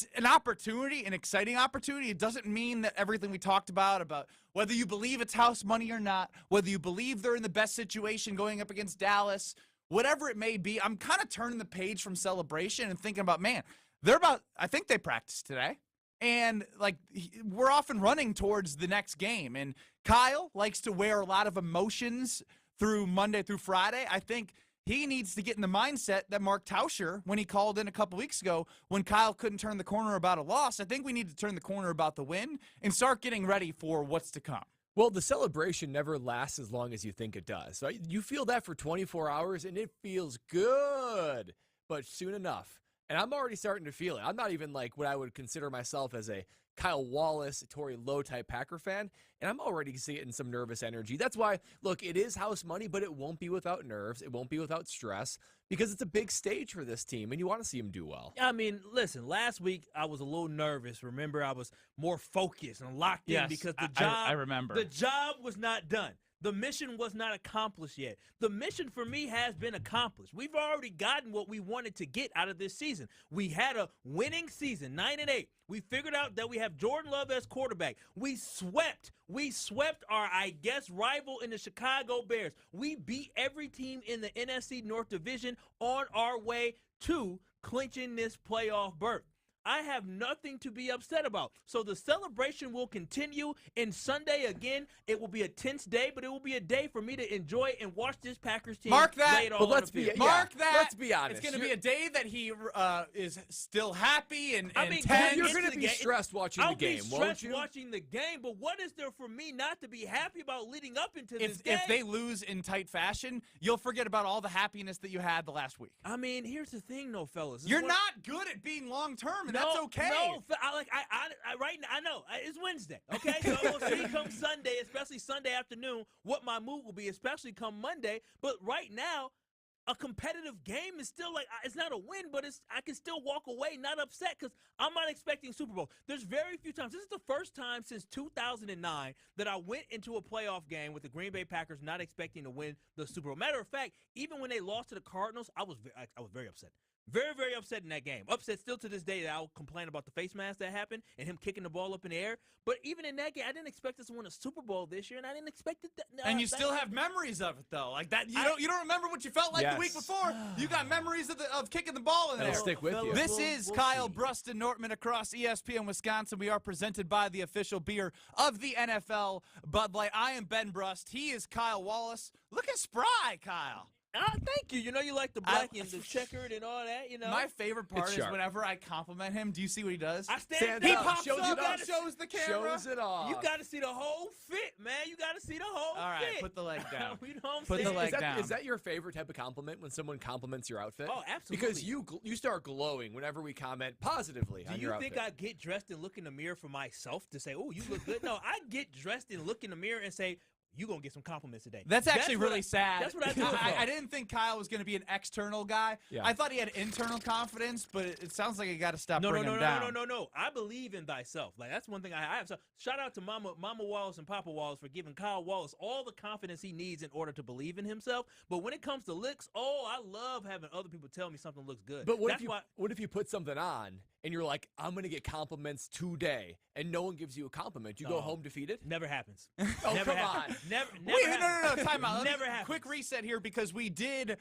it's an opportunity, an exciting opportunity. It doesn't mean that everything we talked about whether you believe it's house money or not, whether you believe they're in the best situation going up against Dallas, whatever it may be. I'm kind of turning the page from celebration and thinking about, man, I think they practiced today. And, like, we're off and running towards the next game. And Kyle likes to wear a lot of emotions through Monday through Friday. I think he needs to get in the mindset that Mark Tauscher, when he called in a couple weeks ago, when Kyle couldn't turn the corner about a loss, I think we need to turn the corner about the win and start getting ready for what's to come. Well, the celebration never lasts as long as you think it does. Right? You feel that for 24 hours, and it feels good, but soon enough. And I'm already starting to feel it. I'm not even like what I would consider myself as a Kyle Wallace, Torrey Lowe type Packer fan, and I'm already seeing some nervous energy. That's why, look, it is house money, but it won't be without nerves. It won't be without stress because it's a big stage for this team, and you want to see them do well. I mean, listen, last week I was a little nervous. Remember, I was more focused and locked in because I remember. The job was not done. The mission was not accomplished yet. The mission for me has been accomplished. We've already gotten what we wanted to get out of this season. We had a winning season, 9-8. We figured out that we have Jordan Love as quarterback. We swept our, I guess, rival in the Chicago Bears. We beat every team in the NFC North Division on our way to clinching this playoff berth. I have nothing to be upset about. So the celebration will continue. And Sunday, again, it will be a tense day, but it will be a day for me to enjoy and watch this Packers team Mark that. lay it all on the field. Mark that. Let's be honest. It's going to be a day that he is still happy and tense. You're going to be stressed watching the game, won't you? I'll be stressed watching the game, but what is there for me not to be happy about leading up into this game? If they lose in tight fashion, you'll forget about all the happiness that you had the last week. I mean, here's the thing, though, fellas. You're not good at being long-term, and that's okay. No, right now, I know. It's Wednesday, okay? So we'll see come Sunday, especially Sunday afternoon, what my mood will be, especially come Monday. But right now, a competitive game is still like, it's not a win, but I can still walk away not upset because I'm not expecting Super Bowl. There's very few times. This is the first time since 2009 that I went into a playoff game with the Green Bay Packers not expecting to win the Super Bowl. Matter of fact, even when they lost to the Cardinals, I was very upset. Very, very upset in that game. Upset still to this day that I'll complain about the face mask that happened and him kicking the ball up in the air. But even in that game, I didn't expect us to win a Super Bowl this year, and I didn't expect it. And you still have memories of it, though. Like that, you don't remember what you felt like the week before. You got memories of kicking the ball in there. That'll stick with you. This is Kyle, Brust, and Nortman across ESPN Wisconsin. We are presented by the official beer of the NFL, Bud Light. I am Ben Brust. He is Kyle Wallace. Looking spry, Kyle. Thank you. You know you like the black and the checkered and all that, you know. My favorite part is whenever I compliment him. Do you see what he does? I stand He up. pops up, shows the camera. Shows it off. You got to see the whole fit, man. You got to see the whole fit. All right, put the leg down. You know what I'm Put saying? the leg down. Is that your favorite type of compliment when someone compliments your outfit? Oh, absolutely. Because you start glowing whenever we comment positively on your outfit. Do you think I get dressed and look in the mirror for myself to say, oh, you look good? No, I get dressed and look in the mirror and say, you're going to get some compliments today. That's actually really sad. That's what I do. I didn't think Kyle was going to be an external guy. Yeah. I thought he had internal confidence, but it sounds like you got to stop bringing him down. No. I believe in thyself. Like, that's one thing I have. So shout out to Mama Wallace and Papa Wallace for giving Kyle Wallace all the confidence he needs in order to believe in himself. But when it comes to looks, I love having other people tell me something looks good. But what if you put something on and you're like, I'm going to get compliments today, and no one gives you a compliment? You go home defeated? Never happens. Come on. Never Wait, happens. no, time out. Never happens. Quick reset here because we did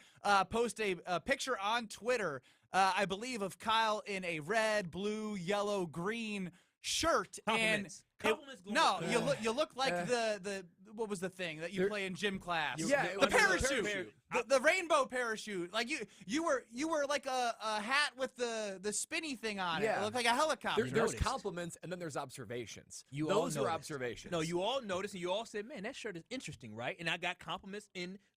post a picture on Twitter, I believe, of Kyle in a red, blue, yellow, green shirt. Compliments. No, you look like the what was the thing that you play in gym class? The parachute. The rainbow parachute. Like you were like a hat with the spinny thing on it. It looked like a helicopter. There's compliments and then there's observations. Those are observations. No, you all noticed and you all said, man, that shirt is interesting, right? And I got compliments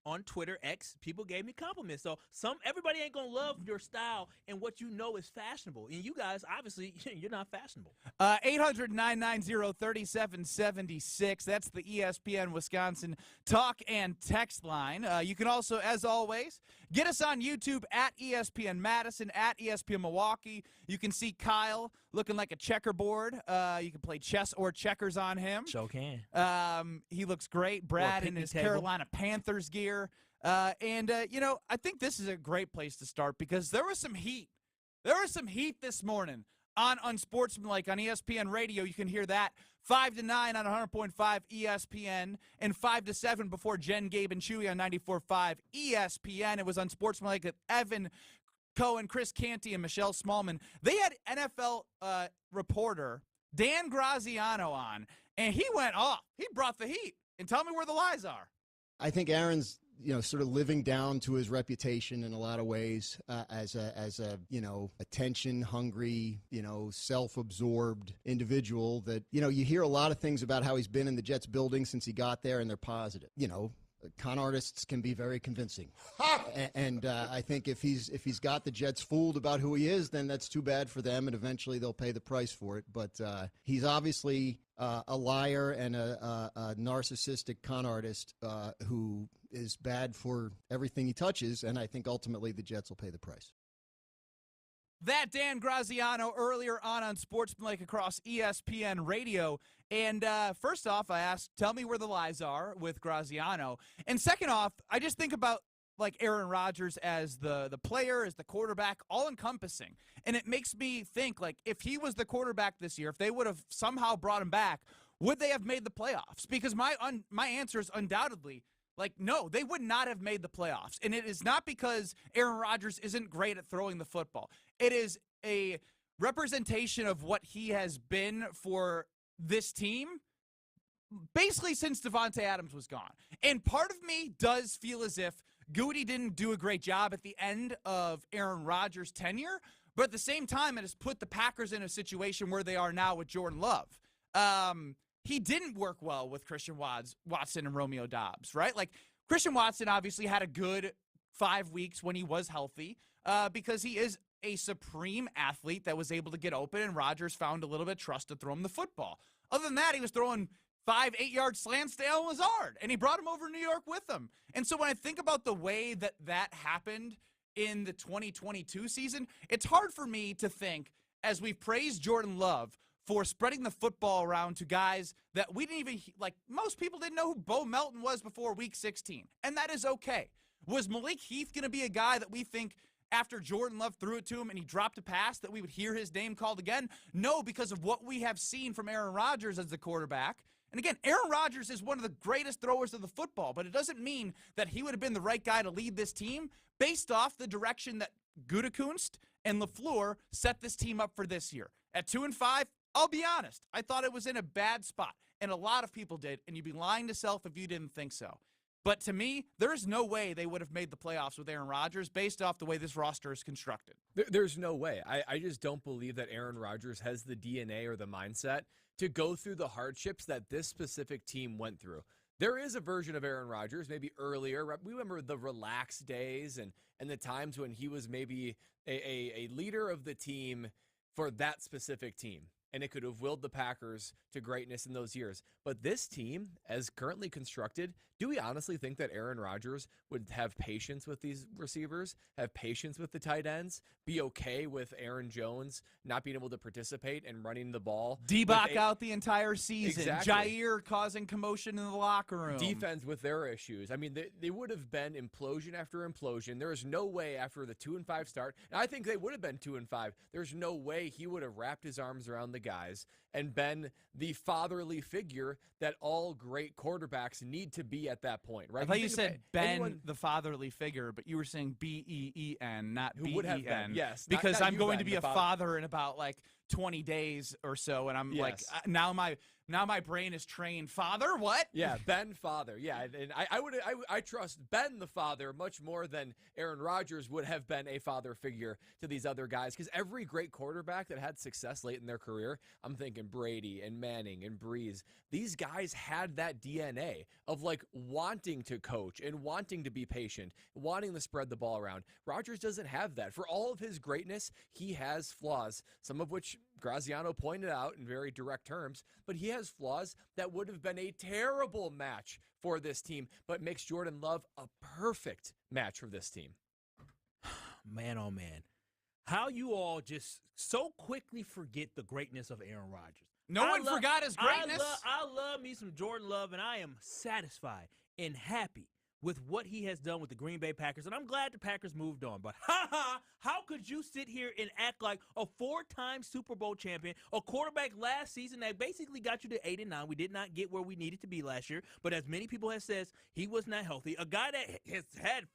on Twitter, X. People gave me compliments. So everybody ain't gonna love your style and what you know is fashionable. And you guys, obviously, you're not fashionable. 800-990-3776. That's the ESPN Wisconsin talk and text line. You can also, as always, get us on YouTube at ESPN Madison, at ESPN Milwaukee. You can see Kyle looking like a checkerboard. You can play chess or checkers on him. Sure can. He looks great. Brad in his Carolina Panthers gear. I think this is a great place to start because there was some heat. There was some heat this morning on Unsportsmanlike on ESPN Radio. You can hear that 5 to 9 on 100.5 ESPN and 5 to 7 before Jen, Gabe, and Chewy on 94.5 ESPN. It was Unsportsmanlike with Evan Cohen, Chris Canty, and Michelle Smallman. They had NFL reporter Dan Graziano on, and he went off. He brought the heat. And tell me where the lies are. I think Aaron's, sort of living down to his reputation in a lot of ways as a attention hungry, self-absorbed individual that, you hear a lot of things about how he's been in the Jets building since he got there, and they're positive. Con artists can be very convincing. And I think if he's got the Jets fooled about who he is, then that's too bad for them, and eventually they'll pay the price for it. But he's obviously a liar and a narcissistic con artist who is bad for everything he touches, and I think ultimately the Jets will pay the price. That Dan Graziano earlier on Sportsmanlike across ESPN Radio. And first off, I asked, tell me where the lies are with Graziano. And second off, I just think about like Aaron Rodgers as the player, as the quarterback, all encompassing. And it makes me think, like, if he was the quarterback this year, if they would have somehow brought him back, would they have made the playoffs? Because my answer is undoubtedly, like, no, they would not have made the playoffs. And it is not because Aaron Rodgers isn't great at throwing the football. It is a representation of what he has been for this team basically since Devontae Adams was gone. And part of me does feel as if Goody didn't do a great job at the end of Aaron Rodgers' tenure, but at the same time, it has put the Packers in a situation where they are now with Jordan Love. He didn't work well with Christian Watson and Romeo Doubs, right? Like, Christian Watson obviously had a good 5 weeks when he was healthy because he is a supreme athlete that was able to get open, and Rodgers found a little bit of trust to throw him the football. Other than that, he was throwing 5, 8-yard slants to Allen Lazard, and he brought him over to New York with him. And so when I think about the way that happened in the 2022 season, it's hard for me to think, as we've praised Jordan Love for spreading the football around to guys that we didn't even, like, most people didn't know who Bo Melton was before Week 16, and that is okay. Was Malik Heath going to be a guy that we think after Jordan Love threw it to him and he dropped a pass that we would hear his name called again? No, because of what we have seen from Aaron Rodgers as the quarterback. And again, Aaron Rodgers is one of the greatest throwers of the football, but it doesn't mean that he would have been the right guy to lead this team based off the direction that Gutekunst and LaFleur set this team up for this year. At 2-5, I'll be honest, I thought it was in a bad spot, and a lot of people did, and you'd be lying to self if you didn't think so. But to me, there is no way they would have made the playoffs with Aaron Rodgers based off the way this roster is constructed. There's no way. I just don't believe that Aaron Rodgers has the DNA or the mindset to go through the hardships that this specific team went through. There is a version of Aaron Rodgers, maybe earlier. We remember the relaxed days and the times when he was maybe a leader of the team for that specific team. And it could have willed the Packers to greatness in those years. But this team, as currently constructed, do we honestly think that Aaron Rodgers would have patience with these receivers, have patience with the tight ends, be okay with Aaron Jones not being able to participate and running the ball? D-Bach out the entire season. Exactly. Jair causing commotion in the locker room. Defense with their issues. I mean, they would have been implosion after implosion. There is no way after the 2-5 start, and I think they would have been 2-5. There's no way he would have wrapped his arms around the guys and been the fatherly figure that all great quarterbacks need to be at that point, right? I thought you said Ben, the fatherly figure, but you were saying B-E-E-N, not B-E-N. Who would have been, yes. Because not I'm you, going Ben, to be a father in about, like, 20 days or so, and I'm like, now my brain is trained. Father, what? Yeah, Ben father. Yeah, and I trust Ben the father much more than Aaron Rodgers would have been a father figure to these other guys, because every great quarterback that had success late in their career, I'm thinking Brady and Manning and Breeze, these guys had that DNA of, like, wanting to coach and wanting to be patient, wanting to spread the ball around. Rodgers doesn't have that. For all of his greatness, he has flaws, some of which Graziano pointed out in very direct terms, but he has flaws that would have been a terrible match for this team, but makes Jordan Love a perfect match for this team. Man, oh man. How you all just so quickly forget the greatness of Aaron Rodgers. No one forgot his greatness. I love me some Jordan Love, and I am satisfied and happy with what he has done with the Green Bay Packers, and I'm glad the Packers moved on. But how could you sit here and act like a 4-time Super Bowl champion, a quarterback last season that basically got you to 8-9? We did not get where we needed to be last year, but as many people have said, he was not healthy. A guy that has had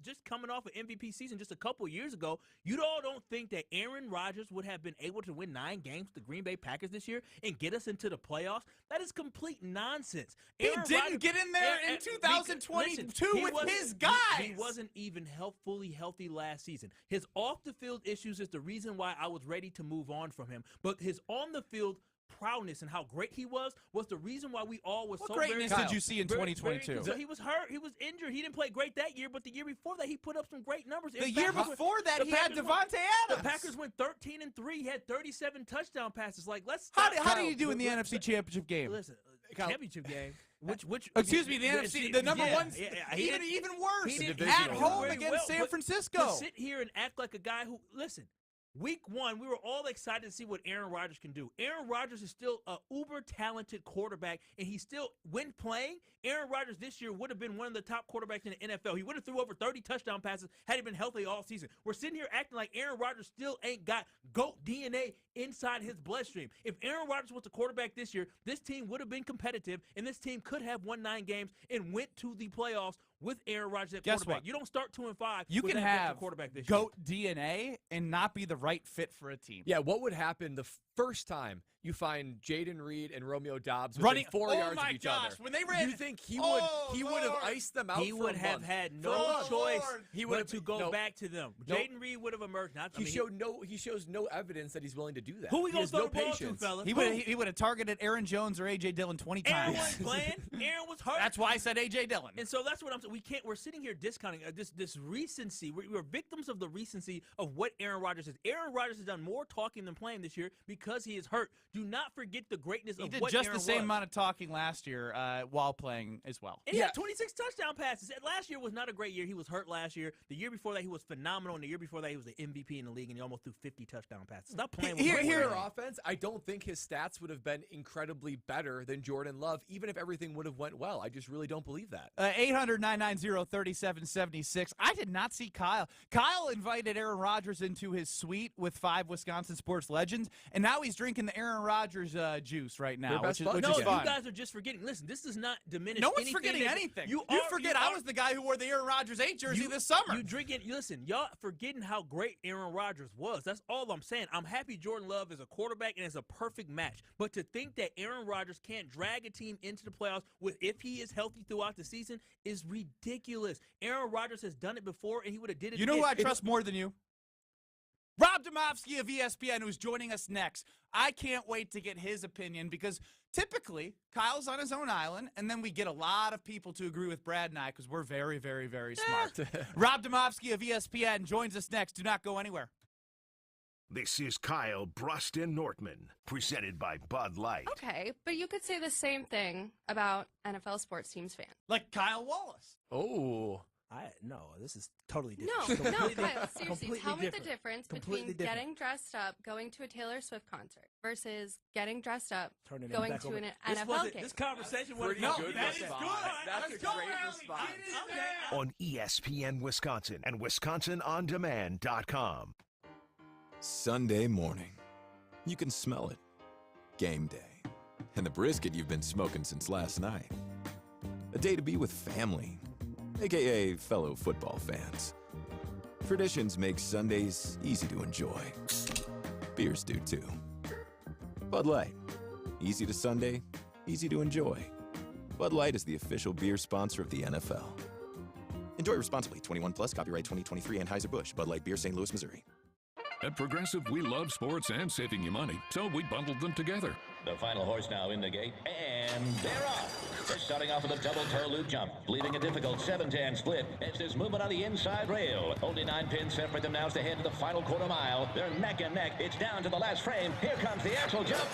just coming off an MVP season just a couple years ago, you all don't think that Aaron Rodgers would have been able to win 9 games with the Green Bay Packers this year and get us into the playoffs? That is complete nonsense. He didn't get in there in 2022 with his guys. He wasn't even fully healthy last season. His off-the-field issues is the reason why I was ready to move on from him. But his on-the-field proudness and how great he was the reason why we all were so greatness very did you see in 2022? So he was hurt. He was injured. He didn't play great that year, but the year before that, he put up some great numbers. The year before that, he had Devontae Adams. The Packers went 13-3. He had 37 touchdown passes. Like, let's how did he do in the NFC Championship game? Listen, championship game. Excuse me, the NFC, the number one. Even worse. At home against San Francisco. To sit here and act like a guy who, listen, Week 1, we were all excited to see what Aaron Rodgers can do. Aaron Rodgers is still an uber-talented quarterback, and he's still, when playing, Aaron Rodgers this year would have been one of the top quarterbacks in the NFL. He would have threw over 30 touchdown passes had he been healthy all season. We're sitting here acting like Aaron Rodgers still ain't got GOAT DNA inside his bloodstream. If Aaron Rodgers was the quarterback this year, this team would have been competitive, and this team could have won 9 games and went to the playoffs with Aaron Rodgers at quarterback. What? You don't start 2-5. You with can that have quarterback this GOAT DNA and not be the right fit for a team. Yeah, what would happen the first time you find Jaden Reed and Romeo Dobbs running 4 yards of each other? When they ran, you think he would have iced them out? He would have had no choice but to go back to them. No. Jaden Reed would have emerged. He shows no evidence that he's willing to do that. Who we gonna throw no the ball to, patience. fellas? He would have targeted Aaron Jones or A.J. Dillon 20 times. Aaron wasn't playing. Aaron was hurt. That's why I said A.J. Dillon. And so that's what I'm saying. We're sitting here discounting this recency. We're victims of the recency of what Aaron Rodgers is. Aaron Rodgers has done more talking than playing this year because he is hurt. Do not forget the greatness of what Aaron was. He did just the same amount of talking last year while playing as well. And he had 26 touchdown passes. Last year was not a great year. He was hurt last year. The year before that, he was phenomenal. And the year before that, he was the MVP in the league, and he almost threw 50 touchdown passes. Stop playing with Here offense, I don't think his stats would have been incredibly better than Jordan Love, even if everything would have went well. I just really don't believe that. 800-990-3776. I did not see Kyle. Kyle invited Aaron Rodgers into his suite with 5 Wisconsin sports legends, and now he's drinking the Aaron Rodgers juice right now, which is fun. You guys are just forgetting. Listen, this does not diminish No one's forgetting anything. You forget I was the guy who wore the Aaron Rodgers 8 jersey this summer. Listen, y'all forgetting how great Aaron Rodgers was. That's all I'm saying. I'm happy Jordan Love is a quarterback and is a perfect match. But to think that Aaron Rodgers can't drag a team into the playoffs if he is healthy throughout the season is ridiculous. Aaron Rodgers has done it before, and he would have did it. You know who I trust more than you? Rob Domofsky of ESPN, who's joining us next. I can't wait to get his opinion because typically Kyle's on his own island, and then we get a lot of people to agree with Brad and I because we're very, very, very smart. Rob Domofsky of ESPN joins us next. Do not go anywhere. This is Kyle, Brust, and Nortman, presented by Bud Light. Okay, but you could say the same thing about NFL sports teams fans. Like Kyle Wallace. Oh. No, this is totally different. No, Kyle, seriously, tell me the difference between getting dressed up, going to a Taylor Swift concert, versus getting dressed up, going to an NFL game. This conversation was Pretty good that is response. good. That's Let's a go, great Allie. response. On ESPN Wisconsin and WisconsinOnDemand.com. Sunday morning. You can smell it. Game day. And the brisket you've been smoking since last night. A day to be with family, aka fellow football fans. Traditions make Sundays easy to enjoy. Beers do too. Bud Light. Easy to Sunday, easy to enjoy. Bud Light is the official beer sponsor of the NFL. Enjoy responsibly. 21 plus. Copyright 2023 Anheuser-Busch. Bud Light Beer, St. Louis, Missouri. At Progressive, we love sports and saving you money, so we bundled them together. The final horse now in the gate, and they're off. They're starting off with a double toe loop jump, leaving a difficult 7-10 split as there's movement on the inside rail. Only 9 pins separate them now as they head to the final quarter mile. They're neck and neck. It's down to the last frame. Here comes the axle jump.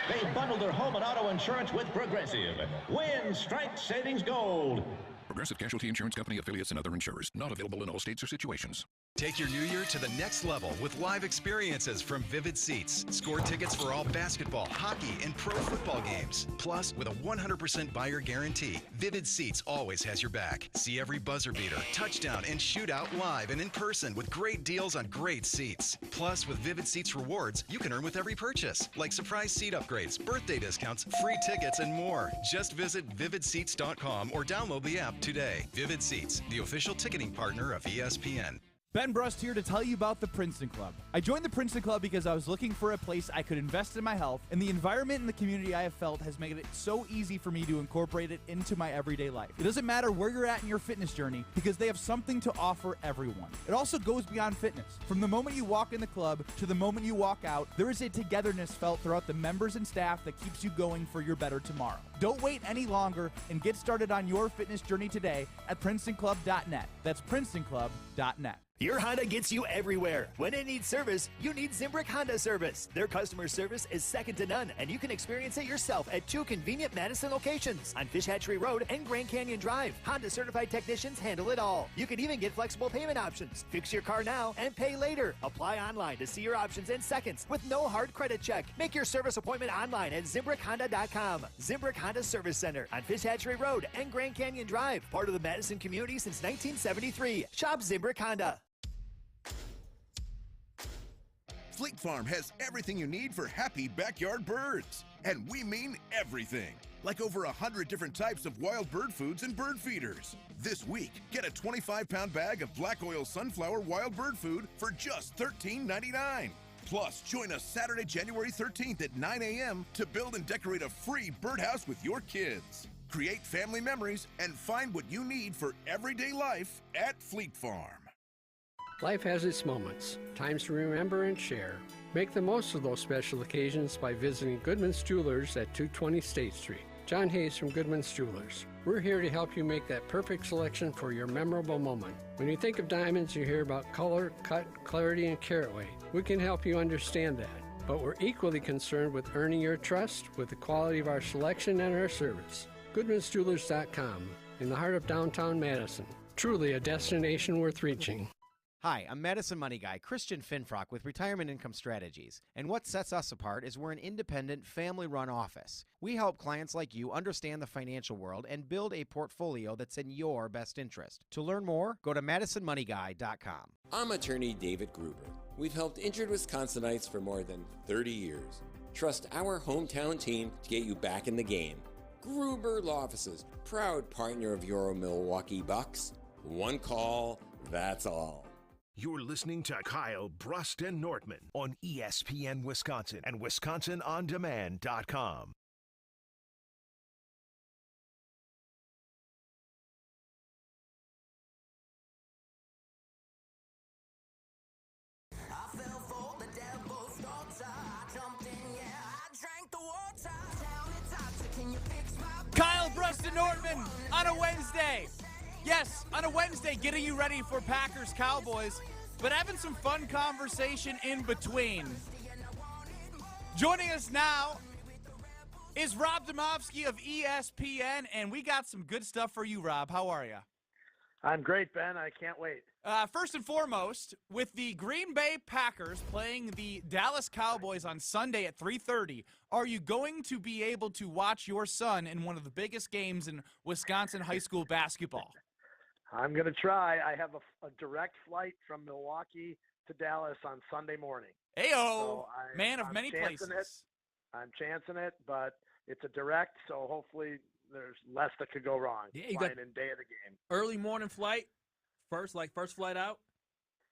They bundled their home and auto insurance with Progressive. Win strength savings gold. Progressive Casualty Insurance Company, affiliates, and other insurers. Not available in all states or situations. Take your new year to the next level with live experiences from Vivid Seats. Score tickets for all basketball, hockey, and pro football games. Plus, with a 100% buyer guarantee, Vivid Seats always has your back. See every buzzer beater, touchdown, and shootout live and in person with great deals on great seats. Plus, with Vivid Seats rewards, you can earn with every purchase, like surprise seat upgrades, birthday discounts, free tickets, and more. Just visit vividseats.com or download the app today. Vivid Seats, the official ticketing partner of ESPN. Ben Brust here to tell you about the Princeton Club. I joined the Princeton Club because I was looking for a place I could invest in my health, and the environment and the community I have felt has made it so easy for me to incorporate it into my everyday life. It doesn't matter where you're at in your fitness journey because they have something to offer everyone. It also goes beyond fitness. From the moment you walk in the club to the moment you walk out, there is a togetherness felt throughout the members and staff that keeps you going for your better tomorrow. Don't wait any longer and get started on your fitness journey today at PrincetonClub.net. That's PrincetonClub.net. Your Honda gets you everywhere. When it needs service, you need Zimbrick Honda service. Their customer service is second to none, and you can experience it yourself at 2 convenient Madison locations on Fish Hatchery Road and Grand Canyon Drive. Honda certified technicians handle it all. You can even get flexible payment options. Fix your car now and pay later. Apply online to see your options in seconds with no hard credit check. Make your service appointment online at ZimbrickHonda.com. Zimbrick Honda Service Center on Fish Hatchery Road and Grand Canyon Drive. Part of the Madison community since 1973. Shop Zimbrick Honda. Fleet Farm has everything you need for happy backyard birds. And we mean everything. Like over 100 different types of wild bird foods and bird feeders. This week, get a 25-pound bag of black oil sunflower wild bird food for just $13.99. Plus, join us Saturday, January 13th at 9 a.m. to build and decorate a free birdhouse with your kids. Create family memories and find what you need for everyday life at Fleet Farm. Life has its moments, times to remember and share. Make the most of those special occasions by visiting Goodman's Jewelers at 220 State Street. John Hayes from Goodman's Jewelers. We're here to help you make that perfect selection for your memorable moment. When you think of diamonds, you hear about color, cut, clarity, and carat weight. We can help you understand that, but we're equally concerned with earning your trust with the quality of our selection and our service. Goodman'sJewelers.com, in the heart of downtown Madison. Truly a destination worth reaching. Hi, I'm Madison Money Guy, Christian Finfrock with Retirement Income Strategies. And what sets us apart is we're an independent, family-run office. We help clients like you understand the financial world and build a portfolio that's in your best interest. To learn more, go to MadisonMoneyGuy.com. I'm attorney David Gruber. We've helped injured Wisconsinites for more than 30 years. Trust our hometown team to get you back in the game. Gruber Law Offices, proud partner of your Milwaukee Bucks. One call, that's all. You're listening to Kyle, Brust, and Nortman on ESPN Wisconsin and WisconsinOnDemand.com. Kyle, Brust, and Nortman on a Wednesday. Yes, on a Wednesday, getting you ready for Packers Cowboys, but having some fun conversation in between. Joining us now is Rob Domofsky of ESPN, and we got some good stuff for you, Rob. How are you? I'm great, Ben. I can't wait. First and foremost, with the Green Bay Packers playing the Dallas Cowboys on Sunday at 3:30, are you going to be able to watch your son in one of the biggest games in Wisconsin high school basketball? I'm going to try. I have a direct flight from Milwaukee to Dallas on Sunday morning. Ayo, so man of many places. I'm chancing it, but it's a direct, so hopefully there's less that could go wrong. Yeah, you flying got in day of the game. Early morning flight, first flight out.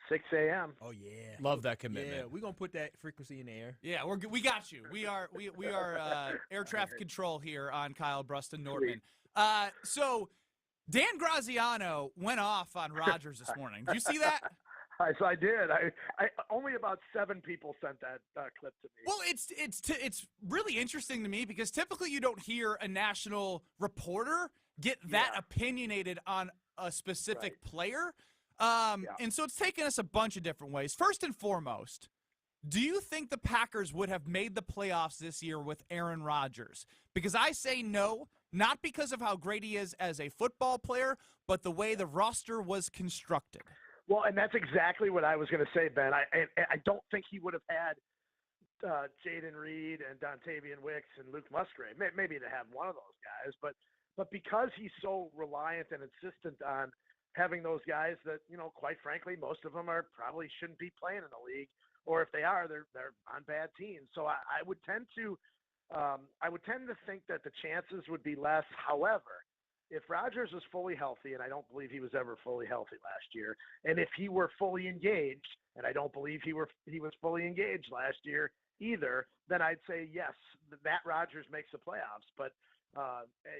6 a.m. Oh yeah, love that commitment. Yeah, we're gonna put that frequency in the air. Yeah, we got you. We are air traffic control here on Kyle, Brust, and Nortman. So Dan Graziano went off on Rodgers this morning. Did you see that? I did. I only about 7 people sent that clip to me. Well, it's really interesting to me because typically you don't hear a national reporter get that opinionated on a specific player. And so it's taken us a bunch of different ways. First and foremost, do you think the Packers would have made the playoffs this year with Aaron Rodgers? Because I say no, not because of how great he is as a football player, but the way the roster was constructed. Well, and that's exactly what I was going to say, Ben. I don't think he would have had Jaden Reed and Dontavian Wicks and Luke Musgrave. Maybe to have one of those guys, but because he's so reliant and insistent on having those guys that, quite frankly, most of them probably shouldn't be playing in the league, or if they are, they're on bad teams. So I would tend to think that the chances would be less. However, if Rodgers was fully healthy, and I don't believe he was ever fully healthy last year, and if he were fully engaged, and I don't believe he was fully engaged last year either, then I'd say yes, Matt Rodgers makes the playoffs. But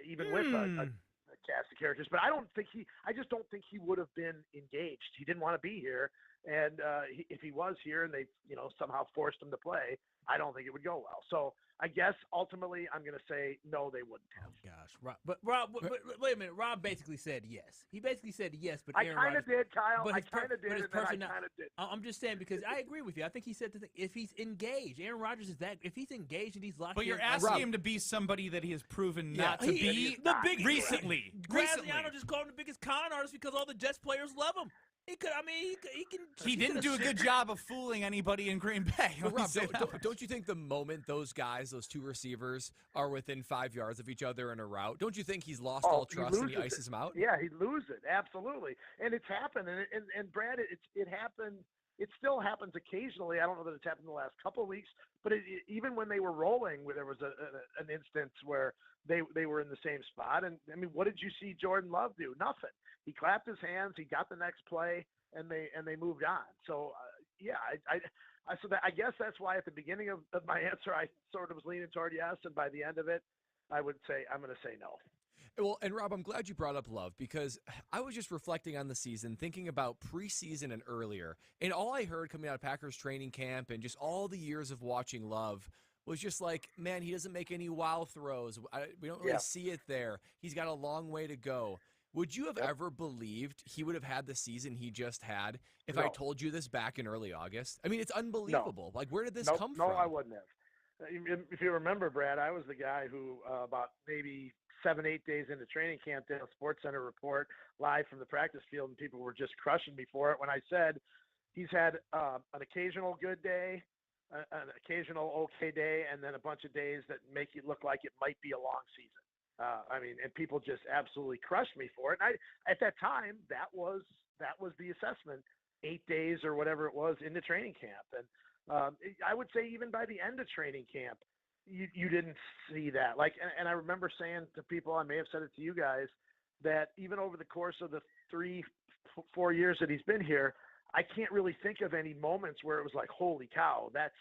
even with a cast of characters, but I just don't think he would have been engaged. He didn't want to be here, and if he was here and they somehow forced him to play, I don't think it would go well. So I guess ultimately I'm going to say no, they wouldn't have. Oh gosh, Rob, but wait a minute. Rob basically said yes. He basically said yes, but I kind of did, Kyle. But I kind of did, and then I kind of did. I'm just saying because I agree with you. I think he said if he's engaged, Aaron Rodgers is that. If he's engaged and he's locked in. But you're asking him to be somebody that he has proven not to be recently. Graziano just called him the biggest con artist because all the Jets players love him. He could. I mean, he can. He didn't do a good job of fooling anybody in Green Bay. Rob, don't you think the moment those guys, those two receivers, are within 5 yards of each other in a route, don't you think he's lost all trust and he ices them out? Yeah, he'd lose it. Absolutely. And it's happened. And Brad, it happened. It still happens occasionally. I don't know that it's happened in the last couple of weeks, but even when they were rolling, where there was an instance where they were in the same spot. And I mean, what did you see Jordan Love do? Nothing. He clapped his hands. He got the next play, and they moved on. So I guess that's why at the beginning of my answer I sort of was leaning toward yes, and by the end of it, I'm going to say no. Well, and Rob, I'm glad you brought up Love because I was just reflecting on the season, thinking about preseason and earlier, and all I heard coming out of Packers training camp and just all the years of watching Love was just like, man, he doesn't make any wow throws. We don't really see it there. He's got a long way to go. Would you have ever believed he would have had the season he just had if I told you this back in early August? I mean, it's unbelievable. Like, where did this come from? No, I wouldn't have. If you remember, Brad, I was the guy who about maybe 7-8 days into training camp did a SportsCenter report live from the practice field, and people were just crushing me for it when I said he's had an occasional good day, an occasional okay day, and then a bunch of days that make it look like it might be a long season. And people just absolutely crushed me for it. And at that time, that was the assessment, 8 days or whatever it was into training camp. And I would say even by the end of training camp, you didn't see that. And I remember saying to people, I may have said it to you guys, that even over the course of the 3-4 years that he's been here, I can't really think of any moments where it was like, holy cow, that's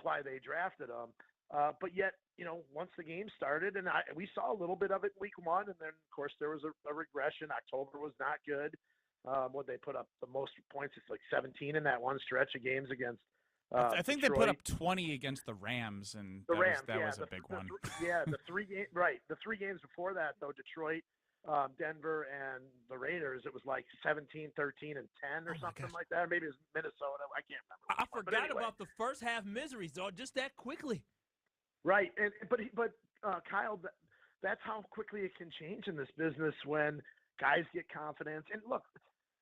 why they drafted him. But yet, once the game started, and we saw a little bit of it in week 1, and then, of course, there was a regression. October was not good. What they put up the most points, it's like 17 in that one stretch of games against I think Detroit. They put up 20 against the Rams, and that was a big one. The 3 games, right. The 3 games before that, though, Detroit, Denver, and the Raiders, it was like 17, 13, and 10 or something like that. Or maybe it was Minnesota. I can't remember. I forgot about the first half miseries, though, just that quickly. Right, but Kyle, that's how quickly it can change in this business when guys get confidence. And look,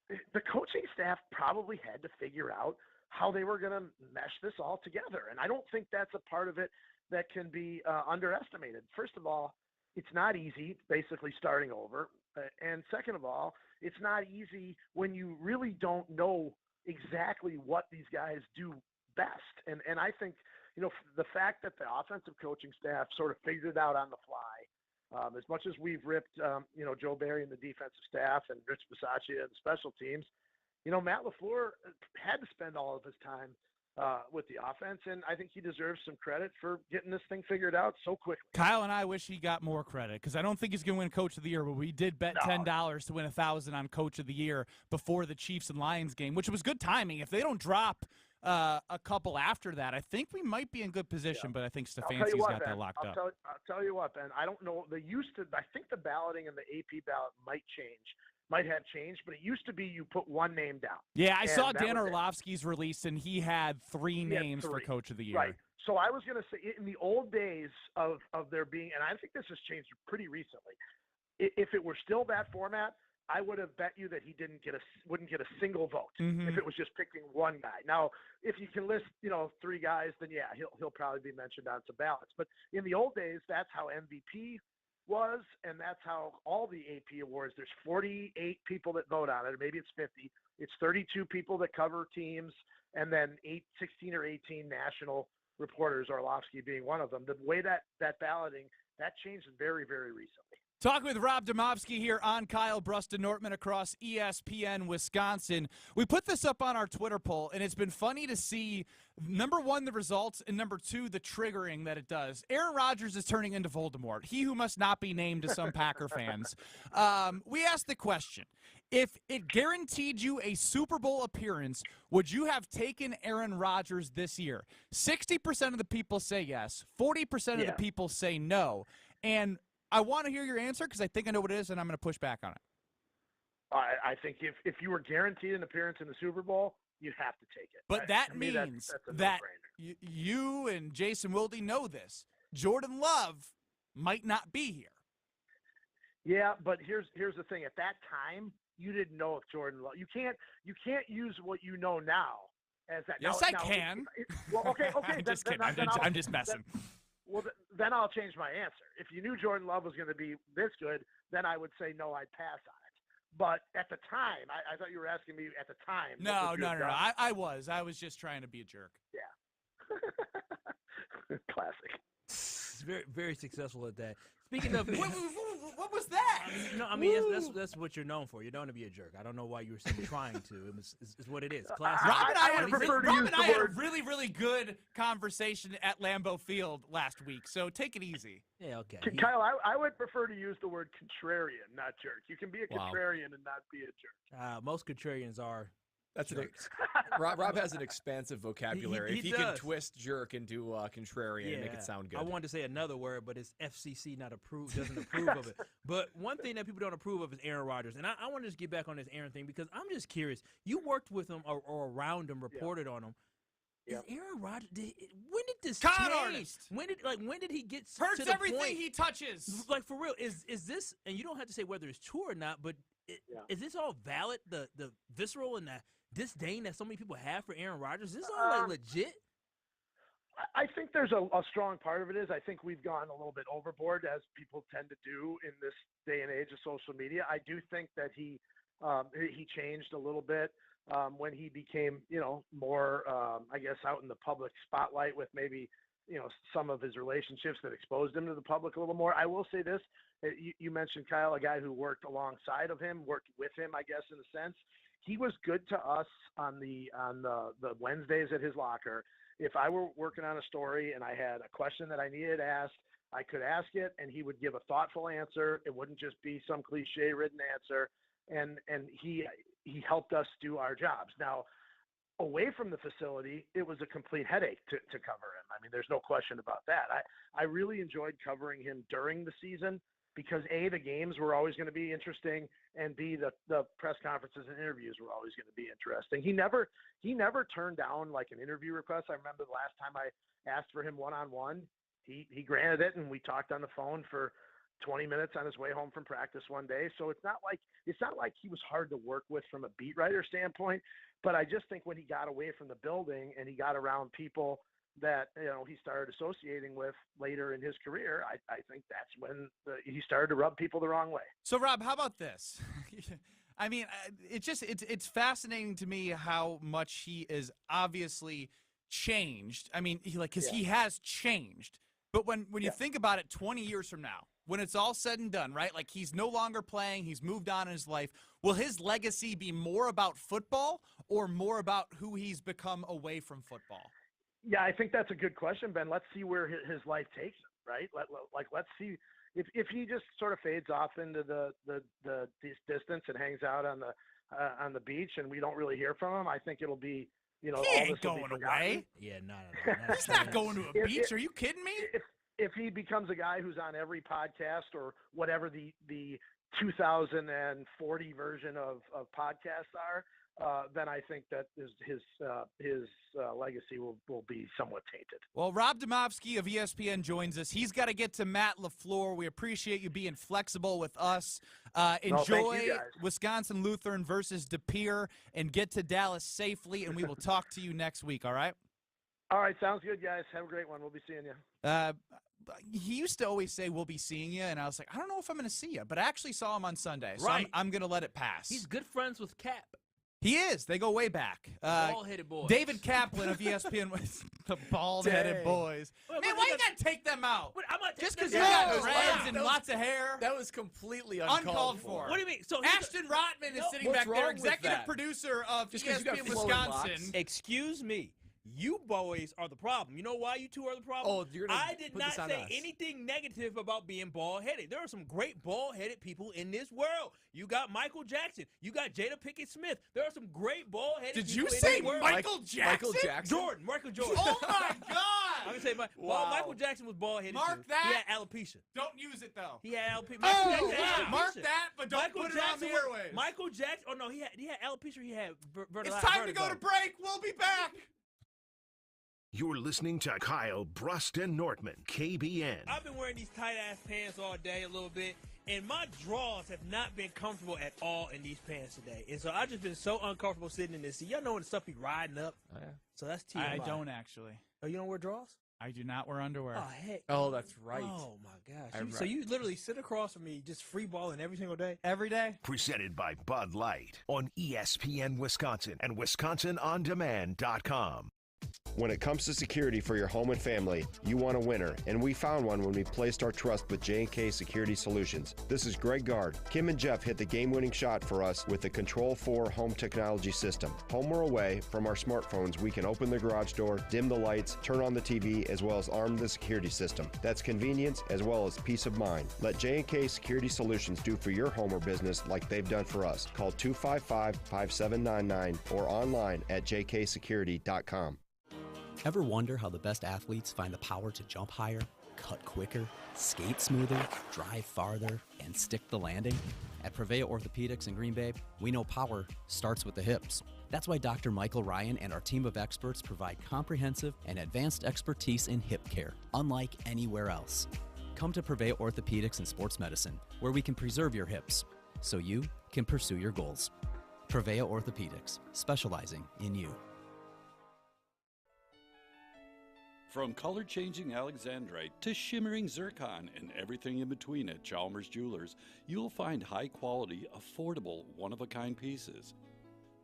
the coaching staff probably had to figure out how they were going to mesh this all together, and I don't think that's a part of it that can be underestimated. First of all, it's not easy, basically starting over, and second of all, it's not easy when you really don't know exactly what these guys do best. And I think, the fact that the offensive coaching staff sort of figured it out on the fly, as much as we've ripped, Joe Barry and the defensive staff and Rich Bisaccia and the special teams, Matt LaFleur had to spend all of his time with the offense, and I think he deserves some credit for getting this thing figured out so quickly. Kyle and I wish he got more credit because I don't think he's going to win Coach of the Year, but we did bet $10 to win $1,000 on Coach of the Year before the Chiefs and Lions game, which was good timing. If they don't drop a couple after that, I think we might be in good position, but I think Stefanski's got that locked up. I'll tell you what, Ben, I don't know. I think the balloting and the AP ballot might have changed, but it used to be you put one name down. Yeah, I saw Dan Orlovsky's release, and he had three names for Coach of the Year. Right. So I was going to say, in the old days of there being, and I think this has changed pretty recently, if it were still that format, I would have bet you that he wouldn't get a single vote if it was just picking one guy. Now, if you can list, 3 guys, then yeah, he'll probably be mentioned on some ballots. But in the old days, that's how MVP was, and that's how all the AP awards. There's 48 people that vote on it, or maybe it's 50. It's 32 people that cover teams, and then 16 or 18 national reporters, Orlovsky being one of them. The way that balloting, that changed very, very recently. Talking with Rob Demovsky here on Kyle, Brust, and Nortman across ESPN Wisconsin. We put this up on our Twitter poll, and it's been funny to see, number one, the results, and number two, the triggering that it does. Aaron Rodgers is turning into Voldemort, he who must not be named to some Packer fans. We asked the question, if it guaranteed you a Super Bowl appearance, would you have taken Aaron Rodgers this year? 60% of the people say yes. 40% of the people say no. And I want to hear your answer because I think I know what it is, and I'm going to push back on it. I think if you were guaranteed an appearance in the Super Bowl, you have to take it. But that means that you and Jason Wilde know this. Jordan Love might not be here. Yeah, but here's the thing. At that time, you didn't know if Jordan Love. You can't use what you know now as that. Yes, I can. Well, okay. I'm just kidding. I'm just messing. Well, then I'll change my answer. If you knew Jordan Love was going to be this good, then I would say no, I'd pass on it. But at the time, I thought you were asking me at the time. No. I was just trying to be a jerk. Yeah. Classic. Very, very successful at that. Speaking of, what was that? That's what you're known for. You're known to be a jerk. I don't know why you were trying to. It's what it is. Classic. Rob and I had a really, really good conversation at Lambeau Field last week. So take it easy. Yeah, okay. Kyle, I would prefer to use the word contrarian, not jerk. You can be a contrarian and not be a jerk. Most contrarians are. That's Rob has an expansive vocabulary. He can twist jerk into contrarian and make it sound good. I wanted to say another word, but it's FCC doesn't approve of it. But one thing that people don't approve of is Aaron Rodgers. And I want to just get back on this Aaron thing because I'm just curious. You worked with him or around him, reported on him. Is Aaron Rodgers? When did this change? Artist. When did he get hurts to the everything point? He touches? Like for real, is this? And you don't have to say whether it's true or not, but is this all valid? The visceral and the disdain that so many people have for Aaron Rodgers, is this all legit? I think there's a strong part of it is I think we've gone a little bit overboard, as people tend to do in this day and age of social media. I do think that he changed a little bit when he became, more, I guess, out in the public spotlight with maybe, some of his relationships that exposed him to the public a little more. I will say this, you mentioned Kyle, a guy who worked alongside of him, worked with him, I guess, in a sense. He was good to us on the Wednesdays at his locker. If I were working on a story and I had a question that I needed asked, I could ask it and he would give a thoughtful answer. It wouldn't just be some cliche written answer. And he helped us do our jobs. Now, away from the facility, it was a complete headache to cover him. I mean, there's no question about that. I really enjoyed covering him during the season because A, the games were always going to be interesting, and B, the press conferences and interviews were always going to be interesting. He never turned down like an interview request. I remember the last time I asked for him one-on-one, he granted it, and we talked on the phone for 20 minutes on his way home from practice one day. So it's not like he was hard to work with from a beat writer standpoint, but I just think when he got away from the building and he got around people that he started associating with later in his career, I think that's when he started to rub people the wrong way. So Rob, how about this? I mean, it's fascinating to me how much he is obviously changed. I mean, he has changed. But when you think about it 20 years from now, when it's all said and done, right? Like he's no longer playing, he's moved on in his life. Will his legacy be more about football or more about who he's become away from football? Yeah, I think that's a good question, Ben. Let's see where his life takes him, right? Let's see if he just sort of fades off into the distance and hangs out on the beach, and we don't really hear from him. I think it'll be he ain't going away. Yeah, no. He's not going to a beach. Are you kidding me? If he becomes a guy who's on every podcast or whatever the 2040 version of podcasts are, then I think that his legacy will be somewhat tainted. Well, Rob Demovsky of ESPN joins us. He's got to get to Matt LaFleur. We appreciate you being flexible with us. Enjoy Wisconsin Lutheran versus De Pere and get to Dallas safely, and we will talk to you next week, all right? All right, sounds good, guys. Have a great one. We'll be seeing you. He used to always say, we'll be seeing you, and I was like, I don't know if I'm going to see you, but I actually saw him on Sunday, so Right. I'm going to let it pass. He's good friends with Cap. He is. They go way back. Bald-headed boys. David Kaplan of ESPN was the bald-headed boys. Man, why you got to take them out? Just because you got dreads and lots of hair. That was completely uncalled for. What do you mean? So Ashton Rotman is sitting back there, executive producer of ESPN Wisconsin. Excuse me. You boys are the problem. You know why you two are the problem? Oh, you're gonna I did not say anything negative about being bald-headed. There are some great bald-headed people in this world. You got Michael Jackson. You got Jada Pinkett Smith. There are some great bald-headed people in this world. Michael Jackson? Michael Jackson? Michael Jordan. Oh, my God. I'm going to say, Michael Jackson was bald-headed. Mark too. that. He had alopecia. Don't use it, though. He had alopecia. Mark that, but don't put it on the airwaves. Michael Jackson. Oh, no, he had alopecia. He had vertigo. It's time to go to break. We'll be back. You're listening to Kyle, Brust, and Nortman, KBN. I've been wearing these tight-ass pants all day a little bit, and my drawers have not been comfortable at all in these pants today. And so I've just been so uncomfortable sitting in this seat. Y'all know when the stuff be riding up? Oh, yeah. So that's TMI. I don't actually. Oh, you don't wear drawers? I do not wear underwear. Oh, heck. Oh, that's right. Oh, my gosh. So you literally sit across from me just free balling every single day? Every day. Presented by Bud Light on ESPN Wisconsin and WisconsinOnDemand.com. When it comes to security for your home and family, you want a winner, and we found one when we placed our trust with J&K Security Solutions. This is Greg Gard. Kim and Jeff hit the game-winning shot for us with the Control 4 home technology system. Home or away, from our smartphones, we can open the garage door, dim the lights, turn on the TV, as well as arm the security system. That's convenience as well as peace of mind. Let J&K Security Solutions do for your home or business like they've done for us. Call 255-5799 or online at jksecurity.com. Ever wonder how the best athletes find the power to jump higher, cut quicker, skate smoother, drive farther, and stick the landing? At Prevea Orthopedics in Green Bay, we know power starts with the hips. That's why Dr. Michael Ryan and our team of experts provide comprehensive and advanced expertise in hip care, unlike anywhere else. Come to Prevea Orthopedics and Sports Medicine, where we can preserve your hips so you can pursue your goals. Prevea Orthopedics, specializing in you. From color-changing alexandrite to shimmering zircon and everything in between at Chalmers Jewelers, you'll find high-quality, affordable, one-of-a-kind pieces.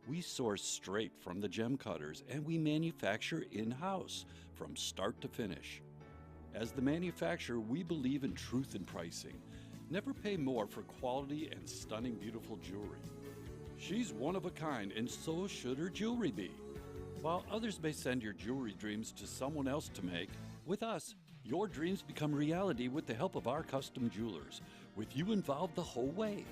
We source straight from the gem cutters, and we manufacture in-house from start to finish. As the manufacturer, we believe in truth in pricing. Never pay more for quality and stunning, beautiful jewelry. She's one of a kind, and so should her jewelry be. While others may send your jewelry dreams to someone else to make, with us, your dreams become reality with the help of our custom jewelers, with you involved the whole way.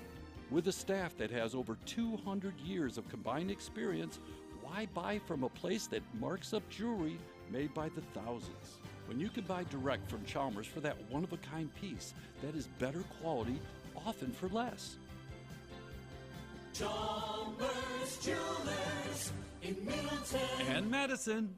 With a staff that has over 200 years of combined experience, why buy from a place that marks up jewelry made by the thousands? When you can buy direct from Chalmers for that one-of-a-kind piece that is better quality, often for less. Chalmers Jewelers in Middleton and Madison.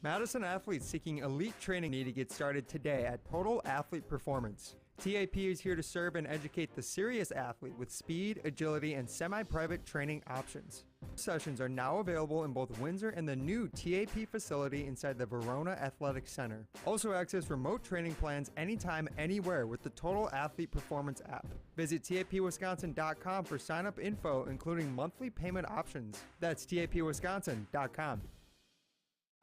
Madison athletes seeking elite training need to get started today at Total Athlete Performance. TAP is here to serve and educate the serious athlete with speed, agility, and semi-private training options. Sessions are now available in both Windsor and the new TAP facility inside the Verona Athletic Center. Also access remote training plans anytime, anywhere with the Total Athlete Performance app. Visit tapwisconsin.com for sign-up info, including monthly payment options. That's tapwisconsin.com.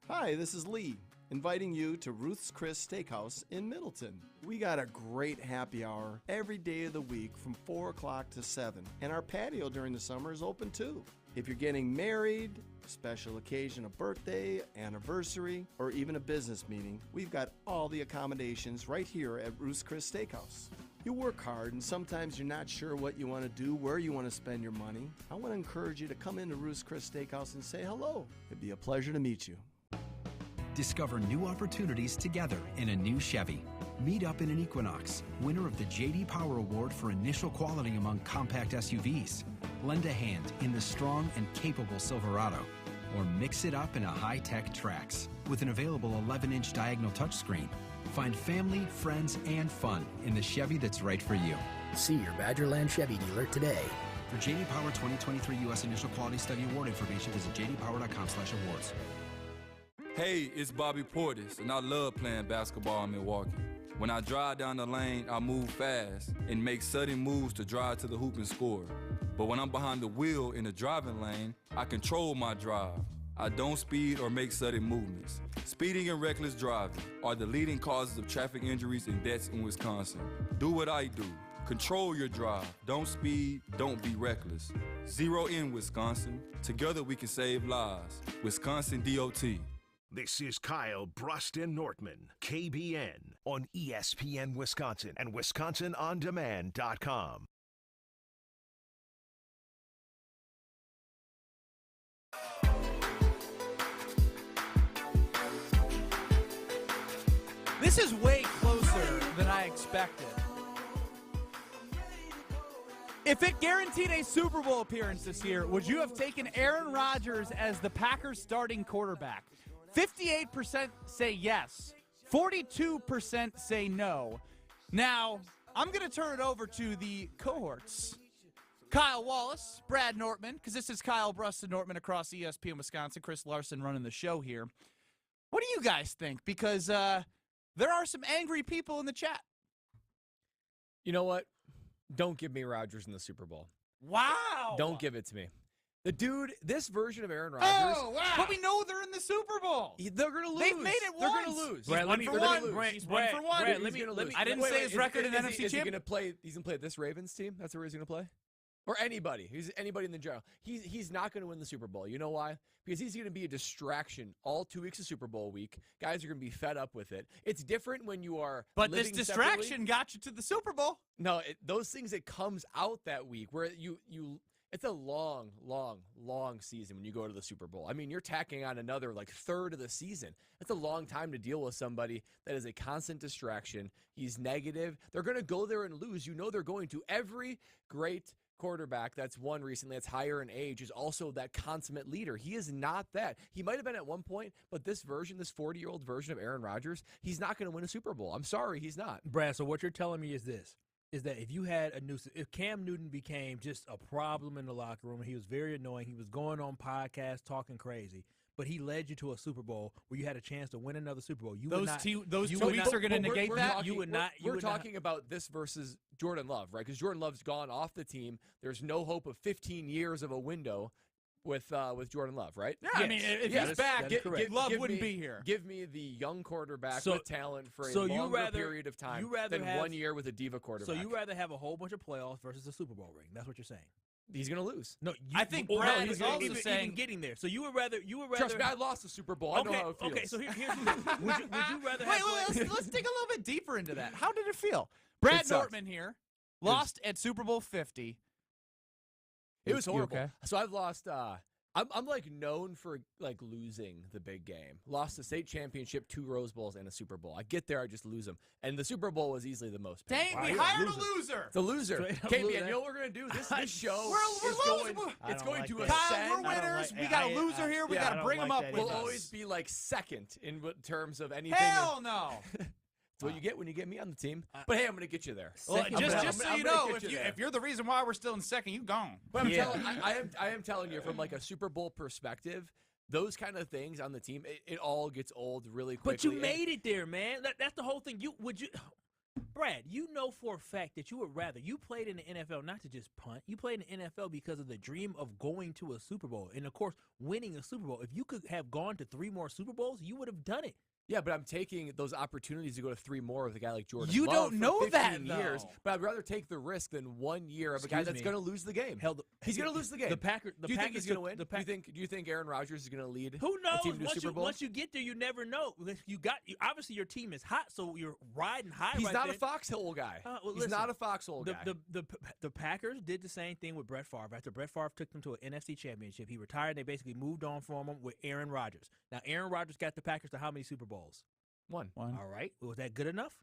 Hi, this is Lee, inviting you to Ruth's Chris Steakhouse in Middleton. We got a great happy hour every day of the week from 4 o'clock to 7, and our patio during the summer is open too. If you're getting married, special occasion, a birthday, anniversary, or even a business meeting, we've got all the accommodations right here at Ruth's Chris Steakhouse. You work hard and sometimes you're not sure what you want to do, where you want to spend your money. I want to encourage you to come into Ruth's Chris Steakhouse and say hello. It'd be a pleasure to meet you. Discover new opportunities together in a new Chevy. Meet up in an Equinox, winner of the J.D. Power Award for initial quality among compact SUVs. lend a hand in the strong and capable Silverado, or mix it up in a high-tech Trax. With an available 11-inch diagonal touchscreen, find family, friends, and fun in the Chevy that's right for you. See your Badgerland Chevy dealer today. For J.D. Power 2023 U.S. Initial Quality Study Award information, visit jdpower.com/awards. Hey, it's Bobby Portis, and I love playing basketball in Milwaukee. When I drive down the lane, I move fast and make sudden moves to drive to the hoop and score. But when I'm behind the wheel in the driving lane, I control my drive. I don't speed or make sudden movements. Speeding and reckless driving are the leading causes of traffic injuries and deaths in Wisconsin. Do what I do. Control your drive. Don't speed. Don't be reckless. Zero in Wisconsin. Together we can save lives. Wisconsin DOT. This is Kyle, Brust, and Nortman, KBN, on ESPN Wisconsin and WisconsinOnDemand.com. This is way closer than I expected. If it guaranteed a Super Bowl appearance this year, would you have taken Aaron Rodgers as the Packers starting quarterback? 58% say yes. 42% say no. Now, I'm going to turn it over to the cohorts. Kyle Wallace, Brad Nortman, because this is Kyle, Brust, and Nortman across ESPN Wisconsin. Chris Larson running the show here. What do you guys think? Because there are some angry people in the chat. You know what? Don't give me Rodgers in the Super Bowl. Wow. Don't give it to me. The dude, this version of Aaron Rodgers. Oh, wow. But we know they're in the Super Bowl. They're going to lose. They've made it They're once. going to lose. Brad, He's one for one. I didn't say his record in NFC Championship. Is he going to play? He's going to play this Ravens team? That's where he's going to play? Or anybody. He's anybody in the general. He's not going to win the Super Bowl. You know why? Because he's going to be a distraction all 2 weeks of Super Bowl week. Guys are going to be fed up with it. It's different when you are But this living distraction separately. got you to the Super Bowl. No, those things, it comes out that week where you it's a long, long, long season when you go to the Super Bowl. I mean, you're tacking on another third of the season. That's a long time to deal with somebody that is a constant distraction. He's negative. They're going to go there and lose. You know they're going to. Every great quarterback that's won recently, that's higher in age, is also that consummate leader. He is not that. He might have been at one point, but this 40-year-old version of Aaron Rodgers, he's not going to win a Super Bowl. I'm sorry, he's not. Brad, so what you're telling me is this, is that if you had if Cam Newton became just a problem in the locker room, he was very annoying, he was going on podcasts talking crazy, but he led you to a Super Bowl where you had a chance to win another Super Bowl. Those 2 weeks are going to negate that? We're talking about this versus Jordan Love, right? Because Jordan Love's gone off the team. There's no hope of 15 years of a window with Jordan Love, right? Yeah, I mean, if he's back, Love wouldn't be here. Give me the young quarterback with talent for a longer period of time than 1 year with a diva quarterback. So you rather have a whole bunch of playoffs versus a Super Would ring. That's what you're saying. He's going to lose. No, I think Brad is also saying even getting there. So you would rather. Trust me, I lost the Super Bowl. I know how it feels. Okay, so here's would you rather wait, let's dig a little bit deeper into that. How did it feel? Brad Nortman here lost at Super Bowl 50. It was horrible. Okay? So I've lost. I'm known for losing the big game. Lost the state championship, 2 Rose Bowls, and a Super Bowl. I get there, I just lose them. And the Super Bowl was easily the most painful. Dang, we hired a loser. The loser. KBN, you know what we're gonna do? This show is going to ascend. Kyle, we're winners. We got a loser here. We got to bring him up with us. We'll always be second in terms of anything. Hell no. That's what you get when you get me on the team. But hey, I'm going to get you there. Well, just so you know, if you're the reason why we're still in second, you gone. But I am telling you from a Super Bowl perspective, those kind of things on the team, it all gets old really quickly. But you made it there, man. That's the whole thing. Brad, you know for a fact that you would rather, you played in the NFL not to just punt. You played in the NFL because of the dream of going to a Super Bowl. And, of course, winning a Super Bowl. If you could have gone to 3 more Super Bowls, you would have done it. Yeah, but I'm taking those opportunities to go to 3 more with a guy like Jordan You Love don't know for 15 that, years, though. but I'd rather take the risk than 1 year of a guy that's going to lose the game. He's going to lose the game. The Packers. Do you think he's going to win? Do you think Aaron Rodgers is going to lead? Who knows? A team to Super Bowl? Once you get there, you never know. Obviously your team is hot, so you're riding high. He's right not there. a foxhole guy. He's Listen, not a foxhole guy. The Packers did the same thing with Brett Favre. After Brett Favre took them to an NFC championship, he retired. And they basically moved on from him with Aaron Rodgers. Now Aaron Rodgers got the Packers to how many Super Bowls? One. All right. Was that good enough?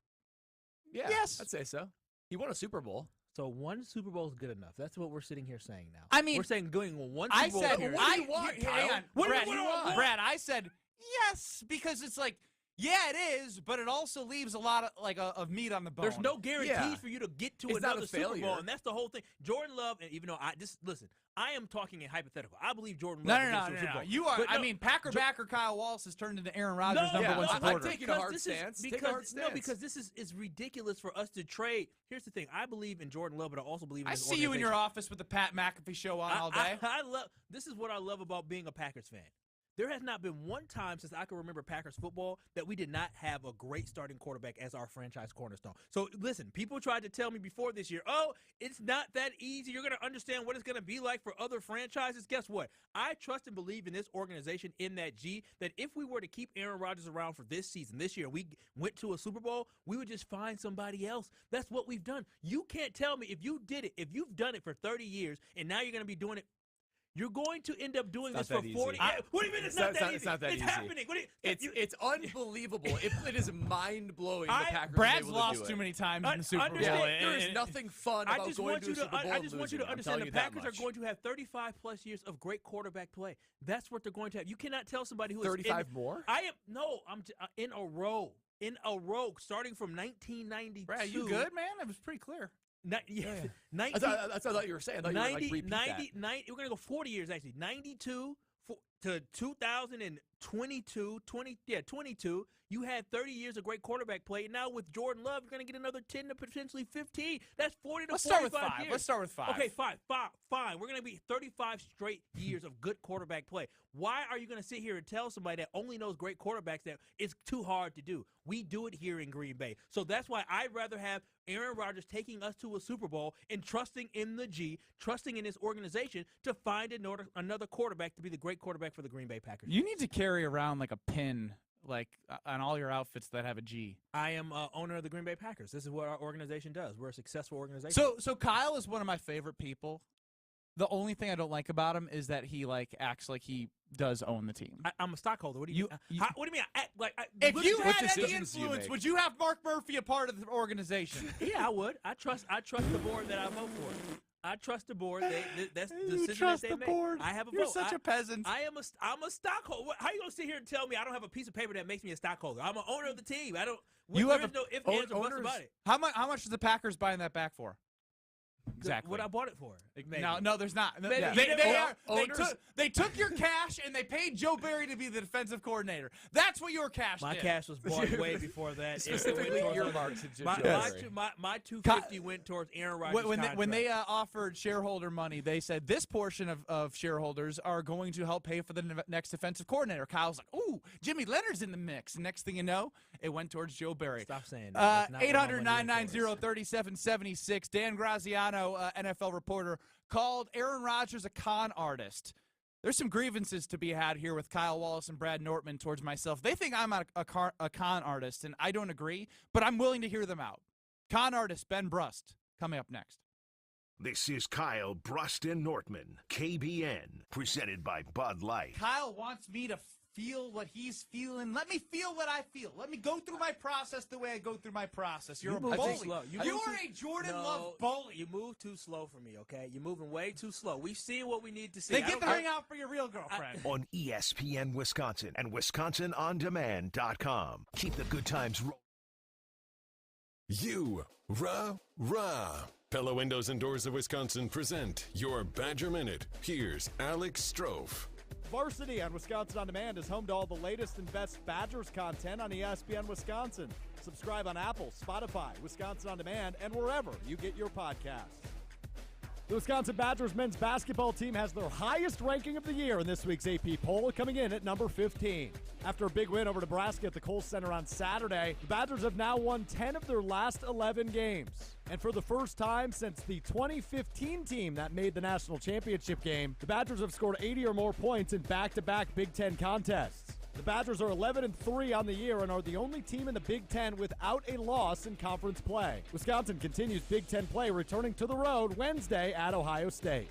Yeah. Yes. I'd say so. He won a Super Bowl. So one Super Bowl is good enough. That's what we're sitting here saying now. I mean, we're saying going on one I Super Bowl. said, period. hang on, What Brad, do you want? Brad, I said yes because it's like, yeah, it is, but it also leaves a lot of meat on the bone. There's no guarantees for you to get to It's not another a Super Bowl, failure. and that's the whole thing. Jordan Love, and even though listen, I am talking in hypothetical. I believe Jordan No, Love no, will no, get to a no, Super no. Bowl. You are. But I mean, Packer backer Kyle Wallace has turned into Aaron Rodgers' number one supporter. I'm taking a hard stance. Because this is ridiculous for us to trade. Here's the thing. I believe in Jordan Love, but I also believe in I his see you in your organization. office with the Pat McAfee show on all day. I love. This is what I love about being a Packers fan. There has not been one time since I can remember Packers football that we did not have a great starting quarterback as our franchise cornerstone. So listen, people tried to tell me before this year, oh, it's not that easy. You're going to understand what it's going to be like for other franchises. Guess what? I trust and believe in this organization, in that that if we were to keep Aaron Rodgers around for this season, this year, we went to a Super Bowl, we would just find somebody else. That's what we've done. You can't tell me if you did it, if you've done it for 30 years, and now you're going to be doing it. You're going to end up doing this for 40 years. What do you mean it's not that easy? It's not that easy. It's happening. It's unbelievable. It is mind-blowing the Packers Brad's are able to lost do it. too many times in the Super Bowl. There is nothing fun about going to a Super Bowl I and just want losing. you to I'm understand telling the you that Packers much. are going to have 35-plus years of great quarterback play. That's what they're going to have. You cannot tell somebody who is 35 more? I'm in a row. In a row, starting from 1992. Brad, you good, man? It was pretty clear. 19, That's what I thought you were saying. I thought you were like, repeat that. we're going to go 40 years, actually. 92 to 2022, 22, you had 30 years of great quarterback play. Now with Jordan Love, you're going to get another 10 to potentially 15. That's 40 to 45 years. Let's start with 5. Okay, fine. We're going to be 35 straight years of good quarterback play. Why are you going to sit here and tell somebody that only knows great quarterbacks that it's too hard to do? We do it here in Green Bay. So that's why I'd rather have Aaron Rodgers taking us to a Super Bowl and trusting in trusting in this organization to find another quarterback to be the great quarterback for the Green Bay Packers. You need to carry around like a pin, on all your outfits that have a G. I am owner of the Green Bay Packers. This is what our organization does. We're a successful organization. So Kyle is one of my favorite people. The only thing I don't like about him is that he acts like he does own the team. I'm a stockholder. What do you mean? What do you mean? I act like if you what had any decisions do you influence, make? would you have Mark Murphy a part of the organization? Yeah, I would. I trust the board that I vote for. I trust the board. That's the You decision trust that they the make. board? I have a You're vote. such a peasant. I'm a stockholder. How are you gonna sit here and tell me I don't have a piece of paper that makes me a stockholder? I'm an owner of the team. I don't. There's no ifs, ands, or buts about it. How much is the Packers buying that back for? Exactly. What I bought it for. Maybe. No, there's not. Maybe. They took your cash and they paid Joe Barry to be the defensive coordinator. That's what your cash My did. cash was bought way before that. Specifically earmarked to Joe Barry. My $250 went towards Aaron Rodgers' When they offered shareholder money, they said this portion of shareholders are going to help pay for the next defensive coordinator. Kyle's like, ooh, Jimmy Leonard's in the mix. And next thing you know, it went towards Joe Barry. Stop saying that. 800-990-3776. Dan Graziano, NFL reporter, called Aaron Rodgers a con artist. There's some grievances to be had here with Kyle Wallace and Brad Nortman towards myself. They think I'm a con artist, and I don't agree, but I'm willing to hear them out. Con artist Ben Brust, coming up next. This is Kyle, Brust, and Nortman, KBN, presented by Bud Light. Kyle wants me to feel what he's feeling. Let me feel what I feel. Let me go through my process the way I go through my process. You're a bully. You are a Jordan Love bully. You move too slow for me, okay? You're moving way too slow. We've seen what we need to see. They get the ring out for your real girlfriend. On ESPN Wisconsin and WisconsinOnDemand.com. Keep the good times rolling. Rah. Pella Windows and Doors of Wisconsin present your Badger Minute. Here's Alex Strofe. Varsity on Wisconsin On Demand is home to all the latest and best Badgers content on ESPN Wisconsin. Subscribe on Apple, Spotify, Wisconsin On Demand, and wherever you get your podcasts. The Wisconsin Badgers men's basketball team has their highest ranking of the year in this week's AP poll, coming in at number 15. After a big win over Nebraska at the Kohl Center on Saturday, the Badgers have now won 10 of their last 11 games. And for the first time since the 2015 team that made the national championship game, the Badgers have scored 80 or more points in back-to-back Big Ten contests. The Badgers are 11-3 on the year and are the only team in the Big Ten without a loss in conference play. Wisconsin continues Big Ten play, returning to the road Wednesday at Ohio State.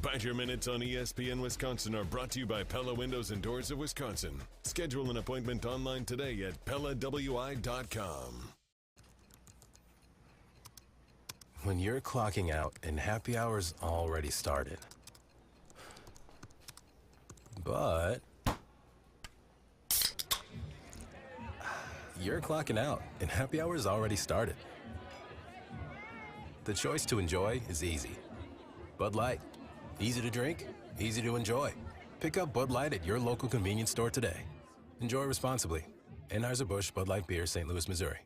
Badger Minutes on ESPN Wisconsin are brought to you by Pella Windows and Doors of Wisconsin. Schedule an appointment online today at PellaWI.com. when you're clocking out and happy hour's already started. But you're clocking out and happy hour's already started. The choice to enjoy is easy. Bud Light. Easy to drink, easy to enjoy. Pick up Bud Light at your local convenience store today. Enjoy responsibly. Anheuser-Busch Bud Light Beer, St. Louis, Missouri.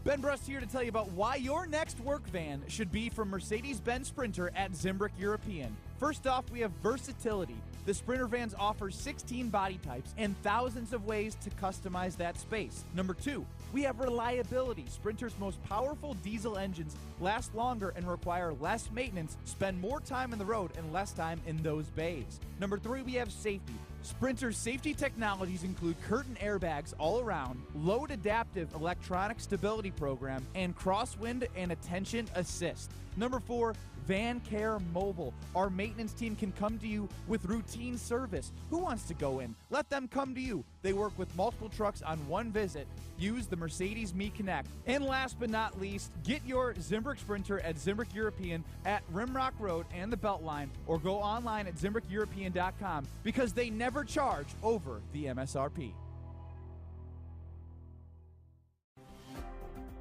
Ben Brust here to tell you about why your next work van should be from Mercedes-Benz Sprinter at Zimbrick European. First off, we have versatility. The Sprinter vans offer 16 body types and thousands of ways to customize that space. Number 2, we have reliability. Sprinter's most powerful diesel engines last longer and require less maintenance, spend more time on the road and less time in those bays. Number 3, we have safety. Sprinter's safety technologies include curtain airbags all around, load adaptive electronic stability program, and crosswind and attention assist. Number 4, Van Care Mobile. Our maintenance team can come to you with routine service. Who wants to go in? Let them come to you. They work with multiple trucks on one visit. Use the Mercedes Me Connect. And last but not least, get your Zimbrick Sprinter at Zimbrick European at Rimrock Road and the Beltline, or go online at ZimbrickEuropean.com because they never charge over the MSRP.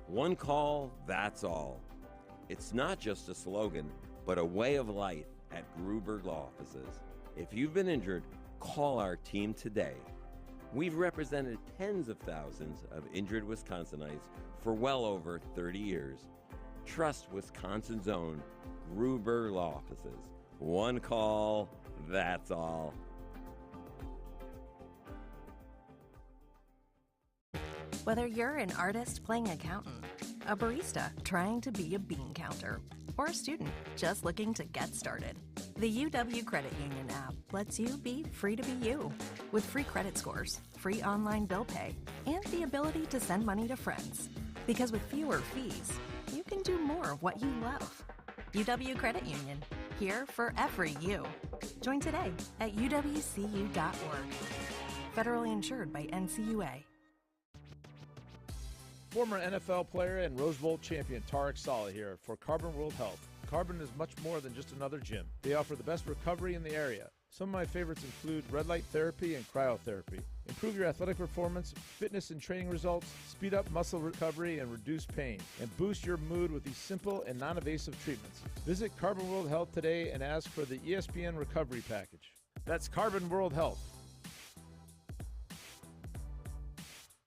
One call, that's all. It's not just a slogan, but a way of life at Gruber Law Offices. If you've been injured, call our team today. We've represented tens of thousands of injured Wisconsinites for well over 30 years. Trust Wisconsin's own Gruber Law Offices. One call, that's all. Whether you're an artist playing accountant, a barista trying to be a bean counter, or a student just looking to get started, the UW Credit Union app lets you be free to be you, with free credit scores, free online bill pay, and the ability to send money to friends. Because with fewer fees, you can do more of what you love. UW Credit Union, here for every you. Join today at uwcu.org. Federally insured by NCUA. Former NFL player and Rose Bowl champion Tarek Saleh here for Carbon World Health. Carbon is much more than just another gym. They offer the best recovery in the area. Some of my favorites include red light therapy and cryotherapy. Improve your athletic performance, fitness and training results, speed up muscle recovery and reduce pain, and boost your mood with these simple and non-invasive treatments. Visit Carbon World Health today and ask for the ESPN Recovery Package. That's Carbon World Health.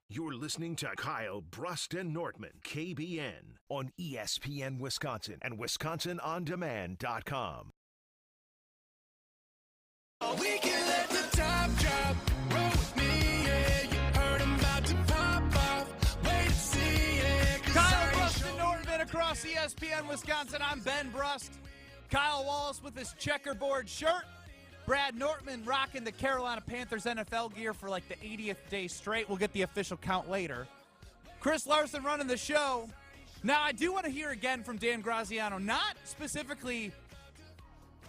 You're listening to Kyle, Brust, and Nortman, KBN, on ESPN Wisconsin and WisconsinOnDemand.com. We can let the top drop, roll with me, yeah. You heard I'm about to pop off, wait and see, yeah. Kyle, Brust, and Nortman across ESPN Wisconsin. I'm Ben Brust. Kyle Wallace with his checkerboard shirt. Brad Nortman rocking the Carolina Panthers NFL gear for like the 80th day straight. We'll get the official count later. Chris Larson running the show. Now, I do want to hear again from Dan Graziano, not specifically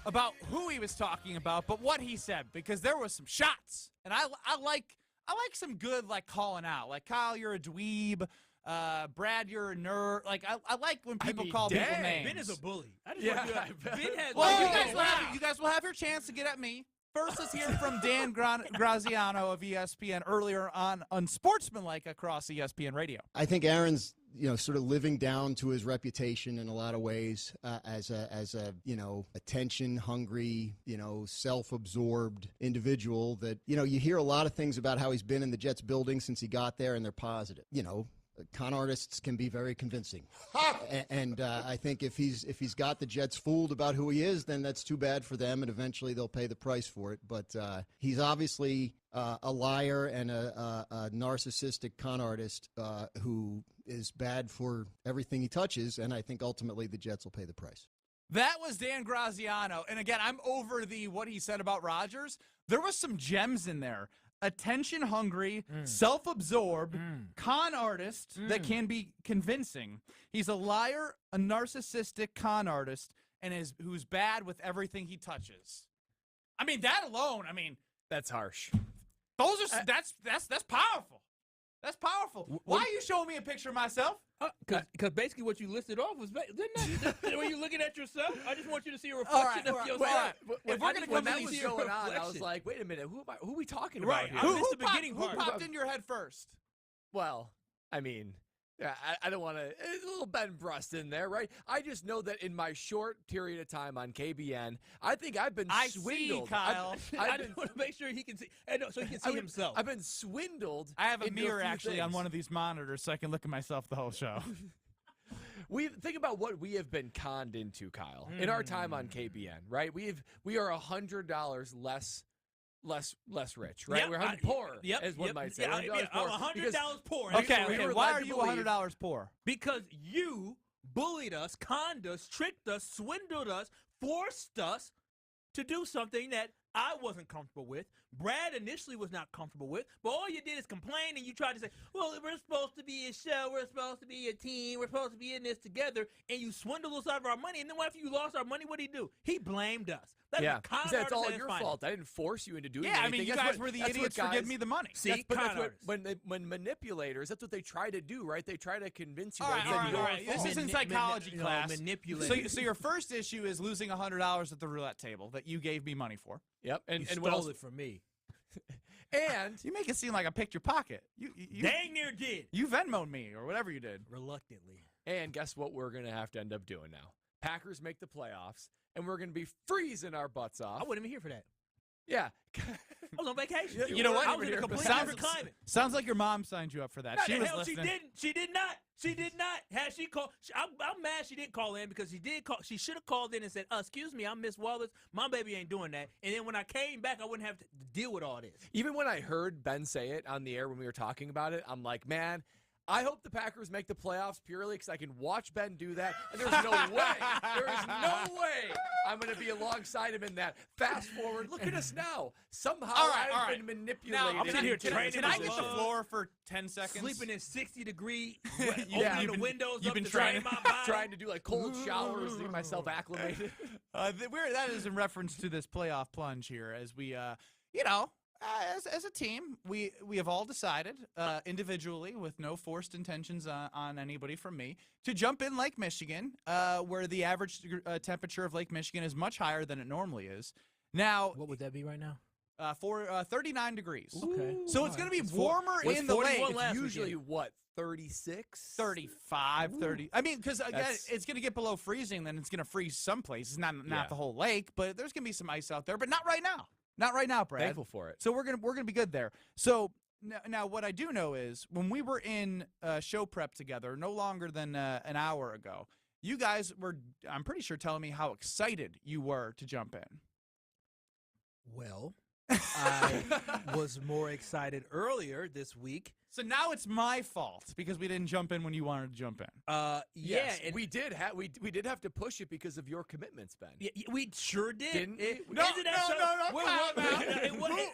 about who he was talking about, but what he said, because there was some shots. And I like some good, like, calling out. Like, Kyle, you're a dweeb. Brad, you're a nerd. Like, I like when people call people names. Ben is a bully. I just Yeah. want to Ben has. Well, you guys will have your chance to get at me. First, let's hear from Dan Graziano of ESPN earlier on Unsportsmanlike across ESPN Radio. I think Aaron's, sort of living down to his reputation in a lot of ways as a attention hungry, self-absorbed individual that, you hear a lot of things about how he's been in the Jets building since he got there, and they're positive. Con artists can be very convincing, and I think if he's got the Jets fooled about who he is, then that's too bad for them, and eventually they'll pay the price for it. But he's obviously a liar and a narcissistic con artist who is bad for everything he touches, and I think ultimately the Jets will pay the price. That was Dan Graziano, and again, I'm over what he said about Rodgers. There was some gems in there. Attention-hungry, self-absorbed, con artist that can be convincing. He's a liar, a narcissistic con artist, and who's bad with everything he touches. I mean, that alone, that's harsh. Those are that's powerful. That's powerful. Why are you showing me a picture of myself? Because basically what you listed off was, were you looking at yourself? I just want you to see a reflection of yourself. If we're going to come that to was these going on, I was like, wait a minute, who are we talking Right. about here? Who popped in your head first? Well, I mean, I don't want to. A little Ben Brust in there, right? I just know that in my short period of time on KBN, I think I've been swindled. See, Kyle. I just want to make sure he can see, so he can see himself. I've been swindled. I have a into mirror few actually on things. one of these monitors so I can look at myself the whole show. We think about what we have been conned into, Kyle, in our time on KBN, right? We are $100 less rich, right? Yep, We're poorer, as one might say. Yeah, $100 I'm poorer. $100 poor. Okay, why are you $100 poor? Because you bullied us, conned us, tricked us, swindled us, forced us to do something that I wasn't comfortable with. Brad initially was not comfortable with, but all you did is complain, and you tried to say, well, we're supposed to be a show, we're supposed to be a team, we're supposed to be in this together, and you swindled us out of our money, and then after you lost our money, what did he do? He blamed us. Yeah, it's all your fault. I didn't force you into doing anything. Yeah, I mean, you guys were the idiots for giving me the money. See, when manipulators, that's what they try to do, right? They try to convince you all right. fault. This isn't psychology class. Manipulate. So your first issue is losing $100 at the roulette table that you gave me money for. Yep, and what stole else? it from me. And you make it seem like I picked your pocket. You dang near did. You Venmo'd me or whatever you did. Reluctantly. And guess what we're going to have to end up doing now? Packers make the playoffs, and we're going to be freezing our butts off. I wasn't even here for that. Yeah. I was on vacation. You know what? I was in a completely different climate. Sounds like your mom signed you up for that. No, She was hell, listening. she didn't. She did not. She did not. Had she called, I'm mad she didn't call in because she did call. She should have called in and said, "Excuse me, I'm Miss Wallace. My baby ain't doing that." And then when I came back, I wouldn't have to deal with all this. Even when I heard Ben say it on the air when we were talking about it, I'm like, man, I hope the Packers make the playoffs purely because I can watch Ben do that. And there's no way. There is no way I'm going to be alongside him in that. Fast forward. Look at us now. Somehow I've been manipulated. Now, I'm sitting here training Can I get the floor for 10 seconds? Sleeping in 60-degree, opening the windows you've up been to trying drain my body. Trying to do like cold showers to get myself acclimated. That is in reference to this playoff plunge here as we, as a team, we have all decided individually, with no forced intentions on anybody from me, to jump in Lake Michigan, where the average temperature of Lake Michigan is much higher than it normally is. Now, what would that be right now? For 39 degrees. Okay. So it's going to be warmer in the lake. It's usually, what, 36? 35, 30. I mean, because, again, it's going to get below freezing, then it's going to freeze some places, not the whole lake, but there's going to be some ice out there, but not right now. Not right now, Brad. Thankful for it. So we're gonna be good there. So now what I do know is when we were in show prep together, no longer than an hour ago, you guys were, I'm pretty sure, telling me how excited you were to jump in. Well, I was more excited earlier this week. So now it's my fault because we didn't jump in when you wanted to jump in. Yes, and we did have to push it because of your commitments, Ben. Yeah, we sure did. Didn't we? No,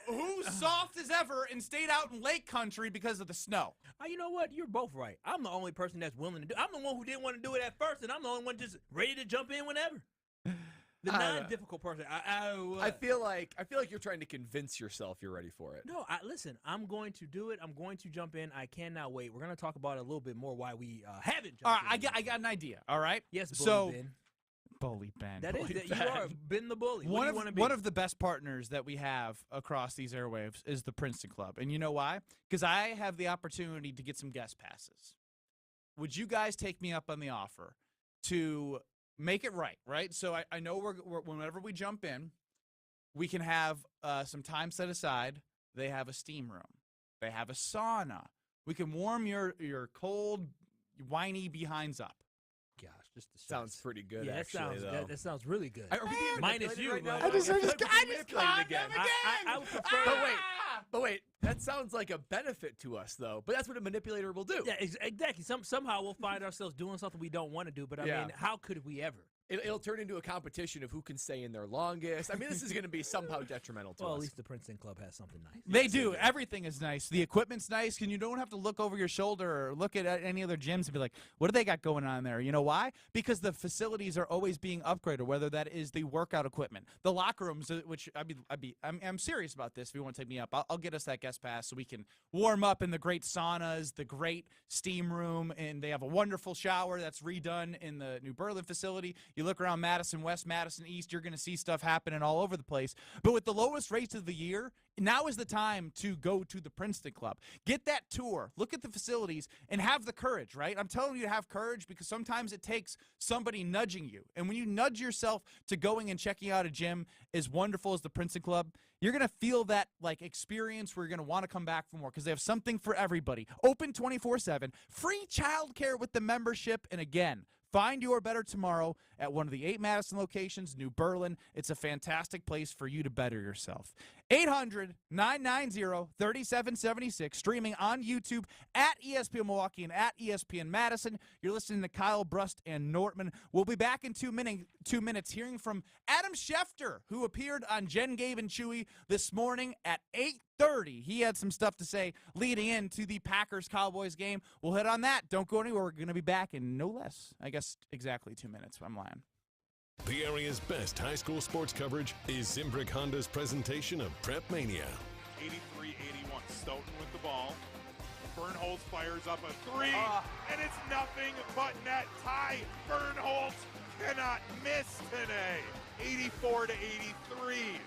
who's soft as ever and stayed out in lake country because of the snow? You know what? You're both right. I'm the only person that's willing to do it. I'm the one who didn't want to do it at first, and I'm the only one just ready to jump in whenever. The non-difficult person. I feel like you're trying to convince yourself you're ready for it. No, listen. I'm going to do it. I'm going to jump in. I cannot wait. We're going to talk about it a little bit more why we haven't jumped All right, in. I got an idea. All right. Yes, Bully Ben. Bully Ben. That is that you are Ben the Bully. One what do you want to be? One of the best partners that we have across these airwaves is the Princeton Club, and you know why? Because I have the opportunity to get some guest passes. Would you guys take me up on the offer to make it right? So I know we're whenever we jump in, we can have some time set aside. They have a steam room. They have a sauna. We can warm your cold, whiny behinds up. Gosh, just the sounds pretty good. Yeah, actually, that sounds really good. Are we being Minus you. right now? I just climbed again. them again. I would prefer. But wait, that sounds like a benefit to us, though. But that's what a manipulator will do. Yeah, exactly. Somehow we'll find ourselves doing something we don't want to do. But I mean, how could we ever? It'll turn into a competition of who can stay in there longest. I mean, this is going to be somehow detrimental to Well, us. at least the Princeton Club has something nice. They do. Everything is nice. The equipment's nice, and you don't have to look over your shoulder or look at any other gyms and be like, what do they got going on there? You know why? Because the facilities are always being upgraded, whether that is the workout equipment, the locker rooms, which I'm serious about this. If you want to take me up, I'll get us that guest pass so we can warm up in the great saunas, the great steam room, and they have a wonderful shower that's redone in the New Berlin facility. You look around Madison West, Madison East, you're going to see stuff happening all over the place. But with the lowest rates of the year, now is the time to go to the Princeton Club. Get that tour, look at the facilities, and have the courage, right? I'm telling you to have courage because sometimes it takes somebody nudging you. And when you nudge yourself to going and checking out a gym as wonderful as the Princeton Club, you're going to feel that experience where you're going to want to come back for more because they have something for everybody. Open 24/7, free childcare with the membership, and again, find your better tomorrow at one of the 8 Madison locations, New Berlin. It's a fantastic place for you to better yourself. 800-990-3776, streaming on YouTube at ESPN Milwaukee and at ESPN Madison. You're listening to Kyle, Brust, and Nortman. We'll be back in 2 minutes hearing from Adam Schefter, who appeared on Jen, Gabe, and Chewy this morning at 8:30. He had some stuff to say leading into the Packers-Cowboys game. We'll hit on that. Don't go anywhere. We're going to be back in no less, I guess, exactly 2 minutes. I'm lying. The area's best high school sports coverage is Zimbrick Honda's presentation of Prep Mania. 83-81, Stoughton with the ball. Fernholz fires up a three, and it's nothing but net tie. Fernholz cannot miss today. 84-83.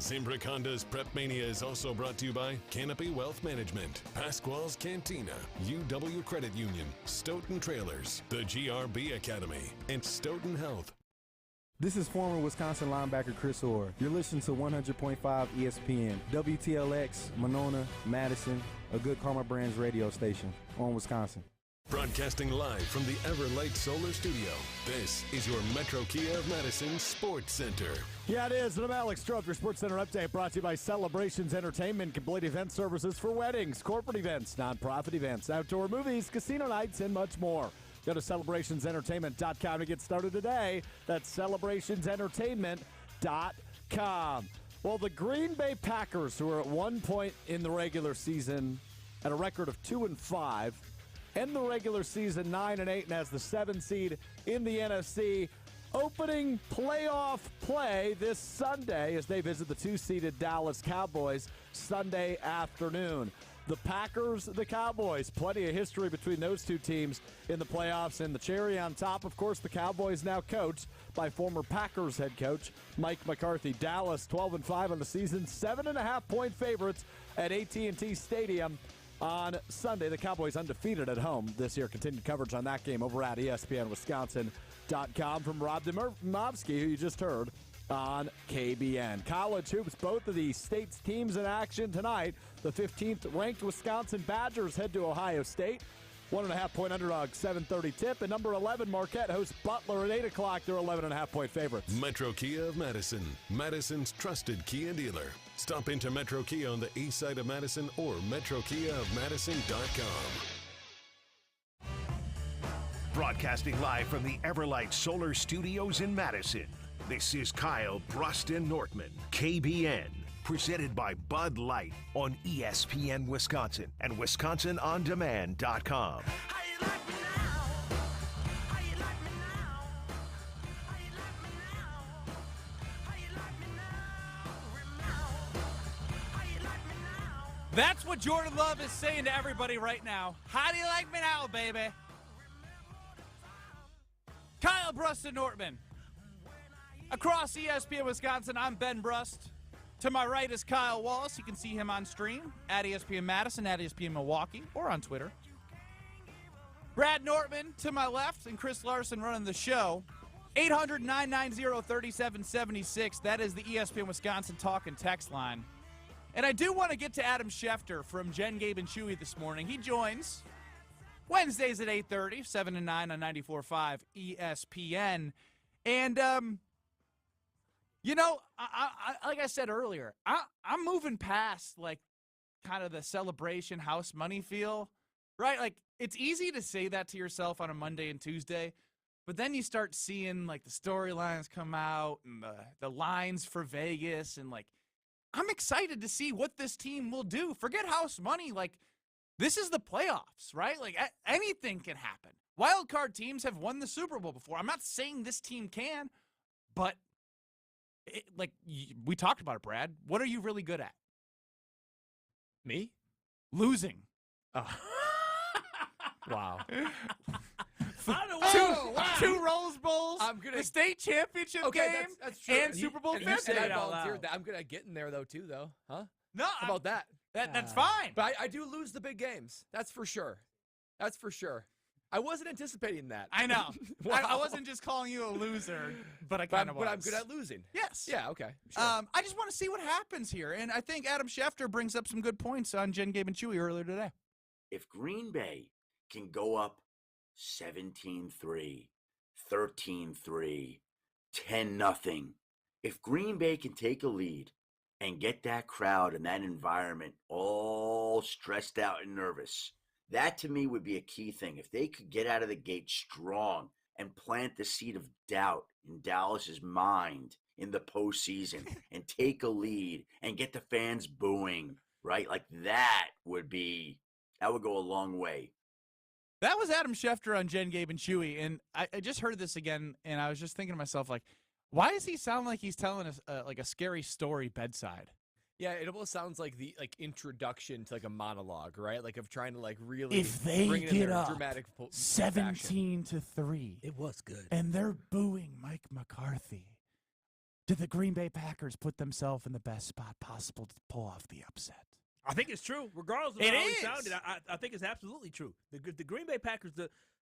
Zimbrick Honda's Prep Mania is also brought to you by Canopy Wealth Management, Pasquale's Cantina, UW Credit Union, Stoughton Trailers, the GRB Academy, and Stoughton Health. This is former Wisconsin linebacker Chris Orr. You're listening to 100.5 ESPN, WTLX, Monona, Madison, a good Karma Brands radio station on Wisconsin. Broadcasting live from the Everlight Solar Studio, this is your Metro Kia of Madison Sports Center. Yeah, it is. And I'm Alex Strofe, your Sports Center update brought to you by Celebrations Entertainment, complete event services for weddings, corporate events, nonprofit events, outdoor movies, casino nights, and much more. Go to celebrationsentertainment.com to get started today. That's celebrationsentertainment.com. Well, the Green Bay Packers, who are at one point in the regular season at a record of 2-5, end the regular season 9-8 and has the 7 seed in the NFC. Opening playoff play this Sunday as they visit the 2-seeded Dallas Cowboys Sunday afternoon. The Packers, the Cowboys, plenty of history between those two teams in the playoffs. And the cherry on top, of course, the Cowboys now coached by former Packers head coach Mike McCarthy. Dallas 12-5 on the season, 7.5-point favorites at AT&T Stadium on Sunday. The Cowboys undefeated at home this year. Continued coverage on that game over at ESPNWisconsin.com from Rob Demovsky, who you just heard on KBN. College hoops, both of the state's teams in action tonight. The 15th ranked Wisconsin Badgers head to Ohio State. 1.5-point underdog, 7:30 tip. And number 11, Marquette hosts Butler at 8 o'clock. They're 11.5-point favorites. Metro Kia of Madison, Madison's trusted Kia dealer. Stop into Metro Kia on the east side of Madison or metrokiaofmadison.com. Broadcasting live from the Everlight Solar Studios in Madison. This is Kyle, Brust, and Nortman, KBN, presented by Bud Light on ESPN Wisconsin and WisconsinOnDemand.com. That's what Jordan Love is saying to everybody right now. How do you like me now, baby? Kyle, Brust, and Nortman. Across ESPN Wisconsin, I'm Ben Brust. To my right is Kyle Wallace. You can see him on stream at ESPN Madison, at ESPN Milwaukee, or on Twitter. Brad Nortman to my left, and Chris Larson running the show. 800-990-3776. That is the ESPN Wisconsin talk and text line. And I do want to get to Adam Schefter from Jen, Gabe, and Chewy this morning. He joins Wednesdays at 8:30, 7 to 9 on 94.5 ESPN. And, you know, I like I said earlier, I'm moving past, like, kind of the celebration house money feel, right? Like, it's easy to say that to yourself on a Monday and Tuesday, But then you start seeing like the storylines come out and the lines for Vegas, and like I'm excited to see what this team will do. Forget house money, like this is the playoffs, right? Like anything can happen. Wild card teams have won the Super Bowl before. I'm not saying this team can, but we talked about it, Brad. What are you really good at? Me? Losing. Oh. Wow. Two Rose Bowls, the state championship game, that's true. and Super Bowl 50. I volunteered that. I'm gonna get in there though too, though. Huh? No, how about that? That's fine. But I do lose the big games. That's for sure. That's for sure. I wasn't anticipating that. I know. Wow. I wasn't just calling you a loser, but I kind of was. But I'm good at losing. Yes. Yeah, okay. Sure. I just want to see what happens here. And I think Adam Schefter brings up some good points on Jen, Gabe, and Chewy earlier today. If Green Bay can go up 17-3, 13-3, 10-0, if Green Bay can take a lead and get that crowd and that environment all stressed out and nervous, that to me would be a key thing. If they could get out of the gate strong and plant the seed of doubt in Dallas's mind in the postseason and take a lead and get the fans booing, right? Like that would go a long way. That was Adam Schefter on Jen, Gabe, and Chewy. And I just heard this again, and I was just thinking to myself, like, why does he sound like he's telling us like a scary story bedside? Yeah, it almost sounds like the introduction to like a monologue, right? Like of trying to like really If they bring it in get their up dramatic 17-3, it was good, and they're booing Mike McCarthy, did the Green Bay Packers put themselves in the best spot possible to pull off the upset? I think it's true, regardless of how it sounded. I think it's absolutely true. The Green Bay Packers,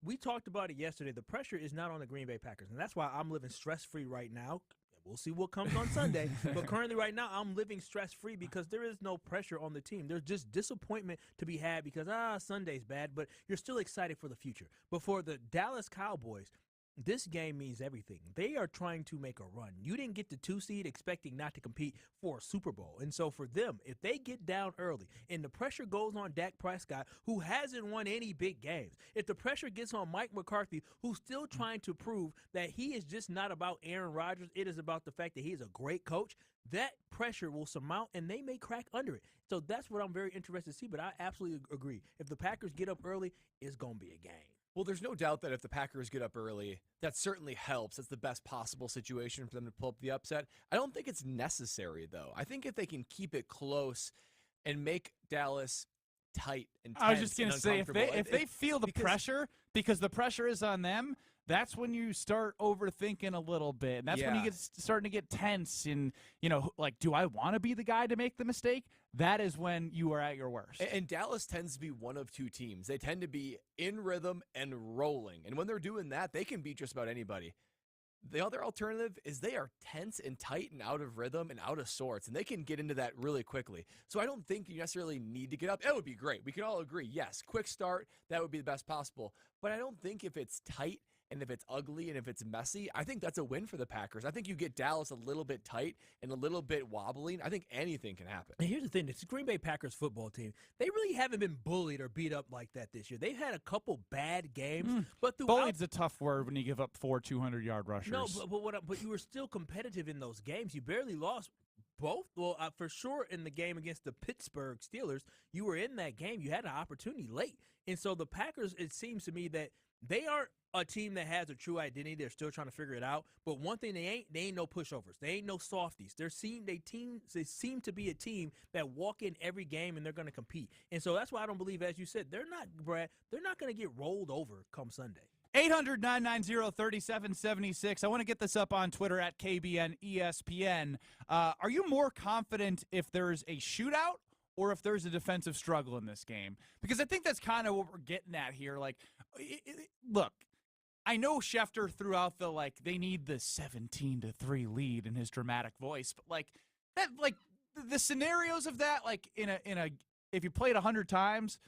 we talked about it yesterday. The pressure is not on the Green Bay Packers, and that's why I'm living stress-free right now. We'll see what comes on Sunday. But currently right now, I'm living stress-free because there is no pressure on the team. There's just disappointment to be had because, Sunday's bad, but you're still excited for the future. But for the Dallas Cowboys, this game means everything. They are trying to make a run. You didn't get the 2 seed expecting not to compete for a Super Bowl. And so for them, if they get down early and the pressure goes on Dak Prescott, who hasn't won any big games, if the pressure gets on Mike McCarthy, who's still trying to prove that he is just not about Aaron Rodgers, it is about the fact that he's a great coach, that pressure will surmount and they may crack under it. So that's what I'm very interested to see, but I absolutely agree. If the Packers get up early, it's going to be a game. Well, there's no doubt that if the Packers get up early, that certainly helps. That's the best possible situation for them to pull up the upset. I don't think it's necessary, though. I think if they can keep it close and make Dallas tight and tense, I was just going to say, if they feel the pressure, because the pressure is on them, that's when you start overthinking a little bit. And that's when you get starting to get tense and, like, do I want to be the guy to make the mistake? That is when you are at your worst. And Dallas tends to be one of two teams. They tend to be in rhythm and rolling. And when they're doing that, they can beat just about anybody. The other alternative is they are tense and tight and out of rhythm and out of sorts, and they can get into that really quickly. So I don't think you necessarily need to get up. It would be great. We can all agree, yes, quick start, that would be the best possible. But I don't think if it's tight and if it's ugly and if it's messy, I think that's a win for the Packers. I think you get Dallas a little bit tight and a little bit wobbling. I think anything can happen. And here's the thing. This Green Bay Packers football team, they really haven't been bullied or beat up like that this year. They've had a couple bad games. But bullied's a tough word when you give up 4 200-yard rushers. No, but you were still competitive in those games. You barely lost both. Well, for sure in the game against the Pittsburgh Steelers, you were in that game. You had an opportunity late. And so the Packers, it seems to me that they aren't a team that has a true identity. They're still trying to figure it out. But one thing they ain't no pushovers. They ain't no softies. They seem to be a team that walk in every game and they're going to compete. And so that's why I don't believe, as you said, they're not going to get rolled over come Sunday. 800-990-3776. I want to get this up on Twitter at KBN ESPN. Are you more confident if there's a shootout or if there's a defensive struggle in this game? Because I think that's kind of what we're getting at here. Like, look, I know Schefter threw out the, like, they need the 17-3 lead in his dramatic voice, but like that, like the scenarios of that, like in a if you played 100 times,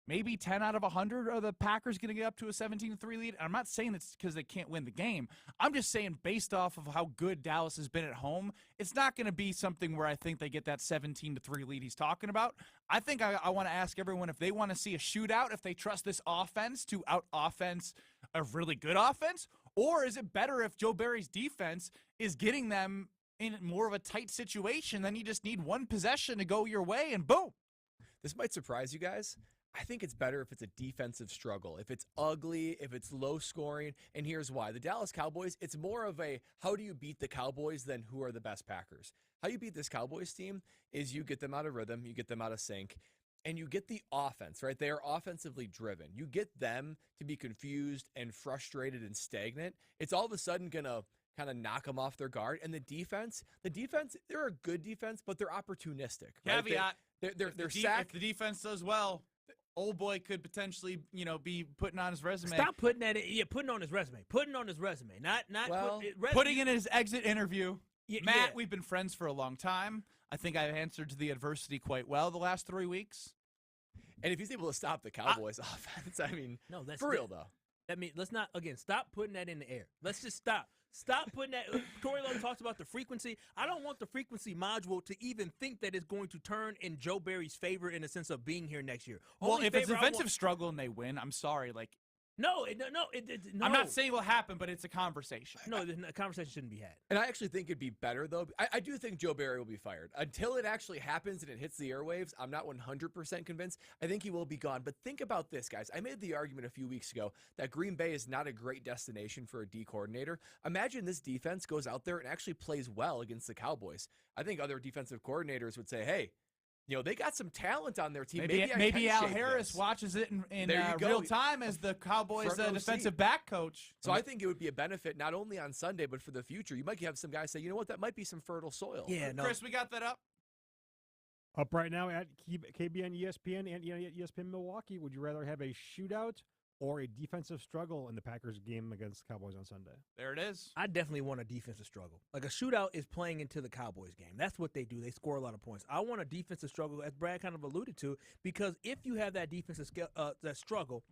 maybe 10 out of 100 are the Packers going to get up to a 17-3 lead. And I'm not saying it's because they can't win the game. I'm just saying based off of how good Dallas has been at home, it's not going to be something where I think they get that 17-3 lead he's talking about. I think I want to ask everyone if they want to see a shootout, if they trust this offense to out-offense a really good offense, Or is it better if Joe Barry's defense is getting them in more of a tight situation, then you just need one possession to go your way, and boom. This might surprise you guys. I think it's better if it's a defensive struggle, if it's ugly, if it's low scoring, and here's why. The Dallas Cowboys, it's more of a how do you beat the Cowboys than who are the best Packers. How you beat this Cowboys team is you get them out of rhythm, you get them out of sync, and you get the offense, right? They are offensively driven. You get them to be confused and frustrated and stagnant. It's all of a sudden going to kind of knock them off their guard. And the defense, they're a good defense, but they're opportunistic. Right? Caveat. They're sack. If the defense does well, old boy could potentially, be putting on his resume. Stop putting that in. Yeah, putting on his resume. Putting on his resume. Not putting in his exit interview. Matt, yeah. We've been friends for a long time. I think I've answered to the adversity quite well the last 3 weeks. And if he's able to stop the Cowboys offense, I mean, no, that's for real, though. I mean, let's not, again, stop putting that in the air. Let's just stop. Stop putting that. Corey Lowe talks about the frequency. I don't want the frequency module to even think that it's going to turn in Joe Barry's favor in the sense of being here next year. Well, if it's a defensive struggle and they win, I'm sorry. No. I'm not saying it will happen, but it's a conversation. No, a conversation shouldn't be had. And I actually think it'd be better, though. I do think Joe Barry will be fired. Until it actually happens and it hits the airwaves, I'm not 100% convinced. I think he will be gone. But think about this, guys. I made the argument a few weeks ago that Green Bay is not a great destination for a D coordinator. Imagine this defense goes out there and actually plays well against the Cowboys. I think other defensive coordinators would say, hey, they got some talent on their team. Maybe Al Harris watches it in real time as the Cowboys defensive back coach. So I think it would be a benefit not only on Sunday, but for the future. You might have some guys say, you know what, that might be some fertile soil. Yeah, no. Chris, we got that up? Up right now at KBN, ESPN, and ESPN Milwaukee. Would you rather have a shootout or a defensive struggle in the Packers game against the Cowboys on Sunday? There it is. I definitely want a defensive struggle. Like a shootout is playing into the Cowboys game. That's what they do. They score a lot of points. I want a defensive struggle, as Brad kind of alluded to, because if you have that defensive that struggle,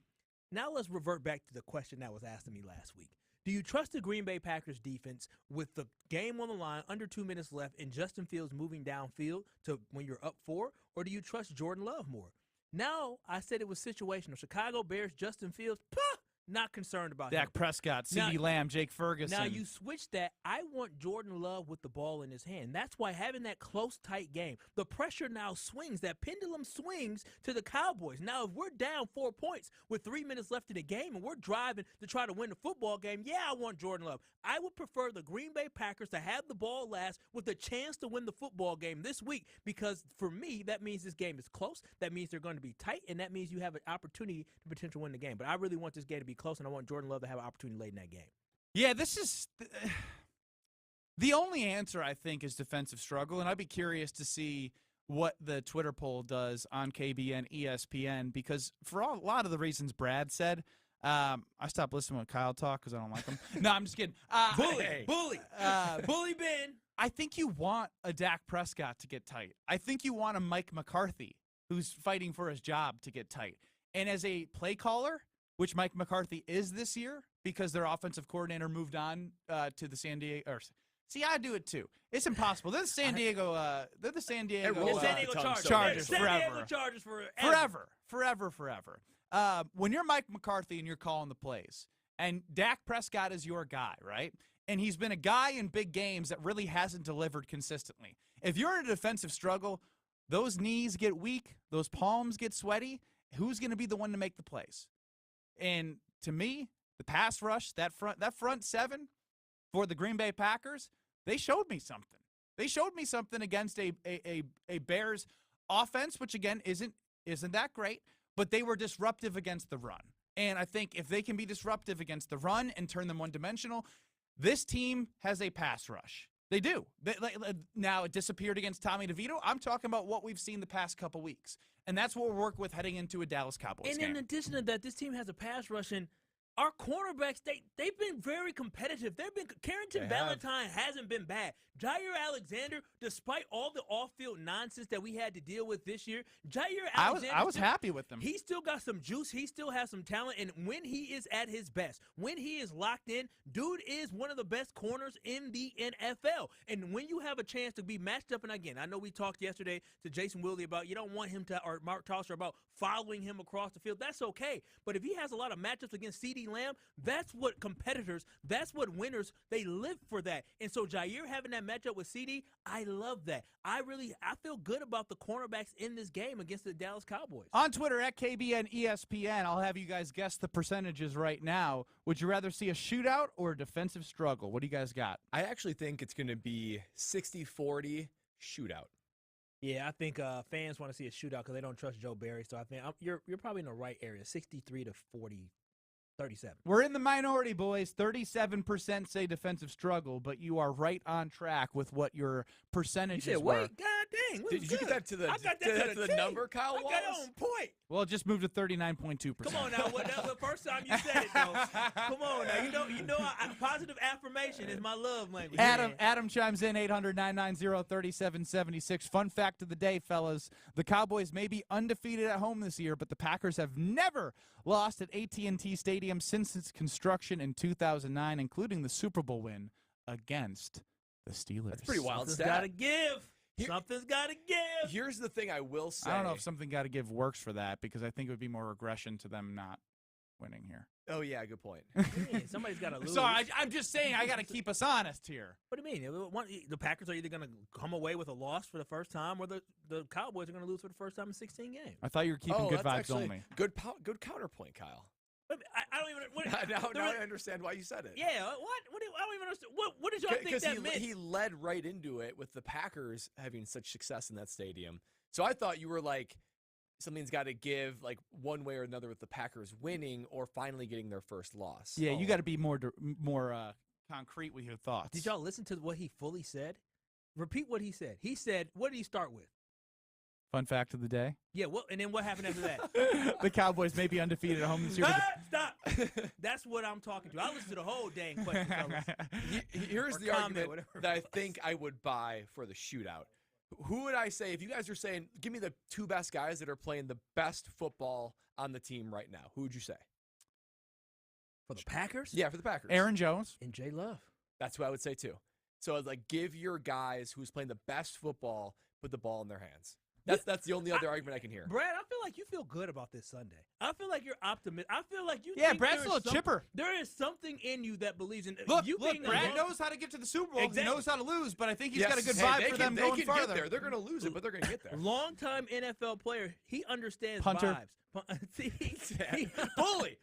now let's revert back to the question that was asked to me last week. Do you trust the Green Bay Packers defense with the game on the line, under 2 minutes left, and Justin Fields moving downfield to when you're up 4, or do you trust Jordan Love more? Now, I said it was situational. Chicago Bears, Justin Fields, not concerned about Dak Prescott, CeeDee Lamb, Jake Ferguson. Now, you switch that. I want Jordan Love with the ball in his hand. That's why having that close, tight game, the pressure now swings. That pendulum swings to the Cowboys. Now, if we're down 4 points with 3 minutes left in the game and we're driving to try to win the football game, yeah, I want Jordan Love. I would prefer the Green Bay Packers to have the ball last with a chance to win the football game this week because, for me, that means this game is close. That means they're going to be tight, and that means you have an opportunity to potentially win the game. But I really want this game to be close, and I want Jordan Love to have an opportunity late in that game. Yeah, this is the only answer, I think, is defensive struggle, and I'd be curious to see what the Twitter poll does on KBN, ESPN, because for a lot of the reasons Brad said, I stopped listening when Kyle talked because I don't like him. No, I'm just kidding. Bully Ben. I think you want a Dak Prescott to get tight. I think you want a Mike McCarthy who's fighting for his job to get tight. And as a play caller, which Mike McCarthy is this year because their offensive coordinator moved on to the San Diego. See, I do it too. It's impossible. They're the San Diego. They're the San Diego Chargers forever. Chargers Forever. When you're Mike McCarthy and you're calling the plays, and Dak Prescott is your guy, right? And he's been a guy in big games that really hasn't delivered consistently. If you're in a defensive struggle, those knees get weak, those palms get sweaty. Who's going to be the one to make the plays? And to me, the pass rush, that front seven for the Green Bay Packers, they showed me something. They showed me something against a Bears offense, which again isn't that great, but they were disruptive against the run. And I think if they can be disruptive against the run and turn them one-dimensional, this team has a pass rush. They do. Now, it disappeared against Tommy DeVito. I'm talking about what we've seen the past couple weeks. And that's what we'll work with heading into a Dallas Cowboys game. And in addition to that, this team has a pass rush, and our cornerbacks, they've been very competitive. Carrington Valentine hasn't been bad. Jair Alexander, despite all the off-field nonsense that we had to deal with this year, I was happy with him. He still got some juice. He still has some talent. And when he is at his best, when he is locked in, dude is one of the best corners in the NFL. And when you have a chance to be matched up, and again, I know we talked yesterday to Jason Willie about you don't want him to, or Mark Tosser about following him across the field. That's okay. But if he has a lot of matchups against CeeDee Lamb, that's what competitors, that's what winners, they live for that. And so Jair having that matchup with CD, I love that. I feel good about the cornerbacks in this game against the Dallas Cowboys. On Twitter, at KBN ESPN, I'll have you guys guess the percentages right now. Would you rather see a shootout or a defensive struggle? What do you guys got? I actually think it's going to be 60-40 shootout. Yeah, I think fans want to see a shootout because they don't trust Joe Barry. So I think you're probably in the right area, 63-40, 37. We're in the minority, boys. 37% say defensive struggle, but you are right on track with what your percentages You said, were. wait, God dang. Did you get that to the, I got that to the number, Kyle Wallace? I got it on point. Well, it just moved to 39.2%. Come on now. That was the first time you said it, though. Come on now. You know, positive affirmation is my love language. Adam chimes in, 800-990-3776. Fun fact of the day, fellas. The Cowboys may be undefeated at home this year, but the Packers have never lost at AT&T Stadium since its construction in 2009, including the Super Bowl win against the Steelers. That's pretty wild stat. Something's got to give. Something's got to give. Here's the thing I will say. I don't know if something got to give works for that, because I think it would be more regression to them not winning here. Oh, yeah, good point. Somebody's got to lose. So I'm just saying I got to keep us honest here. What do you mean? The Packers are either going to come away with a loss for the first time, or the Cowboys are going to lose for the first time in 16 games. I thought you were keeping good vibes only. Good counterpoint, Kyle. I don't even. Now I understand why you said it. Yeah, what? I don't even understand. What did y'all think that meant? He led right into it with the Packers having such success in that stadium. So I thought you were like, something's got to give, like one way or another, with the Packers winning or finally getting their first loss. Yeah, you got to be more concrete with your thoughts. Did y'all listen to what he fully said? Repeat what he said. He said, what did he start with? Fun fact of the day. Yeah, and then what happened after that? The Cowboys may be undefeated at home this year. Stop. That's what I'm talking to. I listened to the whole dang question, fellas. Here's the argument that I think I would buy for the shootout. Who would I say, if you guys are saying, give me the two best guys that are playing the best football on the team right now, who would you say? For the Packers? Yeah, for the Packers. Aaron Jones. And Jay Love. That's what I would say, too. So, like, give your guys who's playing the best football, put the ball in their hands. That's the only other argument I can hear. Brad, I feel like you feel good about this Sunday. I feel like you're optimistic. I feel like you. Yeah, think Brad's a little chipper. There is something in you that believes in. Look, being Brad knows how to get to the Super Bowl. Exactly. He knows how to lose, but I think he's got a good vibe for them going farther. Get there. They're going to lose it, but they're going to get there. Longtime NFL player. He understands Punter. vibes. Bully.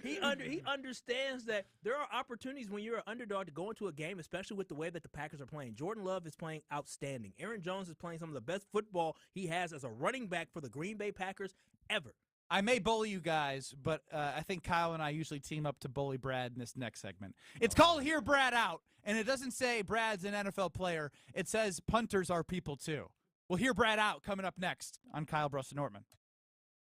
He understands that there are opportunities when you're an underdog to go into a game, especially with the way that the Packers are playing. Jordan Love is playing outstanding. Aaron Jones is playing some of the best football he has as a running back for the Green Bay Packers ever. I may bully you guys, but I think Kyle and I usually team up to bully Brad in this next segment. It's called Hear Brad Out, and it doesn't say Brad's an NFL player. It says punters are people too. We'll hear Brad Out coming up next on Kyle, Brust, and Nortman.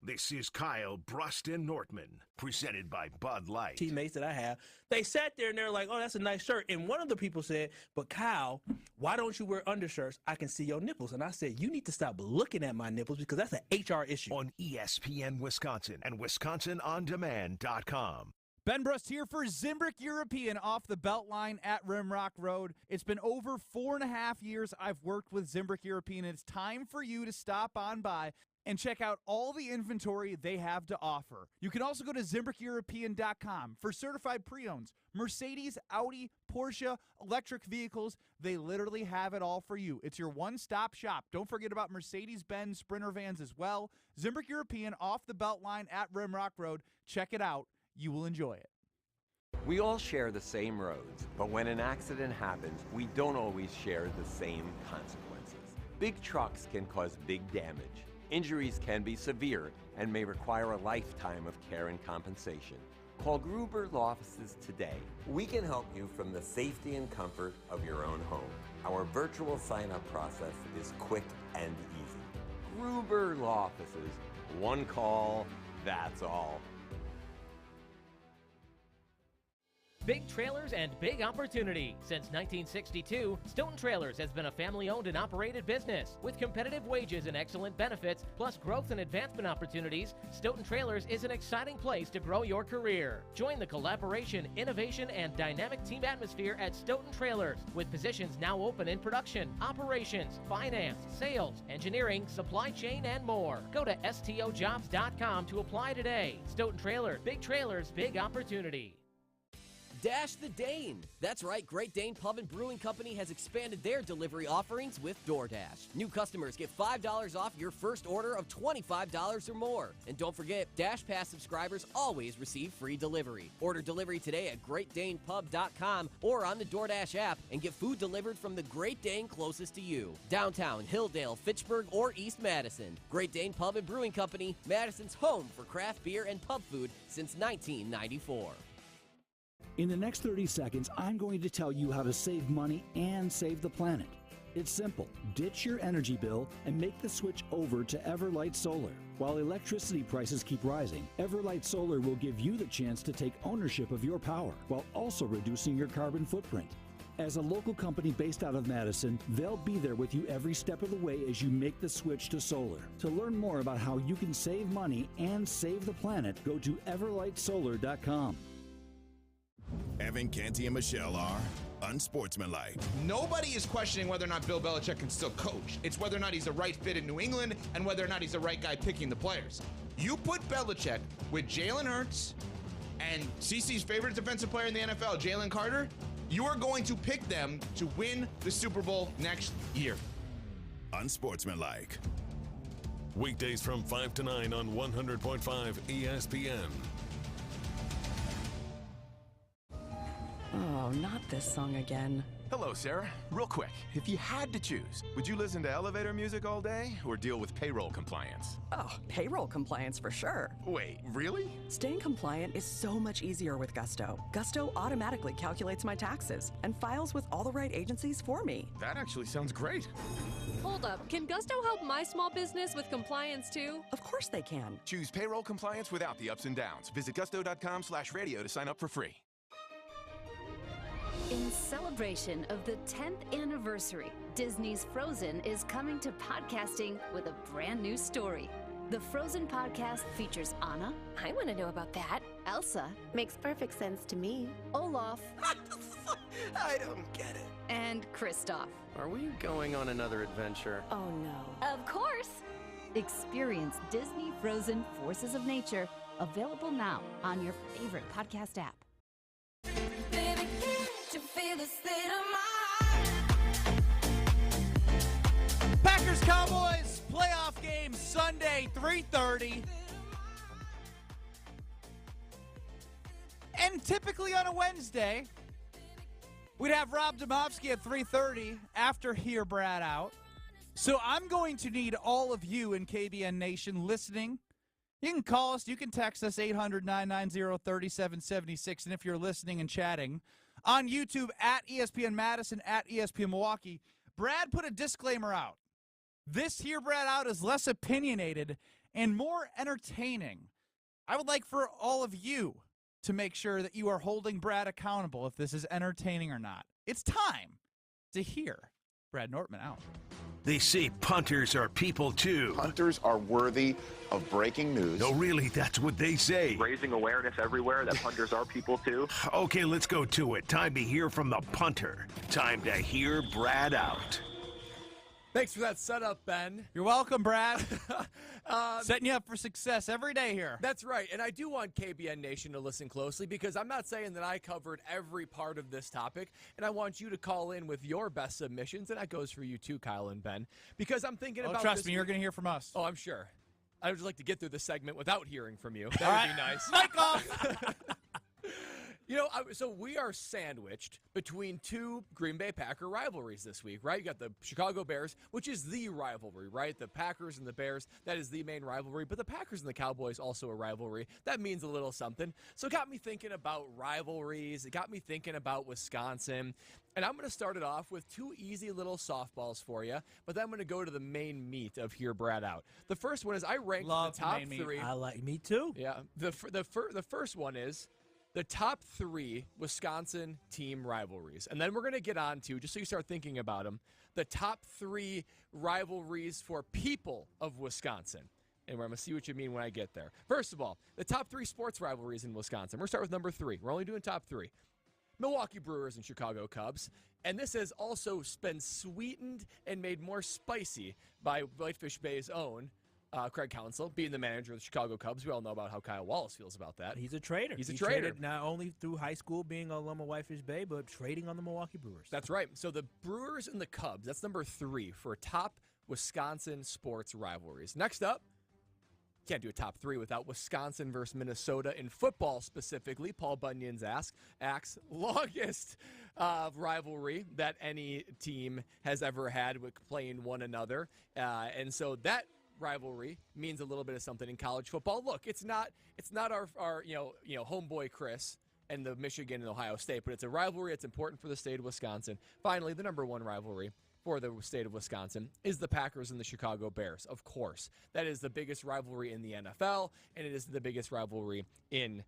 This is Kyle, Brust, and Nortman, presented by Bud Light. Teammates that I have, they sat there and they're like, oh, that's a nice shirt. And one of the people said, but Kyle, why don't you wear undershirts? I can see your nipples. And I said, you need to stop looking at my nipples because that's an HR issue. On ESPN Wisconsin and WisconsinOnDemand.com. Ben Brust here for Zimbrick European off the Beltline at Rimrock Road. It's been over 4.5 years I've worked with Zimbrick European, and it's time for you to stop on by and check out all the inventory they have to offer. You can also go to ZimbrickEuropean.com for certified pre-owns, Mercedes, Audi, Porsche, electric vehicles. They literally have it all for you. It's your one-stop shop. Don't forget about Mercedes-Benz Sprinter vans as well. Zimbrick European off the Beltline at Rimrock Road. Check it out. You will enjoy it. We all share the same roads, but when an accident happens, we don't always share the same consequences. Big trucks can cause big damage. Injuries can be severe and may require a lifetime of care and compensation. Call Gruber Law Offices today. We can help you from the safety and comfort of your own home. Our virtual sign-up process is quick and easy. Gruber Law Offices. One call, that's all. Big trailers and big opportunity. Since 1962, Stoughton Trailers has been a family-owned and operated business. With competitive wages and excellent benefits, plus growth and advancement opportunities, Stoughton Trailers is an exciting place to grow your career. Join the collaboration, innovation, and dynamic team atmosphere at Stoughton Trailers, with positions now open in production, operations, finance, sales, engineering, supply chain, and more. Go to stojobs.com to apply today. Stoughton Trailer, big trailers, big opportunity. Dash the Dane. That's right, Great Dane Pub and Brewing Company has expanded their delivery offerings with DoorDash. New customers get $5 off your first order of $25 or more. And don't forget, Dash Pass subscribers always receive free delivery. Order delivery today at GreatDanePub.com or on the DoorDash app and get food delivered from the Great Dane closest to you. Downtown, Hilldale, Fitchburg, or East Madison. Great Dane Pub and Brewing Company, Madison's home for craft beer and pub food since 1994. In the next 30 seconds, I'm going to tell you how to save money and save the planet. It's simple. Ditch your energy bill and make the switch over to Everlight Solar. While electricity prices keep rising, Everlight Solar will give you the chance to take ownership of your power while also reducing your carbon footprint. As a local company based out of Madison, they'll be there with you every step of the way as you make the switch to solar. To learn more about how you can save money and save the planet, go to everlightsolar.com. Evan, Canty, and Michelle are unsportsmanlike. Nobody is questioning whether or not Bill Belichick can still coach. It's whether or not he's the right fit in New England and whether or not he's the right guy picking the players. You put Belichick with Jalen Hurts and CC's favorite defensive player in the NFL, Jalen Carter, you are going to pick them to win the Super Bowl next year. Unsportsmanlike. Weekdays from 5 to 9 on 100.5 ESPN. Oh, not this song again. Hello, Sarah. Real quick, if you had to choose, would you listen to elevator music all day or deal with payroll compliance? Oh, payroll compliance for sure. Wait, really? Staying compliant is so much easier with Gusto. Gusto automatically calculates my taxes and files with all the right agencies for me. That actually sounds great. Hold up, can Gusto help my small business with compliance too? Of course they can. Choose payroll compliance without the ups and downs. Visit gusto.com/radio to sign up for free. In celebration of the 10th anniversary, Disney's Frozen is coming to podcasting with a brand new story. The Frozen podcast features Anna. I want to know about that. Elsa. Makes perfect sense to me. Olaf. I don't get it. And Kristoff. Are we going on another adventure? Oh no. Of course. Experience Disney Frozen Forces of Nature, available now on your favorite podcast app. Baby, can't you feel the state of my Packers Cowboys playoff game Sunday, 3:30. And typically on a Wednesday, we'd have Rob Domofsky at 3:30 after Hear Brad Out. So I'm going to need all of you in KBN Nation listening. You can call us. You can text us 800-990-3776. And if you're listening and chatting on YouTube at ESPN Madison, at ESPN Milwaukee, Brad put a disclaimer out. This Hear Brad Out is less opinionated and more entertaining. I would like for all of you to make sure that you are holding Brad accountable if this is entertaining or not. It's time to hear Brad Nortman out. They say punters are people too. Punters are worthy of breaking news. No, really, that's what they say. Raising awareness everywhere that punters are people too. Okay, let's go to it. Time to hear from the punter. Time to hear Brad out. Thanks for that setup, Ben. You're welcome, Brad. Setting you up for success every day here. That's right, and I do want KBN Nation to listen closely because I'm not saying that I covered every part of this topic, and I want you to call in with your best submissions, and that goes for you too, Kyle and Ben, because I'm thinking about trust me, you're going to hear from us. Oh, I'm sure. I would like to get through this segment without hearing from you. That would be nice. Mic off! You know, so we are sandwiched between two Green Bay Packer rivalries this week, right? You got the Chicago Bears, which is the rivalry, right? The Packers and the Bears, that is the main rivalry. But the Packers and the Cowboys, also a rivalry. That means a little something. So it got me thinking about rivalries. It got me thinking about Wisconsin. And I'm going to start it off with two easy little softballs for you, but then I'm going to go to the main meat of Hear Brad Out. The first one is I ranked the top three. I like me too. Yeah. The first one is the top 3 Wisconsin team rivalries. And then we're going to get on to, just so you start thinking about them, the top 3 rivalries for people of Wisconsin. And we're going to see what you mean when I get there. First of all, the top 3 sports rivalries in Wisconsin. We're going to start with number 3. We're only doing top 3. Milwaukee Brewers and Chicago Cubs. And this has also been sweetened and made more spicy by Whitefish Bay's own Craig Counsell, being the manager of the Chicago Cubs. We all know about how Kyle Wallace feels about that. He's a trader. He traded not only through high school being a alum of Whitefish Bay, but trading on the Milwaukee Brewers. That's right. So the Brewers and the Cubs, that's number 3 for top Wisconsin sports rivalries. Next up, can't do a top 3 without Wisconsin versus Minnesota in football specifically. Paul Bunyan's axe longest rivalry that any team has ever had with playing one another. And so that rivalry means a little bit of something in college football. Look, it's not our homeboy Chris and the Michigan and Ohio State, but it's a rivalry that's important for the state of Wisconsin. Finally, the number 1 rivalry for the state of Wisconsin is the Packers and the Chicago Bears, of course. That is the biggest rivalry in the NFL, and it is the biggest rivalry in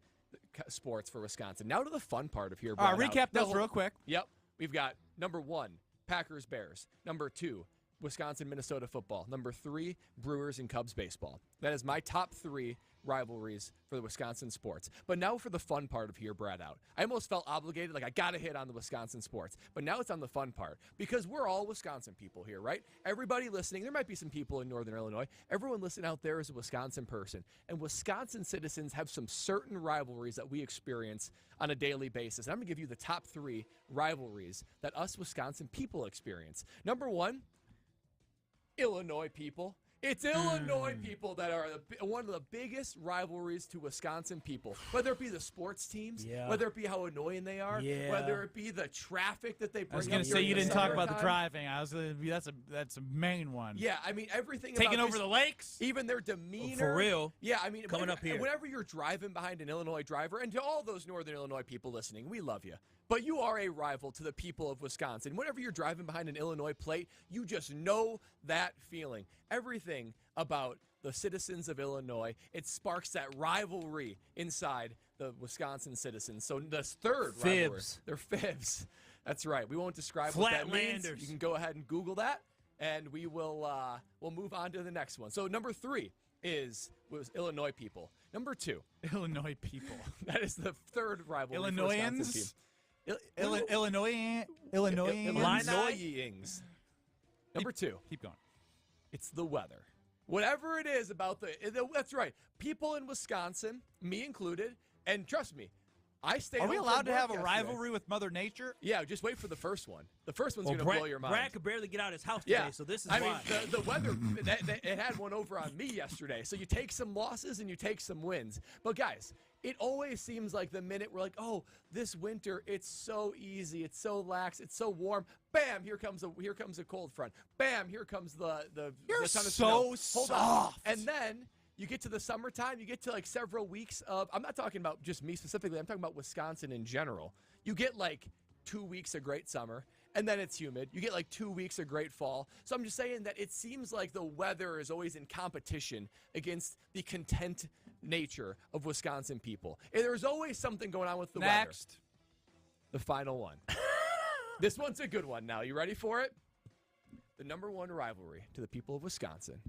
sports for Wisconsin. Now to the fun part of here. Recap those real quick. Yep. We've got number 1, Packers Bears. Number 2, Wisconsin Minnesota football. Number 3, Brewers and Cubs baseball. That is my top 3 rivalries for the Wisconsin sports. But now for the fun part of Hear Brad Out. I almost felt obligated, like I got to hit on the Wisconsin sports. But now it's on the fun part because we're all Wisconsin people here, right? Everybody listening, there might be some people in Northern Illinois. Everyone listening out there is a Wisconsin person. And Wisconsin citizens have some certain rivalries that we experience on a daily basis. And I'm going to give you the top 3 rivalries that us Wisconsin people experience. Number 1, Illinois people. It's Illinois people that are one of the biggest rivalries to Wisconsin people. Whether it be the sports teams, whether it be how annoying they are, whether it be the traffic that they bring. I was going to say you didn't talk about the driving. That's a main one. Yeah, I mean everything. Taking about over the lakes, even their demeanor. For real. Yeah, I mean coming up here. Whenever you're driving behind an Illinois driver, and to all those Northern Illinois people listening, we love you. But you are a rival to the people of Wisconsin. Whenever you're driving behind an Illinois plate, you just know that feeling. Everything about the citizens of Illinois, it sparks that rivalry inside the Wisconsin citizens. So the third rivalry, they're fibs. That's right. We won't describe what that means. You can go ahead and Google that, and we will we'll move on to the next one. So number 3 was Illinois people. Number 2, Illinois people. That is the third rivalry. Illinoisans. Illinoisans. Number 2. Keep going. It's the weather. Whatever it is about that's right. People in Wisconsin, me included, and trust me, I stayed home. Are we from allowed to work have a yesterday. rivalry with Mother Nature? Yeah, just wait for the first one. The first one's going to blow your mind. Brad could barely get out of his house today, so this is why. I mean, the weather, it had one over on me yesterday. So you take some losses and you take some wins. But guys, it always seems like the minute we're like, oh, this winter, it's so easy, it's so lax, it's so warm. Bam, here comes a cold front. Bam, here comes the You're the ton of so snow. Hold soft. on. And then you get to the summertime, you get to like several weeks of, I'm not talking about just me specifically, I'm talking about Wisconsin in general. You get like 2 weeks of great summer, and then it's humid. You get like 2 weeks of great fall. So I'm just saying that it seems like the weather is always in competition against the content nature of Wisconsin people. And there's always something going on with the weather. Next. The final one. This one's a good one now. You ready for it? The number 1 rivalry to the people of Wisconsin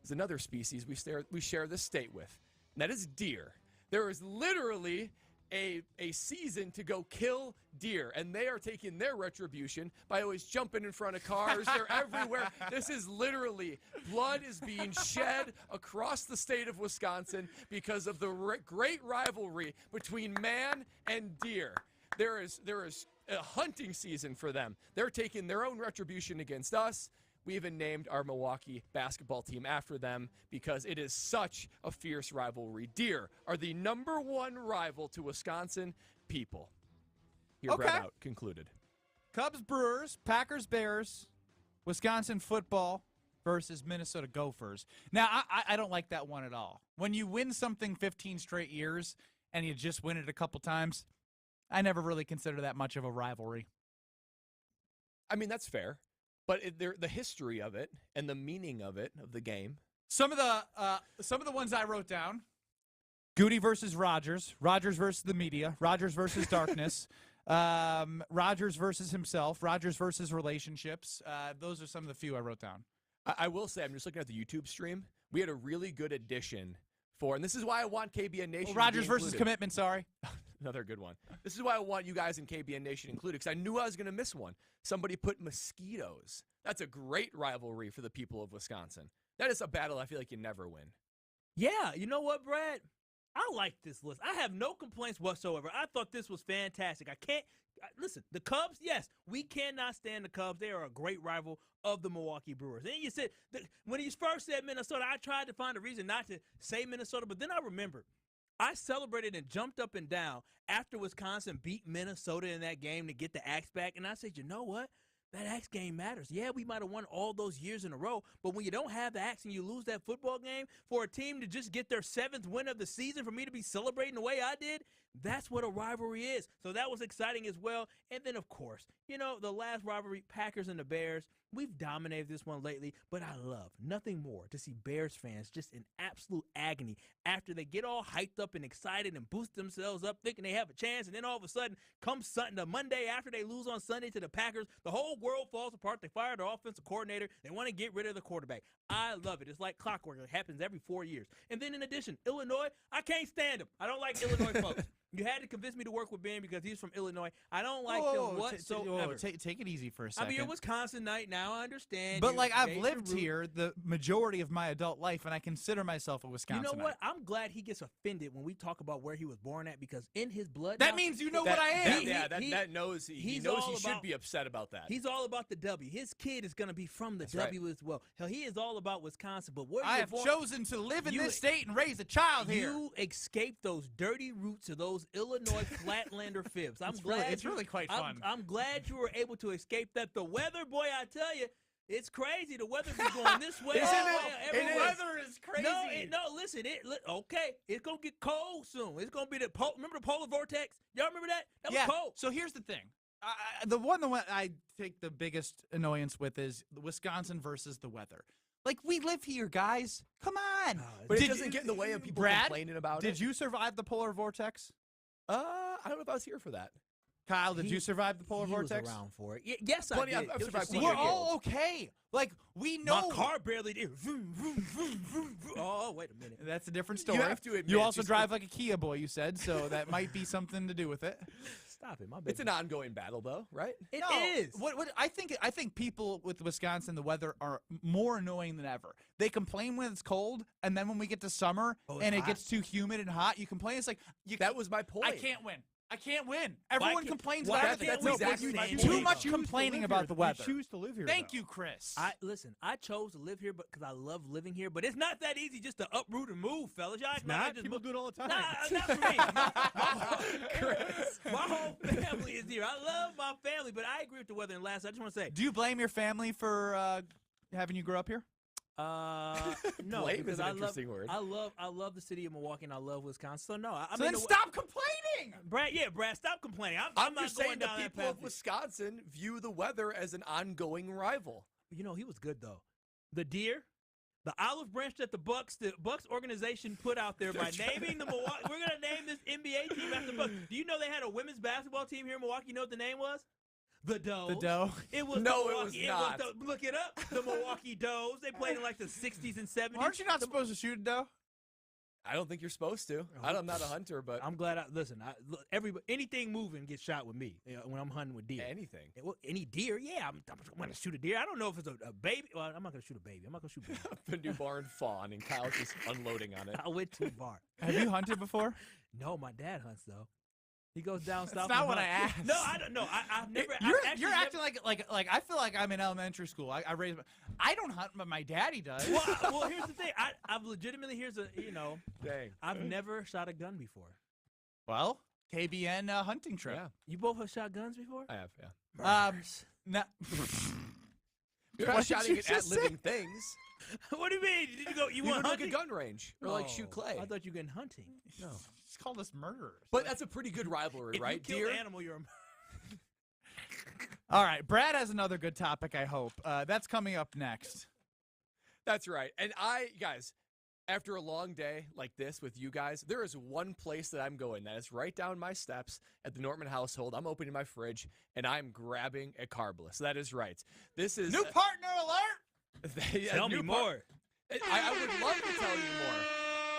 is another species we share this state with, and that is deer. There is literally a season to go kill deer, and they are taking their retribution by always jumping in front of cars. They're everywhere. This is literally, blood is being shed across the state of Wisconsin because of the great rivalry between man and deer. There is a hunting season for them. They're taking their own retribution against us. We even named our Milwaukee basketball team after them because it is such a fierce rivalry. Deer are the number 1 rival to Wisconsin people. Here, Okay. Brad Out concluded. Cubs, Brewers, Packers, Bears, Wisconsin football versus Minnesota Gophers. Now, I don't like that one at all. When you win something 15 straight years and you just win it a couple times, I never really consider that much of a rivalry. I mean, that's fair. But the history of it and the meaning of it, of the game. Some of the ones I wrote down: Goody versus Rodgers. Rodgers versus the media. Rodgers versus darkness. Rodgers versus himself. Rodgers versus relationships. Those are some of the few I wrote down. I will say, I'm just looking at the YouTube stream. We had a really good addition for, and this is why I want KBN Nation. Rodgers versus commitment, sorry. Another good one. This is why I want you guys in KBN Nation included, because I knew I was going to miss one. Somebody put mosquitoes. That's a great rivalry for the people of Wisconsin. That is a battle I feel like you never win. Yeah, you know what, Brad? I like this list. I have no complaints whatsoever. I thought this was fantastic. Listen, the Cubs, yes, we cannot stand the Cubs. They are a great rival of the Milwaukee Brewers. And you said, when you first said Minnesota, I tried to find a reason not to say Minnesota, but then I remembered. I celebrated and jumped up and down after Wisconsin beat Minnesota in that game to get the axe back. And I said, you know what? That axe game matters. Yeah, we might have won all those years in a row, but when you don't have the axe and you lose that football game, for a team to just get their 7th win of the season, for me to be celebrating the way I did, that's what a rivalry is. So that was exciting as well. And then, of course, the last rivalry, Packers and the Bears, we've dominated this one lately, but I love nothing more to see Bears fans just in absolute agony after they get all hyped up and excited and boost themselves up thinking they have a chance, and then all of a sudden, come the Monday after they lose on Sunday to the Packers, the whole world falls apart. They fire their offensive coordinator. They want to get rid of the quarterback. I love it. It's like clockwork. It happens every 4 years. And then in addition, Illinois, I can't stand them. I don't like Illinois folks. You had to convince me to work with Ben because he's from Illinois. I don't like them whatsoever. Take it easy for a second. I mean, you're Wisconsin night now. I understand. But, I've lived here the majority of my adult life, and I consider myself a Wisconsinite. You know what? I'm glad he gets offended when we talk about where he was born at, because in his blood. That means you know what I am. That knows he knows he should be upset about that. He's all about the W. His kid is going to be from the W as well. Hell, he is all about Wisconsin. But where I have chosen to live in this state and raise a child here. You escaped those dirty roots of those Illinois Flatlander fibs. It's really quite fun. I'm glad you were able to escape that. The weather, boy, I tell you, it's crazy. The weather be going this way. The weather is crazy. Listen. Okay, it's gonna get cold soon. It's gonna be remember the polar vortex? Y'all remember that? That was cold. So here's the thing. The one I take the biggest annoyance with is Wisconsin versus the weather. We live here, guys. Come on. But it doesn't get in the way of people complaining about it. Did you survive the polar vortex? I don't know if I was here for that. Kyle, did you survive the polar vortex? Was around for it. Yes, I did. I've survived. We're all okay. We know. My car barely did. Vroom, vroom, vroom, vroom, vroom. Oh, wait a minute. That's a different story. You have to admit. You also drive like a Kia boy, you said, so that might be something to do with it. Stop it, my baby. It's an ongoing battle, though, right? It is. What I think people with Wisconsin, the weather are more annoying than ever. They complain when it's cold, and then when we get to summer and it gets too humid and hot, you complain. It's like that was my point. I can't win. Everyone complains about everything. That's exactly my point. Too much complaining about the weather. You choose to live here. Thank you, Chris. I chose to live here because I love living here, but it's not that easy just to uproot and move, fellas. Y'all People do it all the time. Not for me. Chris. My whole family is here. I love my family, but I agree with the weather. And last, I just want to say, do you blame your family for having you grow up here? No, blame because is an interesting word. I love the city of Milwaukee and I love Wisconsin. So no, then stop complaining, Brad. Yeah, Brad, stop complaining. I'm not just saying going down the that people path. of Wisconsin view the weather as an ongoing rival. He was good though. The deer, the olive branch that the Bucks organization put out there by naming the Milwaukee. We're gonna name this NBA team after Bucks. Do you know they had a women's basketball team here in Milwaukee? You know what the name was? The Does. The Doe? It was no, it was not. Look it up. The Milwaukee Does. They played in the 60s and 70s. Aren't you not supposed to shoot a doe? I don't think you're supposed to. I'm not a hunter, but I'm glad. Anything moving gets shot with me when I'm hunting with deer. Anything. Any deer? Yeah, I'm going to shoot a deer. I don't know if it's a baby. Well, I'm not going to shoot a baby. I'm not going to shoot a baby. A newborn fawn, and Kyle's just unloading on it. I went too far. Have you hunted before? No, my dad hunts though. He goes down south. That's not what I asked. No, I don't know. I've never. You're acting like I feel like I'm in elementary school. I don't hunt, but my daddy does. Well, here's the thing. I've legitimately Dang. I've never shot a gun before. Well, KBN hunting trip. Yeah. You both have shot guns before? I have. Yeah. No. You're not shooting it at living things. What do you mean? Did you go? You went like a gun range or shoot clay? I thought you were going hunting. No. It's called us murderers. But that's a pretty good rivalry, right? If you kill an animal, you're a All right, Brad has another good topic, I hope. That's coming up next. That's right. And guys, After a long day like this with you guys, there is one place that I'm going. That is right down my steps at the Nortman household. I'm opening my fridge, and I'm grabbing a carbless. That is right. This is... New partner alert! Tell me more. I would love to tell you more.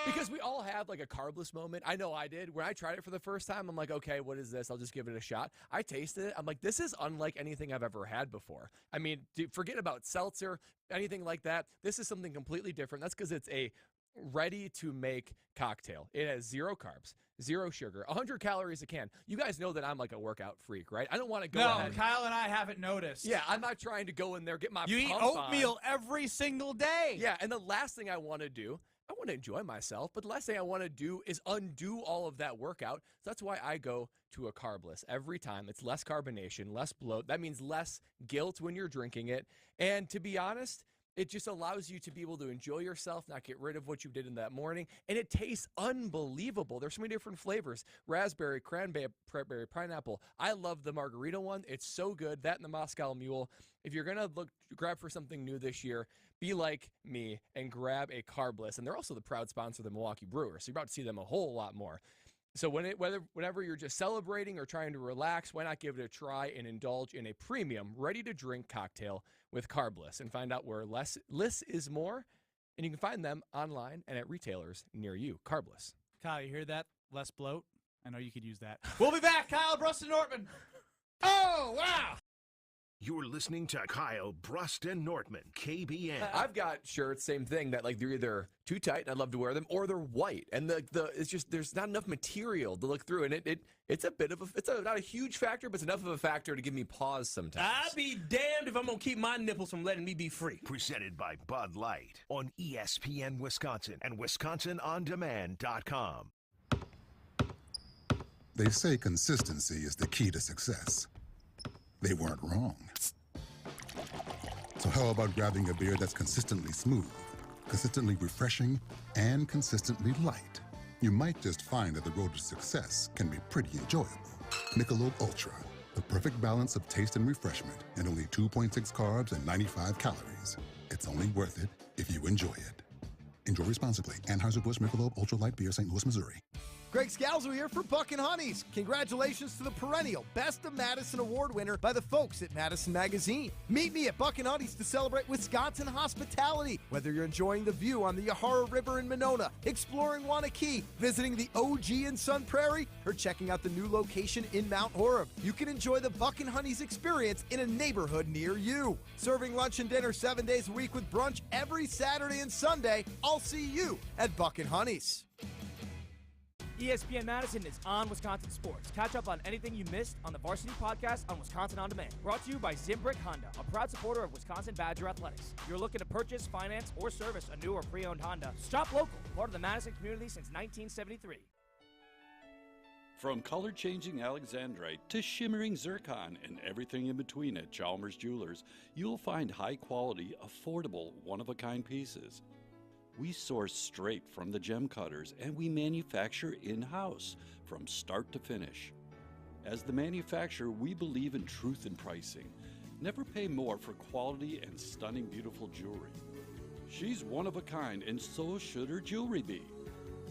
Because we all have like a carbless moment. I know I did. When I tried it for the first time, I'm like, okay, what is this? I'll just give it a shot. I tasted it. I'm like, this is unlike anything I've ever had before. I mean, forget about seltzer, anything like that. This is something completely different. That's because it's a ready-to-make cocktail. It has 0 carbs, 0 sugar, 100 calories a can. You guys know that I'm like a workout freak, right? I don't want to go ahead. Kyle and I haven't noticed. Yeah, I'm not trying to go in there, get my You eat pump oatmeal on. every single day. Yeah, and the last thing I want to do, I want to enjoy myself, but the last thing I want to do is undo all of that workout. So that's why I go to a carbless every time. It's less carbonation, less bloat. That means less guilt when you're drinking it. And to be honest, it just allows you to be able to enjoy yourself, not get rid of what you did in that morning. And it tastes unbelievable. There's so many different flavors. Raspberry, cranberry, pineapple. I love the margarita one. It's so good. That and the Moscow Mule. If you're going to grab for something new this year, be like me and grab a carbless. And they're also the proud sponsor of the Milwaukee Brewers. So you're about to see them a whole lot more. So whenever you're just celebrating or trying to relax, why not give it a try and indulge in a premium, ready-to-drink cocktail with carbless and find out where less is more. And you can find them online and at retailers near you. Carbless. Kyle, you hear that? Less bloat? I know you could use that. We'll be back. Kyle, Brust, and Nortman. Oh, wow. You're listening to Kyle, Brust, and Nortman, KBN. I've got shirts, same thing, that like they're either too tight and I'd love to wear them, or they're white. And it's just there's not enough material to look through. And it's a bit of not a huge factor, but it's enough of a factor to give me pause sometimes. I'll be damned if I'm gonna keep my nipples from letting me be free. Presented by Bud Light on ESPN Wisconsin and WisconsinOnDemand.com. They say consistency is the key to success. They weren't wrong. So how about grabbing a beer that's consistently smooth, consistently refreshing, and consistently light? You might just find that the road to success can be pretty enjoyable. Michelob Ultra, the perfect balance of taste and refreshment, and only 2.6 carbs and 95 calories. It's only worth it if you enjoy it. Enjoy responsibly. Anheuser-Busch Michelob Ultra Light Beer, St. Louis, Missouri. Greg Scalzo here for Buck and Honeys. Congratulations to the perennial Best of Madison Award winner by the folks at Madison Magazine. Meet me at Buck and Honeys to celebrate Wisconsin hospitality. Whether you're enjoying the view on the Yahara River in Monona, exploring Wanakee, visiting the OG in Sun Prairie, or checking out the new location in Mount Horeb, you can enjoy the Buck and Honeys experience in a neighborhood near you. Serving lunch and dinner 7 days a week with brunch every Saturday and Sunday. I'll see you at Buck and Honeys. ESPN Madison is on Wisconsin sports. Catch up on anything you missed on the Varsity Podcast on Wisconsin On Demand. Brought to you by Zimbrick Honda, a proud supporter of Wisconsin Badger Athletics. If you're looking to purchase, finance, or service a new or pre-owned Honda, shop local, part of the Madison community since 1973. From color-changing alexandrite to shimmering zircon and everything in between at Chalmers Jewelers, you'll find high-quality, affordable, one-of-a-kind pieces. We source straight from the gem cutters, and we manufacture in-house from start to finish. As the manufacturer, we believe in truth in pricing. Never pay more for quality and stunning, beautiful jewelry. She's one of a kind, and so should her jewelry be.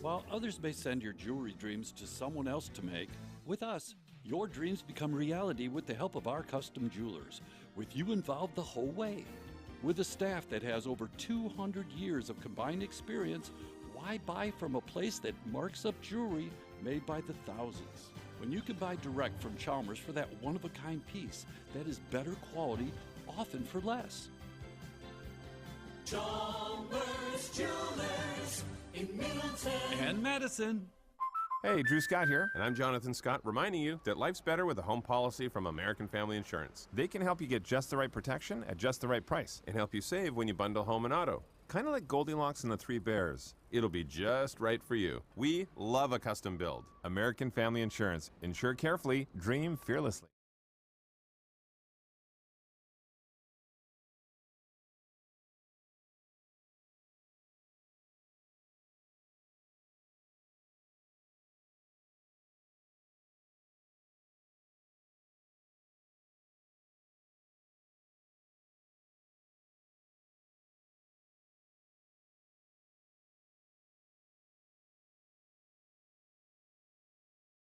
While others may send your jewelry dreams to someone else to make, with us, your dreams become reality with the help of our custom jewelers, with you involved the whole way. With a staff that has over 200 years of combined experience, why buy from a place that marks up jewelry made by the thousands? When you can buy direct from Chalmers for that one-of-a-kind piece that is better quality, often for less. Chalmers Jewelers in Middleton and Madison. Hey, Drew Scott here, and I'm Jonathan Scott, reminding you that life's better with a home policy from American Family Insurance. They can help you get just the right protection at just the right price and help you save when you bundle home and auto. Kind of like Goldilocks and the Three Bears. It'll be just right for you. We love a custom build. American Family Insurance. Insure carefully, dream fearlessly.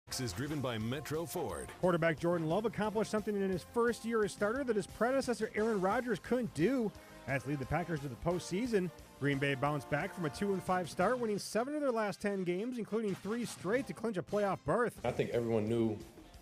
Is driven by Metro Ford. Quarterback Jordan Love accomplished something in his first year as starter that his predecessor Aaron Rodgers couldn't do. Has lead the Packers to the postseason. Green Bay bounced back from a 2-5 start, winning 7 of their last 10 games, including 3 straight to clinch a playoff berth. I think everyone knew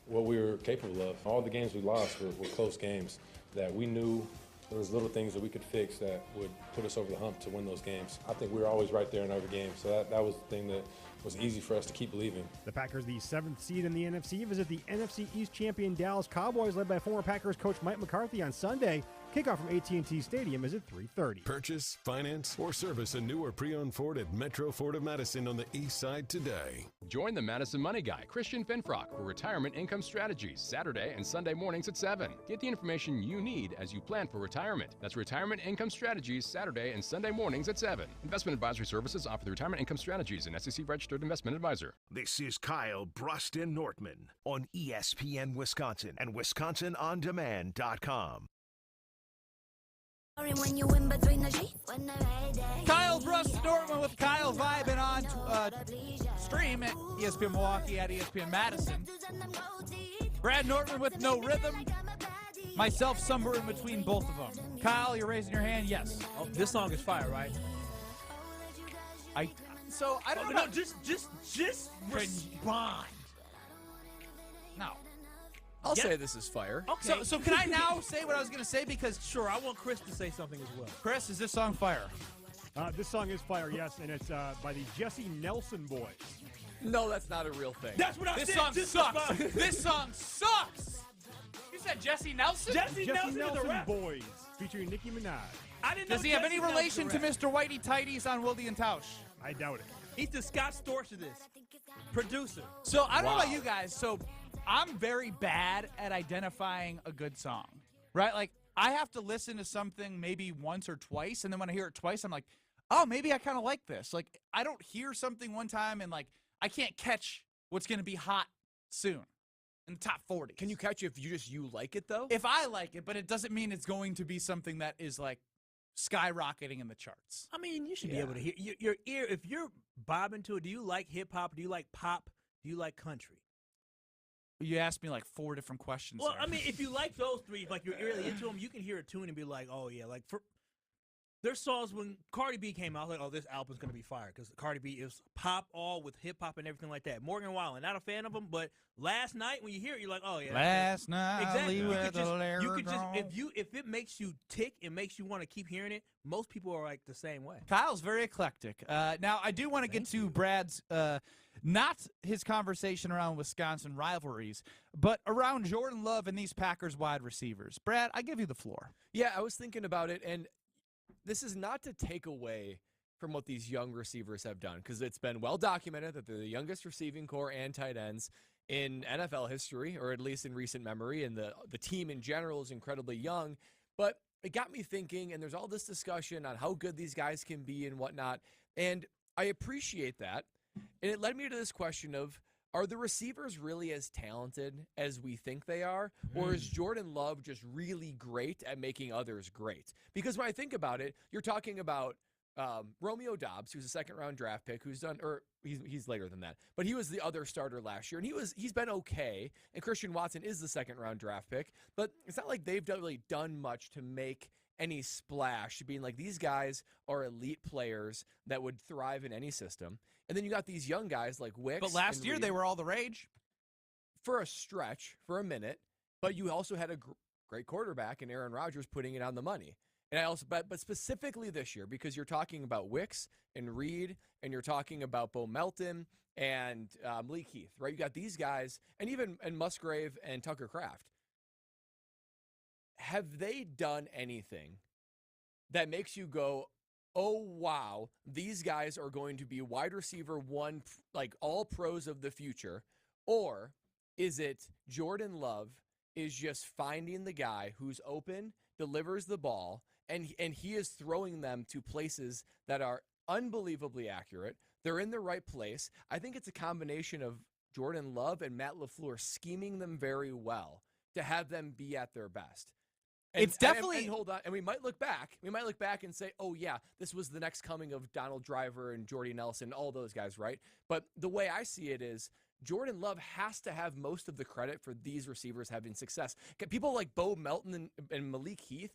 what we were capable of. All the games we lost were close games that we knew there was little things that we could fix that would put us over the hump to win those games. I think we were always right there in every game, so that was the thing that was easy for us to keep believing. The Packers, the 7th seed in the NFC, visit the NFC East champion Dallas Cowboys, led by former Packers coach Mike McCarthy on Sunday. Kickoff from AT&T Stadium is at 3:30. Purchase, finance, or service a new or pre-owned Ford at Metro Ford of Madison on the east side today. Join the Madison Money Guy, Christian Finfrock, for Retirement Income Strategies, Saturday and Sunday mornings at 7. Get the information you need as you plan for retirement. That's Retirement Income Strategies, Saturday and Sunday mornings at 7. Investment advisory services offer the Retirement Income Strategies, an SEC-registered investment advisor. This is Kyle, Brust, and Nortman on ESPN Wisconsin and WisconsinOnDemand.com. Kyle Brust, Nortman with Kyle vibing on stream at ESPN Milwaukee, at ESPN Madison. Brad Nortman with No Rhythm. Myself somewhere in between both of them. Kyle, you're raising your hand. Yes. Oh, this song is fire, right? I don't know. No, just respond. No. I'll say this is fire. Okay. So can I now say what I was going to say? Because sure, I want Chris to say something as well. Chris, is this song fire? This song is fire, yes, and it's by the Jesse Nelson Boys. No, that's not a real thing. That's what I This said. song sucks. This song sucks. You said Jesse Nelson? Jesse Nelson is a rap. Boys, featuring Nicki Minaj. I didn't know Does he have Jesse any Nelson relation to rap. Mr. Whitey Tighties on Wildy and Tausch? I doubt it. He's the Scott Storch of this. Producer. So I don't know about you guys. So I'm very bad at identifying a good song, right? Like I have to listen to something maybe once or twice, and then when I hear it twice, I'm like, oh, maybe I kind of like this. Like I don't hear something one time and like I can't catch what's going to be hot soon in the top 40. Can you catch it if you like it though? If I like it, but it doesn't mean it's going to be something that is like skyrocketing in the charts. I mean, you should be able to hear your ear. If you're bobbing to it, do you like hip hop? Do you like pop? Do you like country? You asked me like 4 different questions. Well, there. I mean, if you like those three, if like you're really into them, you can hear a tune and be like, oh yeah, like there's songs when Cardi B came out, I was like, oh, this album's gonna be fire because Cardi B is pop all with hip hop and everything like that. Morgan Wallen, not a fan of them, but last night when you hear it, you're like, oh yeah. Last night, exactly. you could just if it makes you tick, it makes you want to keep hearing it. Most people are like the same way. Kyle's very eclectic. Now I do want to get to Brad's. Not his conversation around Wisconsin rivalries, but around Jordan Love and these Packers wide receivers. Brad, I give you the floor. Yeah, I was thinking about it, and this is not to take away from what these young receivers have done, because it's been well documented that they're the youngest receiving core and tight ends in NFL history, or at least in recent memory, and the team in general is incredibly young. But it got me thinking, and there's all this discussion on how good these guys can be and whatnot, and I appreciate that. And it led me to this question of, are the receivers really as talented as we think they are? Or is Jordan Love just really great at making others great? Because when I think about it, you're talking about Romeo Doubs, who's a second-round draft pick, who's done, or he's later than that, but he was the other starter last year, and he's been okay. And Christian Watson is the second-round draft pick, but it's not like they've really done much to make any splash, being like, these guys are elite players that would thrive in any system. And then you got these young guys like Wicks. But last year Reed they were all the rage. for a stretch, for a minute. But you also had a great quarterback in Aaron Rodgers putting it on the money. And I also, but specifically this year, because you're talking about Wicks and Reed, and you're talking about Bo Melton and Lee Keith, right? You got these guys, and even Musgrave and Tucker Kraft. Have they done anything that makes you go, oh, wow, these guys are going to be wide receiver one, like all pros of the future? Or is it Jordan Love is just finding the guy who's open, delivers the ball, and he is throwing them to places that are unbelievably accurate? They're in the right place. I think it's a combination of Jordan Love and Matt LaFleur scheming them very well to have them be at their best. It's definitely and hold on, and we might look back. We might look back and say, "Oh yeah, this was the next coming of Donald Driver and Jordy Nelson, all those guys, right?" But the way I see it is, Jordan Love has to have most of the credit for these receivers having success. People like Bo Melton and Malik Heath,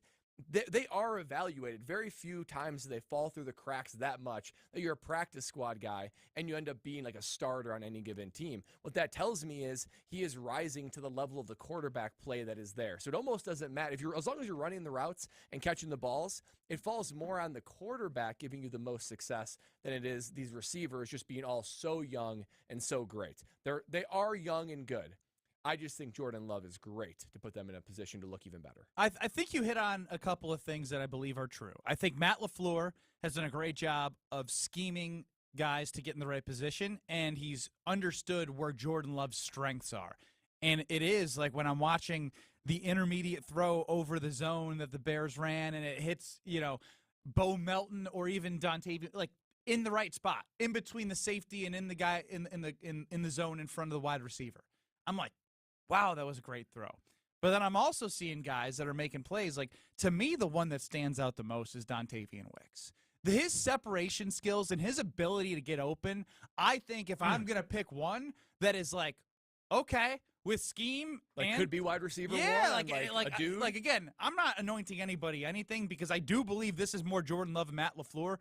they are evaluated. Very few times do they fall through the cracks that much that you're a practice squad guy and you end up being like a starter on any given team. What that tells me is he is rising to the level of the quarterback play that is there. So it almost doesn't matter. As long as you're running the routes and catching the balls, it falls more on the quarterback giving you the most success than it is these receivers just being all so young and so great. They are young and good. I just think Jordan Love is great to put them in a position to look even better. I think you hit on a couple of things that I believe are true. I think Matt LaFleur has done a great job of scheming guys to get in the right position, and he's understood where Jordan Love's strengths are. And it is like when I'm watching the intermediate throw over the zone that the Bears ran, and it hits, Bo Melton or even Dante, like in the right spot, in between the safety and in the guy in the zone in front of the wide receiver. I'm like, wow, that was a great throw. But then I'm also seeing guys that are making plays. Like, to me, the one that stands out the most is Dontavian Wicks. His separation skills and his ability to get open, I think if I'm going to pick one that is like, okay, with scheme. Like, could be wide receiver yeah, one, like a dude. Like, again, I'm not anointing anybody anything because I do believe this is more Jordan Love and Matt LaFleur.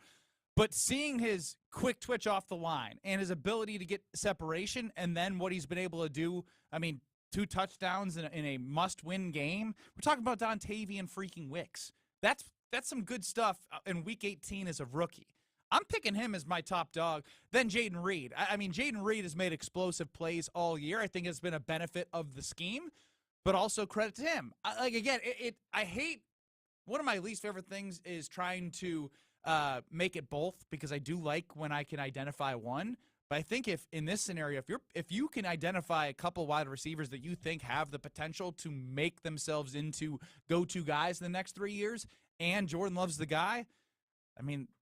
But seeing his quick twitch off the line and his ability to get separation and then what he's been able to do, 2 touchdowns in a must-win game. We're talking about Dontavian freaking Wicks. That's some good stuff in Week 18 as a rookie. I'm picking him as my top dog. Then Jayden Reed. Jayden Reed has made explosive plays all year. I think it's been a benefit of the scheme, but also credit to him. I hate – one of my least favorite things is trying to make it both because I do like when I can identify one. But I think if in this scenario, if you can identify a couple wide receivers that you think have the potential to make themselves into go-to guys in the next 3 years, and Jordan Love's the guy,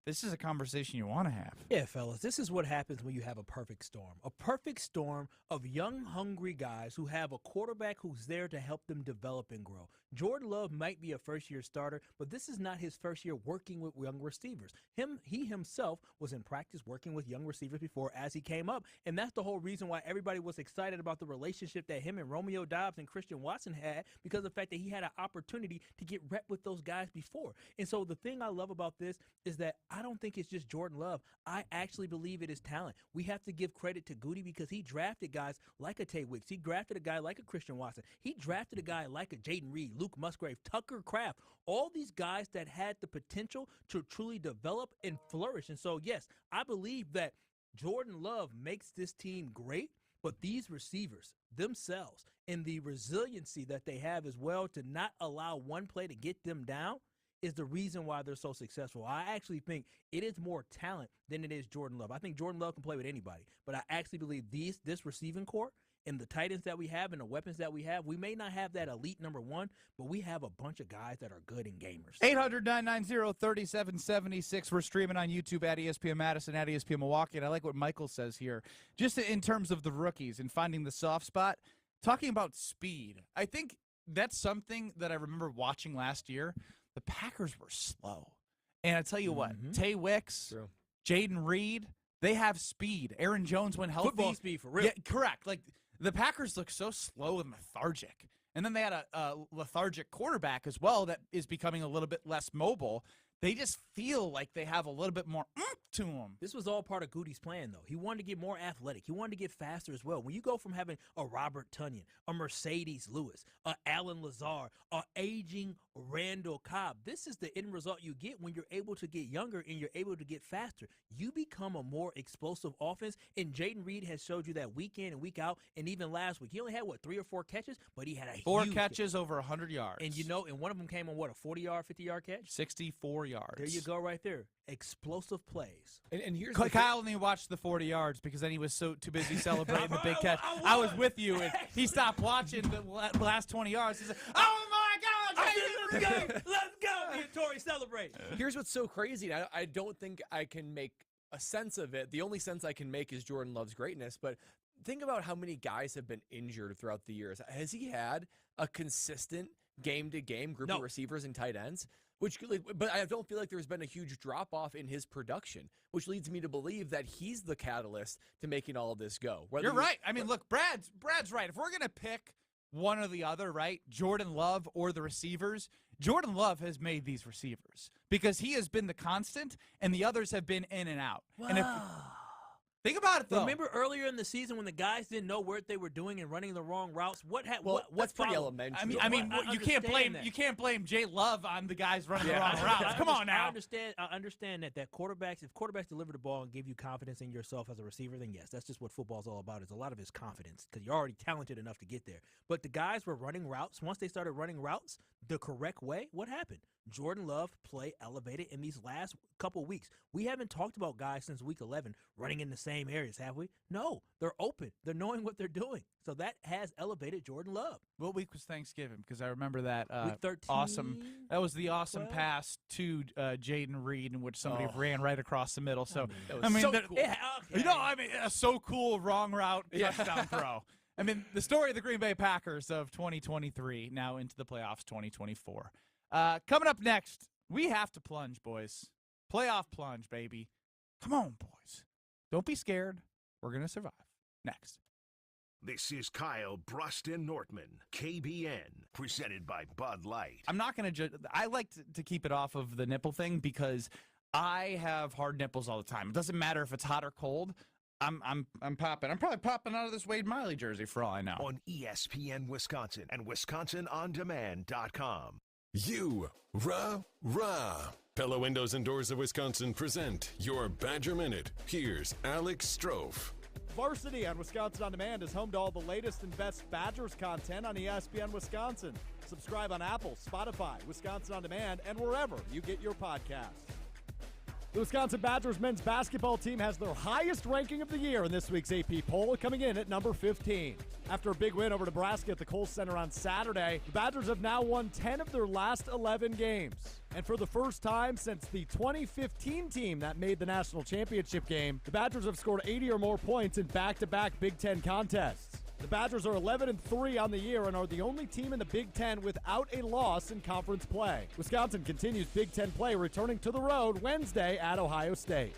this is a conversation you want to have. Yeah, fellas, this is what happens when you have a perfect storm. A perfect storm of young, hungry guys who have a quarterback who's there to help them develop and grow. Jordan Love might be a first-year starter, but this is not his first year working with young receivers. He himself was in practice working with young receivers before as he came up, and that's the whole reason why everybody was excited about the relationship that him and Romeo Doubs and Christian Watson had, because of the fact that he had an opportunity to get rep with those guys before. And so the thing I love about this is that I don't think it's just Jordan Love. I actually believe it is talent. We have to give credit to Goody because he drafted guys like a Tay Wicks. He drafted a guy like a Christian Watson. He drafted a guy like a Jayden Reed, Luke Musgrave, Tucker Kraft, all these guys that had the potential to truly develop and flourish. And so, yes, I believe that Jordan Love makes this team great, but these receivers themselves and the resiliency that they have as well to not allow one play to get them down is the reason why they're so successful. I actually think it is more talent than it is Jordan Love. I think Jordan Love can play with anybody, but I actually believe this receiving core and the tight ends that we have and the weapons that we have, we may not have that elite number one, but we have a bunch of guys that are good in gamers. 800-990-3776. We're streaming on YouTube at ESPN Madison, at ESPN Milwaukee, and I like what Michael says here. Just in terms of the rookies and finding the soft spot, talking about speed, I think that's something that I remember watching last year. The Packers were slow. And I tell you what, Tay Wicks, Jayden Reed, they have speed. Aaron Jones went healthy. Football speed, for real. Yeah, correct. Like, the Packers look so slow and lethargic. And then they had a lethargic quarterback as well that is becoming a little bit less mobile. They just feel like they have a little bit more oomph to them. This was all part of Goody's plan, though. He wanted to get more athletic. He wanted to get faster as well. When you go from having a Robert Tonyan, a Mercedes Lewis, a Alan Lazard, a aging Randall Cobb, this is the end result you get when you're able to get younger and you're able to get faster. You become a more explosive offense, and Jayden Reed has showed you that week in and week out, and even last week. He only had, 3 or 4 catches, but he had a 4 huge catches over 100 yards. And, and one of them came on, a 40-yard, 50-yard catch? 64 yards. There you go right there. Explosive plays. And here's Kyle only watched the 40 yards because then he was so too busy celebrating the big catch. I was with you, and he stopped watching the last 20 yards. He's like, oh, my God. Let's go. Let's go. Me and Tori celebrate. Here's what's so crazy. I don't think I can make a sense of it. The only sense I can make is Jordan Love's greatness, but think about how many guys have been injured throughout the years. Has he had a consistent game to game group of receivers and tight ends. But I don't feel like there's been a huge drop off in his production, which leads me to believe that he's the catalyst to making all of this go. You're right. I mean, look, Brad's right. If we're gonna pick one or the other, right, Jordan Love or the receivers, Jordan Love has made these receivers because he has been the constant, and the others have been in and out. Wow. And think about it, though. Remember earlier in the season when the guys didn't know what they were doing and running the wrong routes? That's pretty elementary. I mean, you can't blame Jay Love on the guys running the wrong routes. Come on now. I understand that if quarterbacks deliver the ball and give you confidence in yourself as a receiver, then yes, that's just what football's all about. It's a lot of his confidence because you're already talented enough to get there. But the guys were running routes. Once they started running routes the correct way, what happened? Jordan Love play elevated in these last couple weeks. We haven't talked about guys since week 11 running in the same areas, have we? No, they're open. They're knowing what they're doing. So that has elevated Jordan Love. What week was Thanksgiving? Because I remember that week 13, awesome. That was the awesome 12? pass to Jaden Reed in which somebody ran right across the middle. So I mean, so cool. So cool. Wrong route, touchdown throw. I mean, the story of the Green Bay Packers of 2023 now into the playoffs 2024. Coming up next, we have to plunge, boys. Playoff plunge, baby. Come on, boys. Don't be scared. We're going to survive. Next. This is Kyle, Brust, and Nortman, KBN, presented by Bud Light. I'm not going to judge. I like to keep it off of the nipple thing because I have hard nipples all the time. It doesn't matter if it's hot or cold. I'm popping. I'm probably popping out of this Wade Miley jersey for all I know. On ESPN Wisconsin and WisconsinOnDemand.com. You, rah. Pella Windows and Doors of Wisconsin present your Badger Minute. Here's Alex Strofe. Varsity on Wisconsin On Demand is home to all the latest and best Badgers content on ESPN Wisconsin. Subscribe on Apple, Spotify, Wisconsin On Demand, and wherever you get your podcasts. The Wisconsin Badgers men's basketball team has their highest ranking of the year in this week's AP poll, coming in at number 15. After a big win over Nebraska at the Kohl Center on Saturday, the Badgers have now won 10 of their last 11 games. And for the first time since the 2015 team that made the national championship game, the Badgers have scored 80 or more points in back-to-back Big Ten contests. The Badgers are 11-3 on the year and are the only team in the Big Ten without a loss in conference play. Wisconsin continues Big Ten play, returning to the road Wednesday at Ohio State.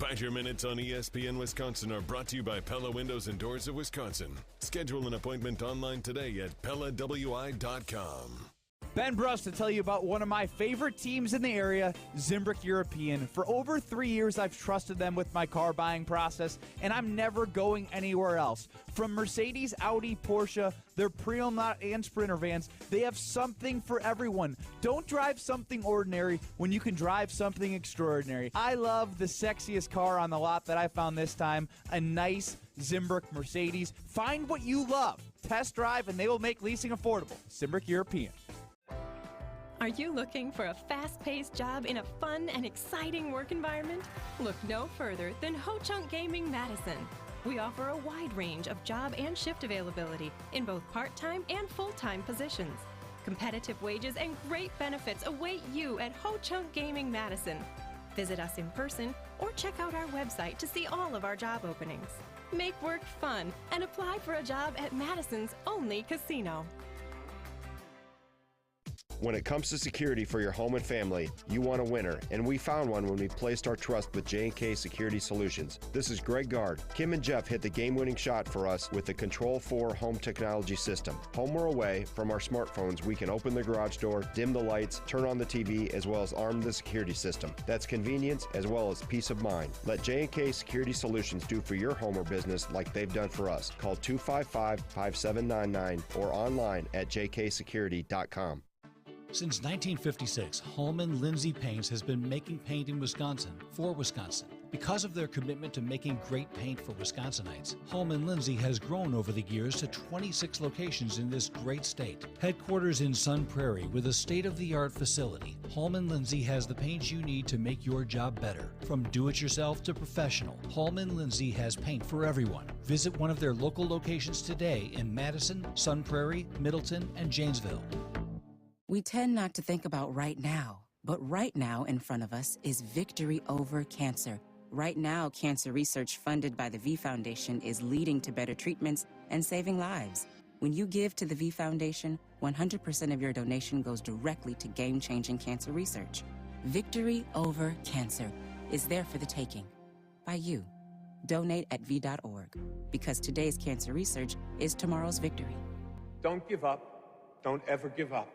Badger Minutes on ESPN Wisconsin are brought to you by Pella Windows and Doors of Wisconsin. Schedule an appointment online today at PellaWI.com. Ben Brust to tell you about one of my favorite teams in the area, Zimbrick European. For over 3 years, I've trusted them with my car buying process, and I'm never going anywhere else. From Mercedes, Audi, Porsche, their pre-owned and Sprinter vans, they have something for everyone. Don't drive something ordinary when you can drive something extraordinary. I love the sexiest car on the lot that I found this time, a nice Zimbrick Mercedes. Find what you love. Test drive, and they will make leasing affordable. Zimbrick European. Are you looking for a fast-paced job in a fun and exciting work environment? Look no further than Ho Chunk Gaming Madison. We offer a wide range of job and shift availability in both part-time and full-time positions. Competitive wages and great benefits await you at Ho Chunk Gaming Madison. Visit us in person or check out our website to see all of our job openings. Make work fun and apply for a job at Madison's only casino. When it comes to security for your home and family, you want a winner, and we found one when we placed our trust with J&K Security Solutions. This is Greg Gard. Kim and Jeff hit the game-winning shot for us with the Control 4 home technology system. Home or away, from our smartphones, we can open the garage door, dim the lights, turn on the TV, as well as arm the security system. That's convenience as well as peace of mind. Let J&K Security Solutions do for your home or business like they've done for us. Call 255-5799 or online at jksecurity.com. Since 1956, Holman Lindsay Paints has been making paint in Wisconsin for Wisconsin. Because of their commitment to making great paint for Wisconsinites, Holman Lindsay has grown over the years to 26 locations in this great state. Headquarters in Sun Prairie with a state-of-the-art facility, Holman Lindsay has the paints you need to make your job better. From do-it-yourself to professional, Holman Lindsay has paint for everyone. Visit one of their local locations today in Madison, Sun Prairie, Middleton, and Janesville. We tend not to think about right now, but right now in front of us is victory over cancer. Right now, cancer research funded by the V Foundation is leading to better treatments and saving lives. When you give to the V Foundation, 100% of your donation goes directly to game-changing cancer research. Victory over cancer is there for the taking. By you. Donate at V.org. Because today's cancer research is tomorrow's victory. Don't give up. Don't ever give up.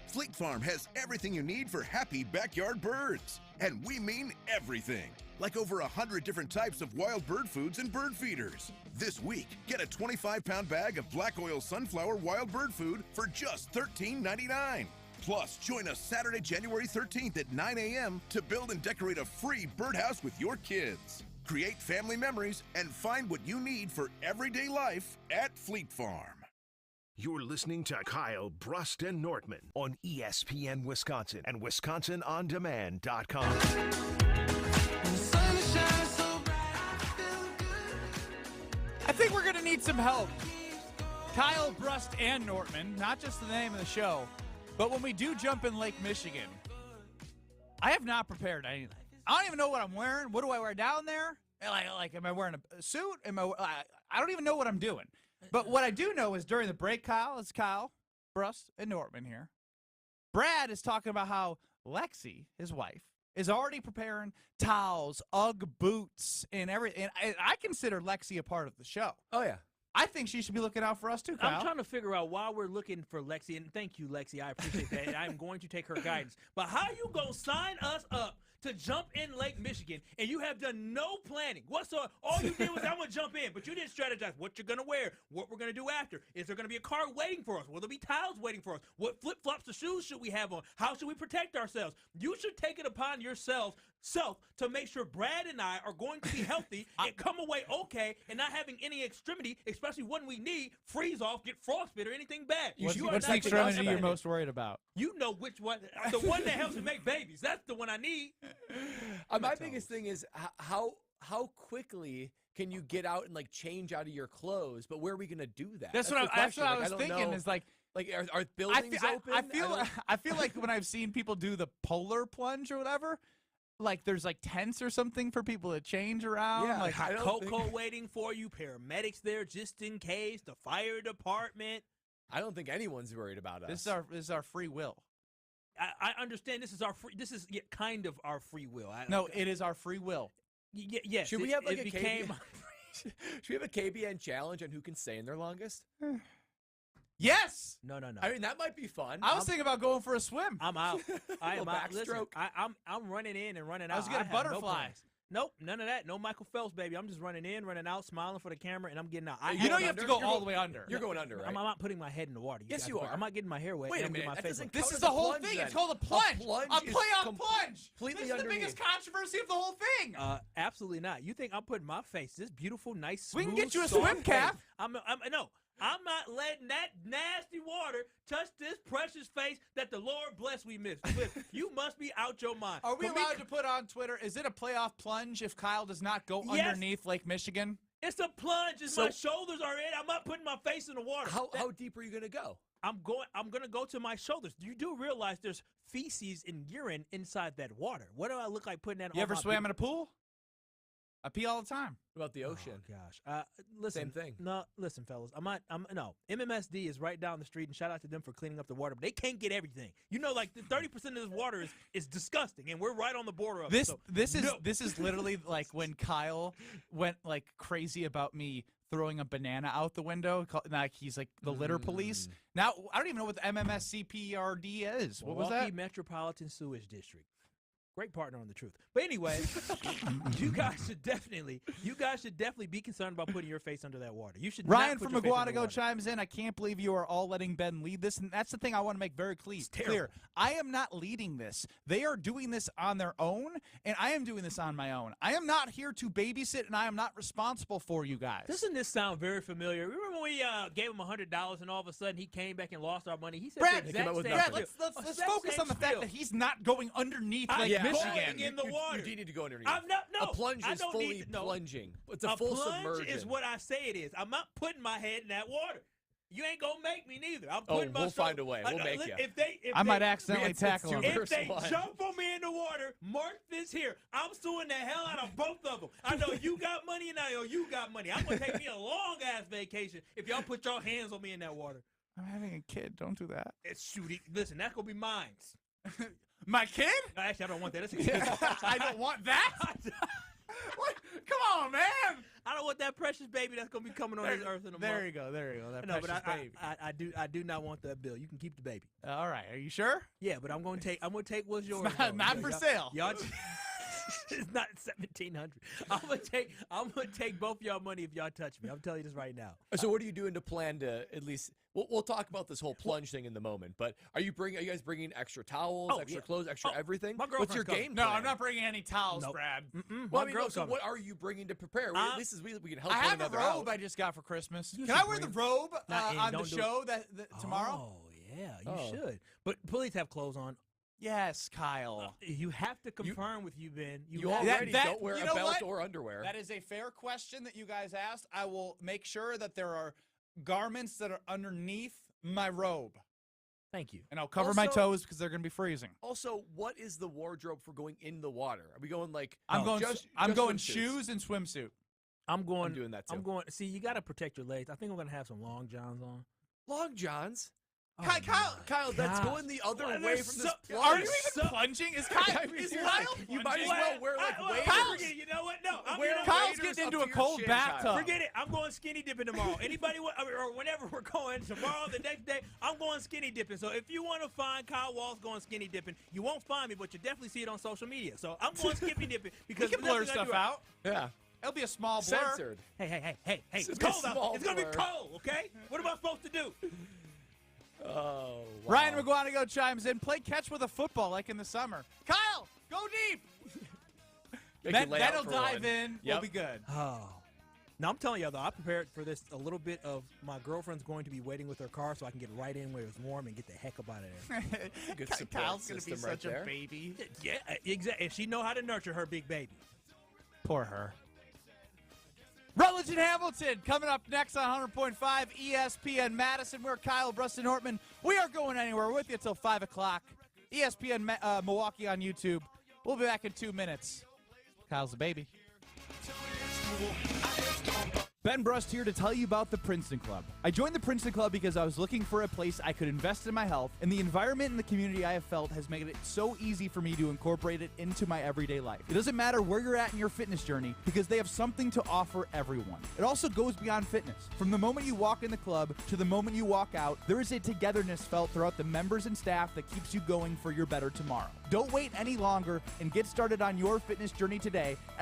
Fleet Farm has everything you need for happy backyard birds. And we mean everything. Like over 100 different types of wild bird foods and bird feeders. This week, get a 25-pound bag of black oil sunflower wild bird food for just $13.99. Plus, join us Saturday, January 13th at 9 a.m. to build and decorate a free birdhouse with your kids. Create family memories and find what you need for everyday life at Fleet Farm. You're listening to Kyle, Brust, and Nortman on ESPN Wisconsin and WisconsinOnDemand.com. I think we're going to need some help. Kyle, Brust, and Nortman, not just the name of the show, but when we do jump in Lake Michigan, I have not prepared anything. I don't even know what I'm wearing. What do I wear down there? Like, am I wearing a suit? I don't even know what I'm doing. But what I do know is during the break, it's Kyle, Brust, and Nortman here. Brad is talking about how Lexi, his wife, is already preparing towels, Ugg boots, and everything. And I consider Lexi a part of the show. Oh, yeah. I think she should be looking out for us, too, Kyle. I'm trying to figure out why we're looking for Lexi, and thank you, Lexi. I appreciate that, and I'm going to take her guidance. But how you going to sign us up to jump in Lake Michigan, and you have done no planning whatsoever? All you did was, I'm going to jump in, but you didn't strategize what you're going to wear, what we're going to do after. Is there going to be a car waiting for us? Will there be towels waiting for us? What flip-flops or shoes should we have on? How should we protect ourselves? You should take it upon yourself to make sure Brad and I are going to be healthy and come away okay and not having any extremity, especially when we need freeze off, get frostbite, or anything bad. What's the extremity you're most worried about? You know which one. The one that helps me make babies. That's the one I need. My biggest thing is how quickly can you get out and change out of your clothes? But where are we going to do that? That's what I was thinking. Is are buildings open? I feel like when I've seen people do the polar plunge or whatever, there's tents or something for people to change around. Yeah, hot cocoa waiting for you, paramedics there just in case, the fire department. I don't think anyone's worried about us. This is our free will. I understand this is kind of our free will. It is our free will. Yes. Should we have Should we have a KBN challenge on who can stay in there longest? Yes. No. I mean, that might be fun. I was thinking about going for a swim. I'm out. I am out. Listen, backstroke. I'm running in and running out. I was getting butterflies. Nope, none of that. No Michael Phelps, baby. I'm just running in, running out, smiling for the camera, and I'm getting out. You have to go all the way under. You're going under, right? I'm not putting my head in the water. Yes, you are. I'm not getting my hair wet. Wait a minute. This is the whole thing. It's called a plunge. A play-off plunge. Completely this is the biggest controversy of the whole thing. Absolutely not. You think I'm putting my face, this beautiful, nice, we smooth, can get you a soft swim cap. Face. I'm not letting that nasty water touch this precious face that the Lord bless we miss. You must be out your mind. Are we allowed to put on Twitter, is it a playoff plunge if Kyle does not go underneath Lake Michigan? It's a plunge. My shoulders are in. I'm not putting my face in the water. How deep are you going to go? I'm going to go to my shoulders. You do realize there's feces and urine inside that water. What do I look like putting that on? You ever swam in a pool? I pee all the time. What about the ocean? Oh, gosh. Listen. Same thing. No, listen, fellas. No. MMSD is right down the street, and shout out to them for cleaning up the water, but they can't get everything. The 30% of this water is disgusting, and we're right on the border of it. This is literally like when Kyle went crazy about me throwing a banana out the window. He's like the litter police. Now, I don't even know what the MMSCPRD is. What was that? Milwaukee Metropolitan Sewage District. Great partner on the truth. But anyway, you guys should definitely be concerned about putting your face under that water. You should. Ryan from Aguadago chimes in. I can't believe you are all letting Ben lead this, and that's the thing I want to make very clear. I am not leading this. They are doing this on their own, and I am doing this on my own. I am not here to babysit, and I am not responsible for you guys. Doesn't this sound very familiar? Remember when we gave him $100, and all of a sudden he came back and lost our money? He said, Brad, let's focus on the fact that he's not going underneath Michigan. In the water. You do need to go underneath. No, a plunge is fully plunging. It's a full plunge submersion. Is what I say it is. I'm not putting my head in that water. You ain't gonna make me neither. I'm Oh, putting we'll myself, find a way. We'll make you. I might accidentally tackle him. If they jump on me in the water, mark this here. I'm suing the hell out of both of them. I know you got money and I know you got money. I'm going to take me a long-ass vacation if y'all put your hands on me in that water. I'm having a kid. Don't do that. It's shooting. Listen, that's going to be mine. My kid? Actually, I don't want that. That's expensive. I don't want that? What? Come on, man. I don't want that precious baby that's going to be coming on this earth in a month. There you go. There you go. That No, precious but baby. I do not want that bill. You can keep the baby. All right. Are you sure? Yeah, but I'm going to take what's yours. Not for sale. Y'all it's not $1,700. I'm gonna take both y'all money if y'all touch me. I'm telling you this right now. So what are you doing to plan to at least? We'll talk about this whole plunge thing in the moment. But are you guys bringing extra towels, extra clothes, extra everything? My What's your girlfriend's game? No, plan? I'm not bringing any towels, Nope. Brad. Well, I mean, so what are you bringing to prepare? At least we can help I one have a another robe out. I just got for Christmas. You Can should I wear the bring- robe Not in, on the don't do show that tomorrow? Oh yeah, you should. But please have clothes on. Yes, Kyle. You have to confirm with you, Ben. You have already that- don't wear you a know belt what? or underwear. That is a fair question that you guys asked. I will make sure that there are garments that are underneath my robe. Thank you. And I'll cover my Also- toes because they're going to be freezing. Also, what is the wardrobe for going in the water? Are we going like? I'm going just going swimsuits? shoes and swimsuit. I'm going. I'm doing that too. I'm going. See, you got to protect your legs. I think I'm going to have some long johns on. Long johns. Oh Kyle, that's God. going the other Well, way there's from this so- plunge. Are you even plunging? Is Kyle? I mean, Is seriously, Kyle you might as plunging? well wear like waders. Kyle's- You know what? No, I'm Kyle's waders getting into up a to your cold chin, bathtub. Kyle. Forget it. I'm going skinny dipping tomorrow. Anybody or whenever we're going tomorrow, the next day, I'm going skinny dipping. So if you want to find Kyle Walls going skinny dipping, you won't find me, but you definitely see it on social media. So I'm going skinny dipping because We can there's blur nothing I stuff do. out. Yeah. It'll be a small blur. Censored. Hey! It's It's a cold small out. It's gonna be blur. cold. Okay. What am I supposed to do? Oh. Wow. Ryan McGuanago chimes in. Play catch with a football like in the summer. Kyle, go deep. Make you lay out That'll for dive one. in. We'll Yep. be good. Oh. Now I'm telling you though, I prepared for this a little bit of my girlfriend's going to be waiting with her car so I can get right in where it's warm and get the heck up out of there. Good support Kyle's gonna be system right such there. a baby. Yeah, exactly. And she know how to nurture her big baby. Poor her. Rutledge and Hamilton coming up next on 100.5 ESPN Madison. We're Kyle, Brust, and Nortman. We are going anywhere with you until 5 o'clock. ESPN Milwaukee on YouTube. We'll be back in 2 minutes. Kyle's the baby. Ben Brust here to tell you about the Princeton Club. I joined the Princeton Club because I was looking for a place I could invest in my health, and the environment and the community I have felt has made it so easy for me to incorporate it into my everyday life. It doesn't matter where you're at in your fitness journey because they have something to offer everyone. It also goes beyond fitness. From the moment you walk in the club to the moment you walk out, there is a togetherness felt throughout the members and staff that keeps you going for your better tomorrow. Don't wait any longer and get started on your fitness journey today